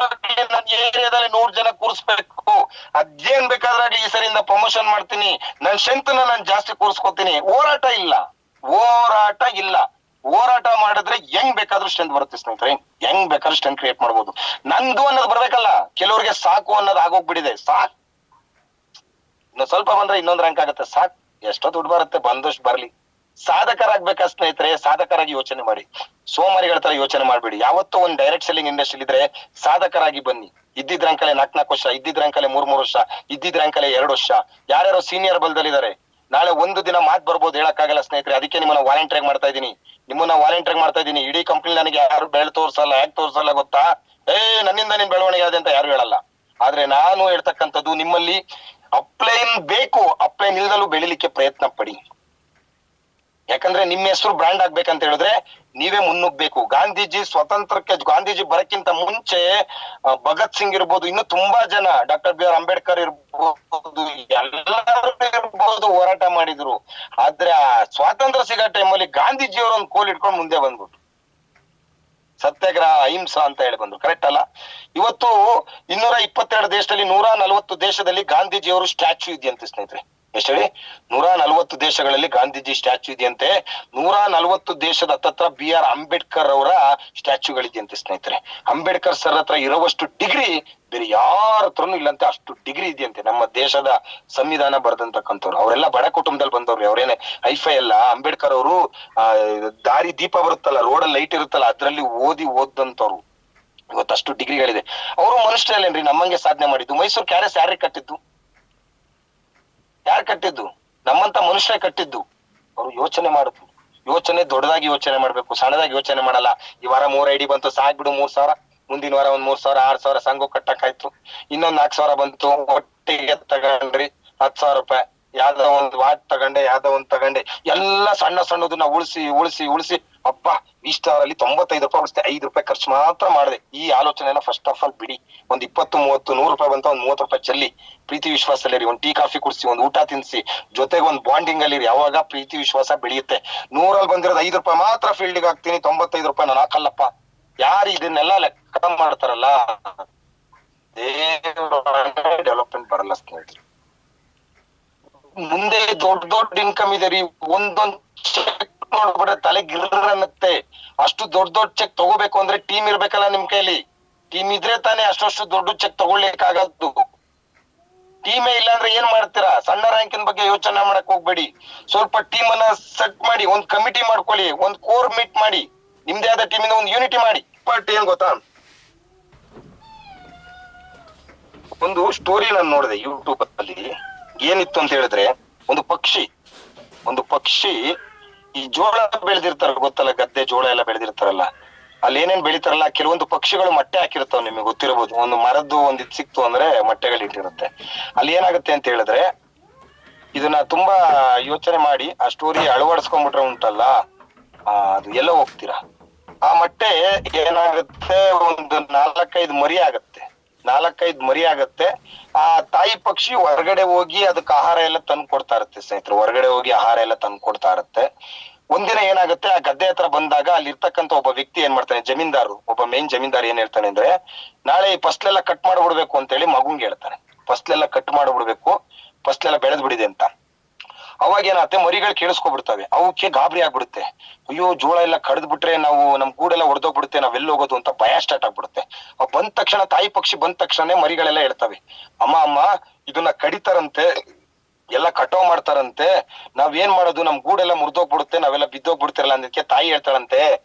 ನನ್ನ ಏರಿಯಾದಲ್ಲಿ 100 ಜನ ಕೂರಿಸ್ಬೇಕು, ಅದೇನ್ ಬೇಕಾದ್ರಾಗ್ಲಿ ಈ ಸರಿಯಿಂದ ಪ್ರಮೋಷನ್ ಮಾಡ್ತೀನಿ, ನನ್ ಸ್ಟ್ರೆಂತ್ ನಾನು ಜಾಸ್ತಿ ಕೂರಿಸ್ಕೊತೀನಿ. ಹೋರಾಟ ಇಲ್ಲ, ಹೋರಾಟ ಇಲ್ಲ. ಹೋರಾಟ ಮಾಡಿದ್ರೆ ಹೆಂಗ್ ಬೇಕಾದ್ರೂ ಸ್ಟ್ರೆಂತ್ ಬರುತ್ತೆ ಸ್ನೇಹಿತರೆ, ಹೆಂಗ್ ಬೇಕಾದ್ರೂ ಸ್ಟ್ರೆಂತ್ ಕ್ರಿಯೇಟ್ ಮಾಡ್ಬೋದು. ನಂದು ಅನ್ನೋದು ಬರ್ಬೇಕಲ್ಲ. ಕೆಲವ್ರಿಗೆ ಸಾಕು ಅನ್ನೋದು ಆಗೋಗ್ಬಿಟ್ಟಿದೆ. ಸಾಕ್, ಇನ್ನು ಸ್ವಲ್ಪ ಬಂದ್ರೆ ಇನ್ನೊಂದ್ ರ್ಯಾಂಕ್ ಆಗುತ್ತೆ. ಸಾಕ್, ಎಷ್ಟೋ ದುಡ್ಡು ಬರುತ್ತೆ, ಬಂದಷ್ಟು ಬರ್ಲಿ. ಸಾಧಕರಾಗ್ಬೇಕಾ ಸ್ನೇಹಿತರೆ? ಸಾಧಕರಾಗಿ ಯೋಚನೆ ಮಾಡಿ, ಸೋಮಾರಿಗಳ ತರ ಯೋಚನೆ ಮಾಡ್ಬೇಡಿ. ಯಾವತ್ತೂ ಒಂದ್ ಡೈರೆಕ್ಟ್ ಸೆಲ್ಲಿಂಗ್ ಇಂಡಸ್ಟ್ರಿ ಇದ್ರೆ ಸಾಧಕರಾಗಿ ಬನ್ನಿ. ಇದ್ದಿದ್ ರ್ಯಾಂಕಲ್ಲೇ 4 ವರ್ಷ, ಇದ್ದಿದ್ ರ್ಯಾಂಕಲ್ಲೇ 3 ವರ್ಷ, ಇದ್ದಿದ್ ರ್ಯಾಂಕಲ್ಲೇ 2 ವರ್ಷ. ಯಾರ್ಯಾರೋ ಸೀನಿಯರ್ ಬಲ್ದಲ್ಲಿದ್ದಾರೆ, ನಾಳೆ ಒಂದು ದಿನ ಮಾತ್ ಬರ್ಬೋದು, ಹೇಳಕ್ಕಾಗಲ್ಲ ಸ್ನೇಹಿತರೆ. ಅದಕ್ಕೆ ನಿಮ್ಮನ್ನ ವಾಲಂಟಿಯರ್ ಮಾಡ್ತಾ ಇದೀನಿ, ಇಡೀ ಕಂಪ್ನಿ ನನಗೆ ಯಾರು ಬೆಳೆ ತೋರ್ಸಲ್ಲ. ಯಾಕೆ ತೋರ್ಸಲ್ಲ ಗೊತ್ತಾ? ನನ್ನಿಂದ ನಿನ್ ಬೆಳವಣಿಗೆ ಆದ ಅಂತ ಯಾರು ಹೇಳಲ್ಲ. ಆದ್ರೆ ನಾನು ಹೇಳ್ತಕ್ಕಂಥದ್ದು, ನಿಮ್ಮಲ್ಲಿ ಅಪ್ಲೈನ್ ಬೇಕು, ಅಪ್ಲೈನ್ ಇಲ್ದಲೂ ಬೆಳಿಲಿಕ್ಕೆ ಪ್ರಯತ್ನ ಪಡಿ. ಯಾಕಂದ್ರೆ ನಿಮ್ಮ ಹೆಸರು ಬ್ರ್ಯಾಂಡ್ ಆಗ್ಬೇಕಂತ ಹೇಳಿದ್ರೆ ನೀವೇ ಮುನ್ನುಗ್ಬೇಕು. ಗಾಂಧೀಜಿ ಬರಕ್ಕಿಂತ ಮುಂಚೆ ಭಗತ್ ಸಿಂಗ್ ಇರ್ಬೋದು, ಇನ್ನು ತುಂಬಾ ಜನ, ಡಾಕ್ಟರ್ BR ಅಂಬೇಡ್ಕರ್ ಇರ್ಬೋದು, ಎಲ್ಲರೂ ಇರ್ಬೋದು, ಹೋರಾಟ ಮಾಡಿದ್ರು. ಆದ್ರೆ ಆ ಸ್ವಾತಂತ್ರ್ಯ ಸಿಗೋ ಟೈಮಲ್ಲಿ ಗಾಂಧೀಜಿಯವರು ಒಂದು ಕೋಲ್ ಇಟ್ಕೊಂಡು ಮುಂದೆ ಬಂದ್ಬಿಟ್ರು. ಸತ್ಯಾಗ್ರಹ, ಅಹಿಂಸಾ ಅಂತ ಹೇಳಿ ಬಂದ್ರು. ಕರೆಕ್ಟ್ ಅಲ್ಲ? ಇವತ್ತು 222 ದೇಶದಲ್ಲಿ, 140 ದೇಶದಲ್ಲಿ ಗಾಂಧೀಜಿಯವರು ಸ್ಟ್ಯಾಚ್ಯೂ ಇದೆಯಂತೆ ಸ್ನೇಹಿತರೆ. ಎಷ್ಟು ಹೇಳಿ? 140 ದೇಶಗಳಲ್ಲಿ ಗಾಂಧೀಜಿ ಸ್ಟ್ಯಾಚ್ಯೂ ಇದೆಯಂತೆ. 140 ದೇಶದ ಹತ್ತತ್ರ BR ಅಂಬೇಡ್ಕರ್ ಅವರ ಸ್ಟ್ಯಾಚ್ಯೂಗಳಿದೆಯಂತೆ ಸ್ನೇಹಿತರೆ. ಅಂಬೇಡ್ಕರ್ ಸರ್ ಹತ್ರ ಇರುವಷ್ಟು ಡಿಗ್ರಿ ಬೇರೆ ಯಾರ ಹತ್ರನು ಇಲ್ಲಂತೆ, ಅಷ್ಟು ಡಿಗ್ರಿ ಇದೆಯಂತೆ. ನಮ್ಮ ದೇಶದ ಸಂವಿಧಾನ ಬರೆದಂತಕ್ಕಂಥವ್ರು ಅವರೆಲ್ಲ ಬಡ ಕುಟುಂಬದಲ್ಲಿ ಬಂದವ್ರು, ಅವರೇನೆ ಹೈಫೈ ಅಲ್ಲ. ಅಂಬೇಡ್ಕರ್ ಅವರು ದಾರಿ ದೀಪ ಬರುತ್ತಲ್ಲ, ರೋಡಲ್ಲಿ ಲೈಟ್ ಇರುತ್ತಲ್ಲ, ಅದ್ರಲ್ಲಿ ಓದಂತವ್ರು. ಇವತ್ತಷ್ಟು ಡಿಗ್ರಿಗಳಿದೆ. ಅವರು ಮನುಷ್ಯರಲ್ಲೇನ್ರಿ ನಮ್ಮಂಗೆ ಸಾಧನೆ ಮಾಡಿದ್ದು? ಮೈಸೂರು ಕ್ಯಾರೆಸ್ ಯಾರೇ ಕಟ್ಟಿದ್ದು? ಯಾರು ಕಟ್ಟಿದ್ದು? ನಮ್ಮಂತ ಮನುಷ್ಯ ಕಟ್ಟಿದ್ದು. ಅವರು ಯೋಚನೆ ಮಾಡುದು, ಯೋಚನೆ ದೊಡ್ಡದಾಗಿ ಯೋಚನೆ ಮಾಡ್ಬೇಕು, ಸಣ್ಣದಾಗಿ ಯೋಚನೆ ಮಾಡಲ್ಲ. ಈ ವಾರ 3 ID ಬಂತು, ಸಾಕ್ಬಿಡು 3,000, ಮುಂದಿನ ವಾರ ಒಂದ್ 3,000, 6,000 ಸಂಘ ಕಟ್ಟಕ್ಕಾಯ್ತು. ಇನ್ನೊಂದ್ 4,000 ಬಂತು, ಒಟ್ಟಿಗೆ ತಗೊಂಡ್ರಿ 10,000 ರೂಪಾಯಿ. ಯಾವ್ದೋ ಒಂದ್ ವಾಟ್ ತಗೊಂಡೆ, ಎಲ್ಲ ಸಣ್ಣದನ್ನ ಉಳಿಸಿ ಅಪ್ಪ ಇಷ್ಟರಲ್ಲಿ 95 ರೂಪಾಯಿ ಉಳಿಸ್ತೆ, 5 ರೂಪಾಯಿ ಖರ್ಚು ಮಾತ್ರ ಮಾಡಿದೆ. ಈ ಆಲೋಚನೆನ ಫಸ್ಟ್ ಆಫ್ ಆಲ್ ಬಿಡಿ. ಒಂದ್ 20, 30, 100 ರೂಪಾಯಿ ಬಂತ ಒಂದ್ 30 ರೂಪಾಯಿ ಚೆಲ್ಲಿ, ಪ್ರೀತಿ ವಿಶ್ವಾಸದಲ್ಲಿ ಒಂದ್ ಟೀ ಕಾಫಿ ಕುಡಿಸಿ, ಒಂದ್ ಊಟ ತಿನ್ಸಿ, ಜೊತೆಗೆ ಒಂದ್ ಬಾಂಡಿಂಗ್ ಅಲ್ಲಿ ಯಾವಾಗ ಪ್ರೀತಿ ವಿಶ್ವಾಸ ಬೆಳೆಯುತ್ತೆ. 100ರಲ್ಲಿ ಬಂದಿರೋದು 5 ರೂಪಾಯಿ ಮಾತ್ರ ಫೀಲ್ಡಿಗೆ ಹಾಕ್ತೀನಿ, 95 ರೂಪಾಯಿ ನಾನು ಹಾಕಲ್ಲಪ್ಪ. ಯಾರು ಇದನ್ನೆಲ್ಲ ಲೆಕ್ಕ ಮಾಡ್ತಾರಲ್ಲ, ಡೆವಲಪ್ಮೆಂಟ್ ಬರಲ್ಲ ಸ್ನೇಹಿತರೆ. ಮುಂದೆ ದೊಡ್ಡ ಇನ್ಕಮ್ ಇದೆ ರೀ. ಒಂದೊಂದ್ ಚೆಕ್ ನೋಡ್ಬಿಟ್ರೆ ತಲೆ ಗಿರ್ರ ಅನ್ನತ್ತೆ. ಅಷ್ಟು ದೊಡ್ಡ ಚೆಕ್ ತಗೋಬೇಕು ಅಂದ್ರೆ ಟೀಮ್ ಇರ್ಬೇಕಲ್ಲ ನಿಮ್ ಕೈಲಿ. ಟೀಮ್ ಇದ್ರೆ ತಾನೇ ಅಷ್ಟು ದೊಡ್ಡ ಚೆಕ್ ತಗೊಳ್ಳಿಕ್ಕಾಗದ್ದು. ಟೀಮೇ ಇಲ್ಲ ಅಂದ್ರೆ ಏನ್ ಮಾಡ್ತೀರಾ? ಸಣ್ಣ ರ್ಯಾಂಕಿನ ಬಗ್ಗೆ ಯೋಚನೆ ಮಾಡಕ್ ಹೋಗ್ಬೇಡಿ. ಸ್ವಲ್ಪ ಟೀಮ್ ಅನ್ನ ಸೆಟ್ ಮಾಡಿ, ಒಂದ್ ಕಮಿಟಿ ಮಾಡ್ಕೊಳ್ಳಿ, ಒಂದ್ ಕೋರ್ ಮೀಟ್ ಮಾಡಿ, ನಿಮ್ದೇ ಆದ ಟೀಮಿಂದ ಒಂದು ಯೂನಿಟಿ ಮಾಡಿ. ಬಟ್ ಏನ್ ಗೊತ್ತಾ, ಒಂದು ಸ್ಟೋರಿ ನಾನು ನೋಡಿದೆ ಯೂಟ್ಯೂಬ್ ಅಲ್ಲಿ. ಏನಿತ್ತು ಅಂತ ಹೇಳಿದ್ರೆ, ಒಂದು ಪಕ್ಷಿ ಈ ಜೋಳ ಬೆಳೆದಿರ್ತಾರ ಗೊತ್ತಲ್ಲ, ಗದ್ದೆ ಜೋಳ ಎಲ್ಲ ಬೆಳೆದಿರ್ತಾರಲ್ಲ, ಅಲ್ಲಿ ಏನೇನ್ ಬೆಳಿತಾರಲ್ಲ, ಕೆಲವೊಂದು ಪಕ್ಷಿಗಳು ಮೊಟ್ಟೆ ಹಾಕಿರ್ತಾವ. ನಿಮಗೆ ಗೊತ್ತಿರಬಹುದು. ಒಂದು ಮರದ್ದು ಒಂದ್ ಸಿಕ್ತು ಅಂದ್ರೆ ಮೊಟ್ಟೆಗಳು ಇಟ್ಟಿರುತ್ತೆ. ಅಲ್ಲಿ ಏನಾಗುತ್ತೆ ಅಂತ ಹೇಳಿದ್ರೆ, ಇದನ್ನ ತುಂಬಾ ಯೋಚನೆ ಮಾಡಿ ಆ ಸ್ಟೋರಿ ಅಳವಡಿಸ್ಕೊಂಡ್ಬಿಟ್ರೆ ಉಂಟಲ್ಲ, ಅದು ಎಲ್ಲ ಹೋಗ್ತೀರಾ. ಆ ಮೊಟ್ಟೆ ಏನಾಗುತ್ತೆ, ಒಂದು 4-5 ಮರಿ ಆಗತ್ತೆ. ಆ ತಾಯಿ ಪಕ್ಷಿ ಹೊರಗಡೆ ಹೋಗಿ ಅದಕ್ಕೆ ಆಹಾರ ಎಲ್ಲ ತಂದು ಕೊಡ್ತಾ ಇರುತ್ತೆ ಸ್ನೇಹಿತರು. ಹೊರಗಡೆ ಹೋಗಿ ಆಹಾರ ಎಲ್ಲ ತಂದು ಕೊಡ್ತಾ ಇರುತ್ತೆ. ಒಂದಿನ ಏನಾಗುತ್ತೆ, ಆ ಗದ್ದೆ ಹತ್ರ ಬಂದಾಗ ಅಲ್ಲಿ ಇರ್ತಕ್ಕಂಥ ಒಬ್ಬ ವ್ಯಕ್ತಿ ಏನ್ ಮಾಡ್ತಾನೆ, ಒಬ್ಬ ಮೇನ್ ಜಮೀನ್ದಾರ್ ಏನ್ ಹೇಳ್ತಾನೆ ಅಂದ್ರೆ, ನಾಳೆ ಈ ಫಸ್ಲೆಲ್ಲ ಕಟ್ ಮಾಡ್ಬಿಡ್ಬೇಕು ಅಂತ ಹೇಳಿ ಮಗುಂಗ್ ಹೇಳ್ತಾನೆ. ಫಸ್ಲೆಲ್ಲ ಕಟ್ ಮಾಡ್ಬಿಡ್ಬೇಕು, ಫಸ್ಲೆಲ್ಲ ಬೆಳೆದ್ ಬಿಡಿದೆ ಅಂತ. ಅವಾಗ ಏನಾಗುತ್ತೆ, ಮರಿಗಳು ಕೇಳಿಸ್ಕೊಬಿಡ್ತವೆ. ಅವಕ್ಕೆ ಗಾಬರಿ ಆಗ್ಬಿಡುತ್ತೆ. ಅಯ್ಯೋ, ಜೋಳ ಎಲ್ಲ ಕಡ್ದ್ ಬಿಟ್ರೆ ನಾವು ನಮ್ ಗೂಡೆಲ್ಲ ಹೊಡೆದೋಗ್ಬಿಡುತ್ತೆ, ನಾವೆಲ್ಲ ಹೋಗೋದು ಅಂತ ಭಯ ಸ್ಟಾರ್ಟ್ ಆಗ್ಬಿಡುತ್ತೆ. ಬಂದ ತಕ್ಷಣ, ತಾಯಿ ಪಕ್ಷಿ ಬಂದ ತಕ್ಷಣ ಮರಿಗಳೆಲ್ಲ ಹೇಳ್ತವೆ, ಅಮ್ಮ ಇದನ್ನ ಕಡಿತಾರಂತೆ, ಎಲ್ಲ ಕಟಾವ್ ಮಾಡ್ತಾರಂತೆ, ನಾವ್ ಏನ್ ಮಾಡೋದು, ನಮ್ ಗೂಡೆಲ್ಲ ಮುರಿದೋಗ್ಬಿಡುತ್ತೆ, ನಾವೆಲ್ಲ ಬಿದ್ದೋಗ್ಬಿಡ್ತಿರಲ್ಲ. ಅದಕ್ಕೆ ತಾಯಿ ಹೇಳ್ತಾರಂತೆ,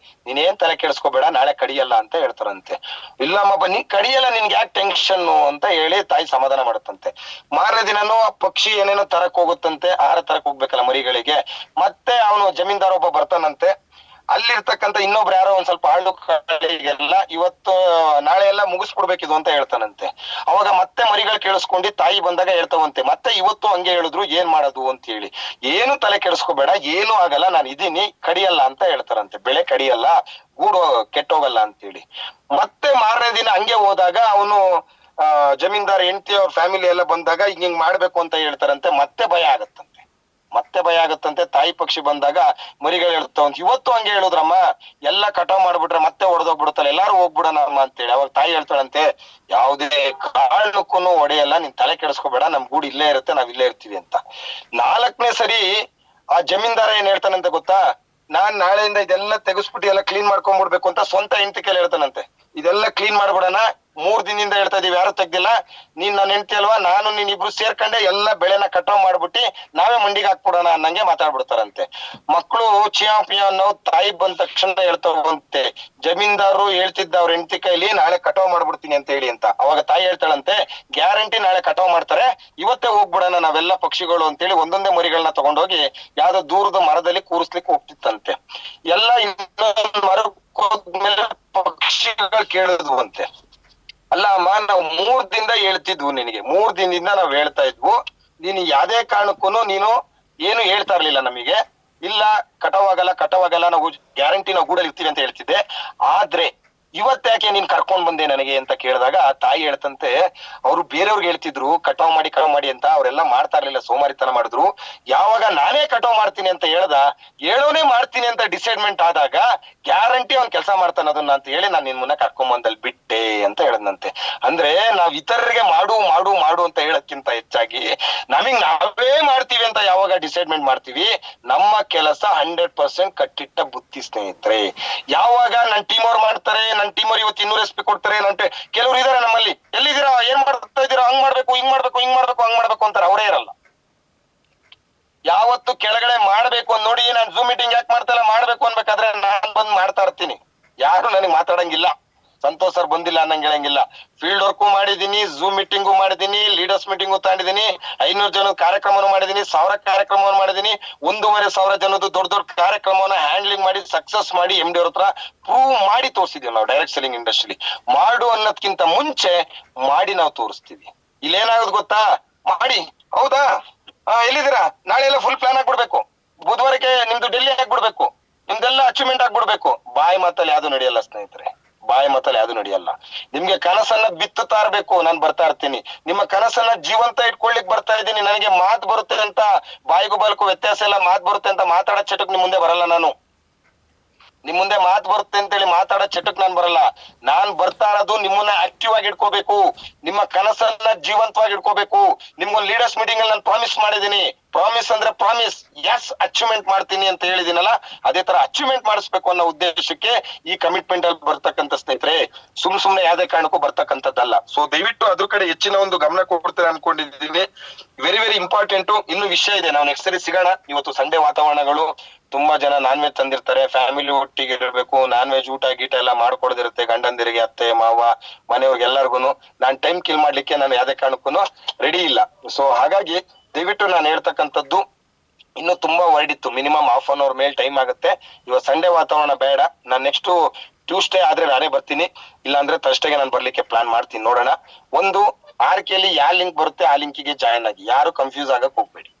ನೀನೇನ್ ತಲೆ ಕೆಡಿಸ್ಕೋಬೇಡ, ನಾಳೆ ಕಡಿಯಲ್ಲ ಅಂತ ಹೇಳ್ತಾರಂತೆ. ಇಲ್ಲಮ್ಮ ಬನ್ನಿ ಕಡಿಯಲ್ಲ, ನಿನ್ಗೆ ಯಾಕೆ ಟೆನ್ಷನ್ ಅಂತ ಹೇಳಿ ತಾಯಿ ಸಮಾಧಾನ ಮಾಡುತ್ತಂತೆ. ಮಾರನೇ ದಿನನೂ ಆ ಪಕ್ಷಿ ಏನೇನೋ ತರಕ್ ಹೋಗುತ್ತಂತೆ, ಆಹಾರ ತರಕ್ ಹೋಗ್ಬೇಕಲ್ಲ ಮರಿಗಳಿಗೆ. ಮತ್ತೆ ಅವನು ಜಮೀನ್ದಾರ ಒಬ್ಬ ಬರ್ತಾನಂತೆ. ಅಲ್ಲಿರ್ತಕ್ಕಂಥ ಇನ್ನೊಬ್ರು ಯಾರೋ ಒಂದ್ ಸ್ವಲ್ಪ ಆಳು ಕಾಳಿಗೆಲ್ಲ ಇವತ್ತು ನಾಳೆ ಎಲ್ಲ ಮುಗಿಸ್ಬಿಡ್ಬೇಕಿದು ಅಂತ ಹೇಳ್ತಾನಂತೆ. ಅವಾಗ ಮತ್ತೆ ಮರಿಗಳು ಕೇಳಿಸ್ಕೊಂಡು ತಾಯಿ ಬಂದಾಗ ಹೇಳ್ತಾವಂತೆ, ಮತ್ತೆ ಇವತ್ತು ಹಂಗೆ ಹೇಳಿದ್ರು ಏನ್ ಮಾಡೋದು ಅಂತ ಹೇಳಿ. ಏನು ತಲೆ ಕೆಡಿಸ್ಕೋಬೇಡ, ಏನು ಆಗಲ್ಲ, ನಾನು ಇದೀನಿ, ಕಡಿಯಲ್ಲ ಅಂತ ಹೇಳ್ತಾರಂತೆ. ಬೆಳೆ ಕಡಿಯಲ್ಲ, ಗೂಡು ಕೆಟ್ಟೋಗಲ್ಲ ಅಂತೇಳಿ. ಮತ್ತೆ ಮಾರನೇ ದಿನ ಹಂಗೆ ಹೋದಾಗ ಅವನು ಜಮೀನ್ದಾರ್ ಹೆಂಡತಿ ಅವ್ರ ಫ್ಯಾಮಿಲಿ ಎಲ್ಲ ಬಂದಾಗ ಹಿಂಗ್ ಮಾಡ್ಬೇಕು ಅಂತ ಹೇಳ್ತಾರಂತೆ. ಮತ್ತೆ ಭಯ ಆಗತ್ತಂತೆ, ಮತ್ತೆ ಭಯ ಆಗತ್ತಂತೆ. ತಾಯಿ ಪಕ್ಷಿ ಬಂದಾಗ ಮರಿಗಳು ಹೇಳ್ತಾವಂತ, ಇವತ್ತು ಹಂಗೆ ಹೇಳುದ್ರಮ್ಮ, ಎಲ್ಲ ಕಟಾವ್ ಮಾಡ್ಬಿಟ್ರೆ ಮತ್ತೆ ಹೊಡೆದೋಗ್ಬಿಡುತ್ತಲ್ಲ, ಎಲ್ಲಾರು ಹೋಗ್ಬಿಡೋಣ ಅಮ್ಮ ಅಂತೇಳಿ. ಅವಾಗ ತಾಯಿ ಹೇಳ್ತಾಳಂತೆ, ಯಾವುದೇ ಕಾರಣಕ್ಕೂ ಹೊಡೆಯಲ್ಲ, ನೀನ್ ತಲೆ ಕೆಡಿಸ್ಕೋಬೇಡ, ನಮ್ ಗೂಡು ಇಲ್ಲೇ ಇರುತ್ತೆ, ನಾವ್ ಇಲ್ಲೇ ಇರ್ತೀವಿ ಅಂತ. 4ನೇ ಸರಿ ಆ ಜಮೀನ್ದಾರ ಏನ್ ಹೇಳ್ತಾನಂತೆ ಗೊತ್ತಾ, ನಾನ್ ನಾಳೆಯಿಂದ ಇದೆಲ್ಲ ತೆಗೆಸ್ಬಿಟ್ಟು ಎಲ್ಲ ಕ್ಲೀನ್ ಮಾಡ್ಕೊಂಡ್ಬಿಡ್ಬೇಕು ಅಂತ ಸ್ವಂತ ಹೆಂಡತಿ ಕೈಲಿ ಹೇಳ್ತಾನಂತೆ. ಇದೆಲ್ಲ ಕ್ಲೀನ್ ಮಾಡ್ಬಿಡೋಣ, 3 ದಿನದಿಂದ ಹೇಳ್ತಾ ಇದೀವಿ, ಯಾರು ತೆಗ್ದಿಲ್ಲ, ನೀನ್ ನನ್ನ ಹೆಂಡತಿ ಅಲ್ವಾ, ನಾನು ನೀನ್ ಇಬ್ರು ಸೇರ್ಕೊಂಡೆ ಎಲ್ಲ ಬೆಳೆನ ಕಟಾವ್ ಮಾಡ್ಬಿಟ್ಟು ನಾವೇ ಮಂಡಿಗೆ ಹಾಕ್ಬಿಡೋಣ ಅನ್ನಂಗೆ ಮಾತಾಡ್ಬಿಡ್ತಾರಂತೆ. ಮಕ್ಕಳು ಚಿಯಾ ಪಿಯಾ ಅನ್ನೋ ತಾಯಿ ಬಂದ ತಕ್ಷಣ ಹೇಳ್ತಾವಂತೆ, ಜಮೀನ್ದಾರರು ಹೇಳ್ತಿದ್ದ ಅವ್ರ ಹೆಂಡತಿ ಕೈಲಿ ನಾಳೆ ಕಟಾವ್ ಮಾಡ್ಬಿಡ್ತೀನಿ ಅಂತ ಹೇಳಿ ಅಂತ. ಅವಾಗ ತಾಯಿ ಹೇಳ್ತಾಳಂತೆ, ಗ್ಯಾರಂಟಿ ನಾಳೆ ಕಟಾವ್ ಮಾಡ್ತಾರೆ, ಇವತ್ತೇ ಹೋಗ್ಬಿಡೋಣ ನಾವೆಲ್ಲ ಪಕ್ಷಿಗಳು ಅಂತೇಳಿ ಒಂದೊಂದೇ ಮರಿಗಳನ್ನ ತಗೊಂಡೋಗಿ ಯಾವ್ದೋ ದೂರದ ಮರದಲ್ಲಿ ಕೂರಿಸ್ಲಿಕ್ಕೆ ಹೋಗ್ತಿತ್ತಂತೆ. ಎಲ್ಲ ಇನ್ನೊಂದು ಮರಕ್ಕೆ ಹೋದ್ಮೇಲೆ ಪಕ್ಷಿಗಳು ಕೇಳಿದ್ವಂತೆ, ಅಲ್ಲ ಅಮ್ಮ, ನಾವು 3 ದಿನದಿಂದ ಹೇಳ್ತಿದ್ವು ನಿನಗೆ, 3 ದಿನದಿಂದ ನಾವ್ ಹೇಳ್ತಾ ಇದ್ವು, ನೀನು ಯಾವ್ದೇ ಕಾರಣಕ್ಕೂ ನೀನು ಏನು ಹೇಳ್ತಾ ಇರ್ಲಿಲ್ಲ ನಮಗೆ. ಇಲ್ಲ ಕಟಾವಾಗಲ್ಲ, ನಾವು ಗ್ಯಾರಂಟಿ ನಾವು ಗೂಡಲ್ಲಿ ಇರ್ತೀವಿ ಅಂತ ಹೇಳ್ತಿದ್ದೆ, ಆದ್ರೆ ಇವತ್ತ್ಯಾಕೆ ನೀನ್ ಕರ್ಕೊಂಡ್ ಬಂದೆ ನನಗೆ ಅಂತ ಕೇಳಿದಾಗ ತಾಯಿ ಹೇಳ್ತಂತೆ, ಅವ್ರು ಬೇರೆಯವ್ರಿಗೆ ಹೇಳ್ತಿದ್ರು ಕಟಾವ್ ಮಾಡಿ ಅಂತ, ಅವರೆಲ್ಲ ಮಾಡ್ತಾ ಇರ್ಲಿಲ್ಲ, ಸೋಮಾರಿತನ ಮಾಡಿದ್ರು. ಯಾವಾಗ ನಾನೇ ಕಟಾವ್ ಮಾಡ್ತೀನಿ ಅಂತ ಹೇಳೋನೇ ಮಾಡ್ತೀನಿ ಅಂತ ಡಿಸೈಡ್ಮೆಂಟ್ ಆದಾಗ ಗ್ಯಾರಂಟಿ ಅವ್ನ್ ಕೆಲಸ ಮಾಡ್ತಾನ ಅದನ್ನ ಅಂತ ಹೇಳಿ ನಾನು ನಿನ್ ಮುನ್ನ ಕರ್ಕೊಂಡ್ ಬಂದಲ್ಲಿ ಬಿಟ್ಟೆ ಅಂತ ಹೇಳದ್ನಂತೆ. ಅಂದ್ರೆ ನಾವ್ ಇತರರಿಗೆ ಮಾಡು ಅಂತ ಹೇಳಕ್ಕಿಂತ ಹೆಚ್ಚಾಗಿ ನಮಗ್ ನಾವೇ ಮಾಡ್ತೀವಿ ಅಂತ ಯಾವಾಗ ಡಿಸೈಡ್ಮೆಂಟ್ ಮಾಡ್ತೀವಿ, ನಮ್ಮ ಕೆಲಸ 100% ಕಟ್ಟಿಟ್ಟ ಬುತ್ತಿ ಸ್ನೇಹಿತರೆ. ಯಾವಾಗ ನನ್ ಟೀಮ್ ಅವ್ರು ಮಾಡ್ತಾರೆ, ನನ್ ಟೀಮ್ ಅವ್ರು ಇವತ್ತು 200 SP ಕೊಡ್ತಾರೆ, ಕೆಲವ್ರು ಇದಾರೆ ನಮ್ಮಲ್ಲಿ, ಎಲ್ಲಿದ್ದೀರಾ, ಏನ್ ಮಾಡ್ತಾ ಇದೀರಾ, ಹಂಗ್ ಮಾಡ್ಬೇಕು ಹಂಗ್ ಮಾಡ್ಬೇಕು ಅಂತಾರೆ, ಅವರೇ ಇರಲ್ಲ. ಯಾವತ್ತು ಕೆಳಗಡೆ ಮಾಡ್ಬೇಕು ಅಂತ ನೋಡಿ, ನಾನ್ ಝೂಮ್ ಮೀಟಿಂಗ್ ಯಾಕೆ ಮಾಡ್ತಾ ಇಲ್ಲ, ಮಾಡ್ಬೇಕು ಅನ್ಬೇಕಾದ್ರೆ ನಾನ್ ಬಂದ್ ಮಾಡ್ತಾ ಇರ್ತೀನಿ, ಯಾರು ನನಗೆ ಮಾತಾಡಂಗಿಲ್ಲ, ಸಂತೋಷ್ ಸರ್ ಬಂದಿಲ್ಲ ಅನ್ನಂಗ್ ಹೇಳಂಗಿಲ್ಲ. ಫೀಲ್ಡ್ ವರ್ಕು ಮಾಡಿದೀನಿ, ಝೂಮ್ ಮೀಟಿಂಗು ಮಾಡಿದೀನಿ, ಲೀಡರ್ಸ್ ಮೀಟಿಂಗು ತಗೊಂಡಿದೀನಿ, 500 ಜನದ ಕಾರ್ಯಕ್ರಮವನ್ನು ಮಾಡಿದೀನಿ, 1000 ಕಾರ್ಯಕ್ರಮವನ್ನು ಮಾಡಿದೀನಿ, 1,500 ಜನದ ದೊಡ್ಡ ಕಾರ್ಯಕ್ರಮವನ್ನ ಹ್ಯಾಂಡ್ಲಿಂಗ್ ಮಾಡಿ ಸಕ್ಸಸ್ ಮಾಡಿ MD ಅವ್ರ ಹತ್ರ ಪ್ರೂವ್ ಮಾಡಿ ತೋರಿಸಿದೀವಿ ನಾವು. ಡೈರೆಕ್ಟ್ ಸೆಲ್ಲಿಂಗ್ ಇಂಡಸ್ಟ್ರಿ ಮಾಡು ಅನ್ನೋದ್ಕಿಂತ ಮುಂಚೆ ಮಾಡಿ ನಾವು ತೋರಿಸ್ತೀವಿ. ಇಲ್ಲೇನಾಗೋದು ಗೊತ್ತಾ, ಮಾಡಿ ಹೌದಾ, ಎಲ್ಲಿದ್ದೀರಾ, ನಾಳೆ ಎಲ್ಲ ಫುಲ್ ಪ್ಲಾನ್ ಆಗ್ಬಿಡ್ಬೇಕು, ಬುಧವಾರಕ್ಕೆ ನಿಮ್ದು ಡೆಲ್ಲಿ ಆಗ್ಬಿಡ್ಬೇಕು, ನಿಮ್ದೆಲ್ಲ ಅಚೀವ್ಮೆಂಟ್ ಆಗ್ಬಿಡ್ಬೇಕು. ಬಾಯಿ ಮಾತಲ್ಲಿ ಯಾವ್ದು ನಡೆಯಲ್ಲ ಸ್ನೇಹಿತರೆ, ಬಾಯಿ ಮಾತಲ್ಲಿ ಯಾವ್ದು ನಡೆಯಲ್ಲ. ನಿಮ್ಗೆ ಕನಸನ್ನ ಬಿತ್ತುತ್ತಾ ಇರ್ಬೇಕು, ನಾನ್ ಬರ್ತಾ ಇರ್ತೀನಿ. ನಿಮ್ಮ ಕನಸನ್ನ ಜೀವಂತ ಇಟ್ಕೊಳ್ಳಿಕ್ ಬರ್ತಾ ಇದ್ದೀನಿ. ನನಗೆ ಮಾತು ಬರುತ್ತೆ ಅಂತ, ಬಾಯಿಗೂ ಬಲ್ಕು ವ್ಯತ್ಯಾಸ ಇಲ್ಲ, ಮಾತು ಬರುತ್ತೆ ಅಂತ ಮಾತಾಡೋ ಚಟಕ್ ನಿಮ್ ಮುಂದೆ ಬರಲ್ಲ ನಾನು. ನಿಮ್ ಮುಂದೆ ಮಾತು ಬರುತ್ತೆ ಅಂತೇಳಿ ಮಾತಾಡೋ ಚಟಕ್ ನಾನ್ ಬರಲ್ಲ. ನಾನ್ ಬರ್ತಾ ಇರೋದು ನಿಮ್ಮನ್ನ ಆಕ್ಟಿವ್ ಆಗಿ ಇಟ್ಕೋಬೇಕು, ನಿಮ್ಮ ಕನಸನ್ನ ಜೀವಂತವಾಗಿ ಇಟ್ಕೋಬೇಕು. ನಿಮ್ಗೊಂದು ಲೀಡರ್ಸ್ ಮೀಟಿಂಗ್ ಅಲ್ಲಿ ನಾನು ಪ್ರಾಮಿಸ್ ಮಾಡಿದೀನಿ. ಪ್ರಾಮಿಸ್ ಅಂದ್ರೆ ಪ್ರಾಮಿಸ್, ಎಸ್ ಅಚೀವ್ಮೆಂಟ್ ಮಾಡ್ತೀನಿ ಅಂತ ಹೇಳಿದಿನಲ್ಲ, ಅದೇ ತರ ಅಚೀವ್ಮೆಂಟ್ ಮಾಡಿಸ್ಬೇಕು ಅನ್ನೋ ಉದ್ದೇಶಕ್ಕೆ ಈ ಕಮಿಟ್ಮೆಂಟ್ ಅಲ್ಲಿ ಬರ್ತಕ್ಕಂಥ ಸ್ನೇಹಿತರೆ, ಸುಮ್ನೆ ಯಾವ್ದೇ ಕಾರಣಕ್ಕೂ ಬರ್ತಕ್ಕಂಥದ್ದಲ್ಲ. ಸೊ ದಯವಿಟ್ಟು ಅದ್ರ ಕಡೆ ಹೆಚ್ಚಿನ ಒಂದು ಗಮನ ಕೊಡ್ತಾರೆ ಅನ್ಕೊಂಡಿದ್ದೀನಿ. Very important. ಇನ್ನು ವಿಷಯ ಇದೆ, ನಾವು ನೆಕ್ಸ್ಟ್ ಸರಿ ಸಿಗೋಣ. ಇವತ್ತು ಸಂಡೇ ವಾತಾವರಣಗಳು, ತುಂಬಾ ಜನ ನಾನ್ ವೆಜ್ ತಂದಿರ್ತಾರೆ, ಫ್ಯಾಮಿಲಿ ಒಟ್ಟಿಗೆ ಇರಬೇಕು, ನಾನ್ ವೆಜ್ ಊಟ ಗೀಟ ಎಲ್ಲ ಮಾಡ್ಕೊಡದಿರುತ್ತೆ, ಗಂಡಂದಿರಿಗೆ, ಅತ್ತೆ ಮಾವ ಮನೆಯವ್ರಿಗೆ ಎಲ್ಲಾರ್ಗುನು. ನಾನ್ ಟೈಮ್ ಕಿಲ್ ಮಾಡ್ಲಿಕ್ಕೆ ನಾನು ಯಾವ್ದೇ ಕಾರಣಕ್ಕೂ ರೆಡಿ ಇಲ್ಲ. ಸೊ ಹಾಗಾಗಿ ದಯವಿಟ್ಟು ನಾನು ಹೇಳ್ತಕ್ಕಂಥದ್ದು, ಇನ್ನು ತುಂಬಾ ವರ್ಡ್ ಇತ್ತು, ಮಿನಿಮಮ್ ½ an hour ಮೇಲೆ ಟೈಮ್ ಆಗುತ್ತೆ. ಇವತ್ತು ಸಂಡೇ ವಾತಾವರಣ ಬೇಡ, ನಾನ್ ನೆಕ್ಸ್ಟ್ ಟ್ಯೂಸ್ಡೇ ಆದ್ರೆ ನಾನೇ ಬರ್ತೀನಿ, ಇಲ್ಲಾಂದ್ರೆ ಥರ್ಸ್ಡೇಗೆ ನಾನು ಬರ್ಲಿಕ್ಕೆ ಪ್ಲಾನ್ ಮಾಡ್ತೀನಿ. ನೋಡೋಣ. ಒಂದು RKಯಲ್ಲಿ ಯಾವ ಲಿಂಕ್ ಬರುತ್ತೆ ಆ ಲಿಂಕಿಗೆ ಜಾಯ್ನ್ ಆಗಿ, ಯಾರು ಕನ್ಫ್ಯೂಸ್ ಆಗಕ್ ಹೋಗ್ಬೇಡಿ.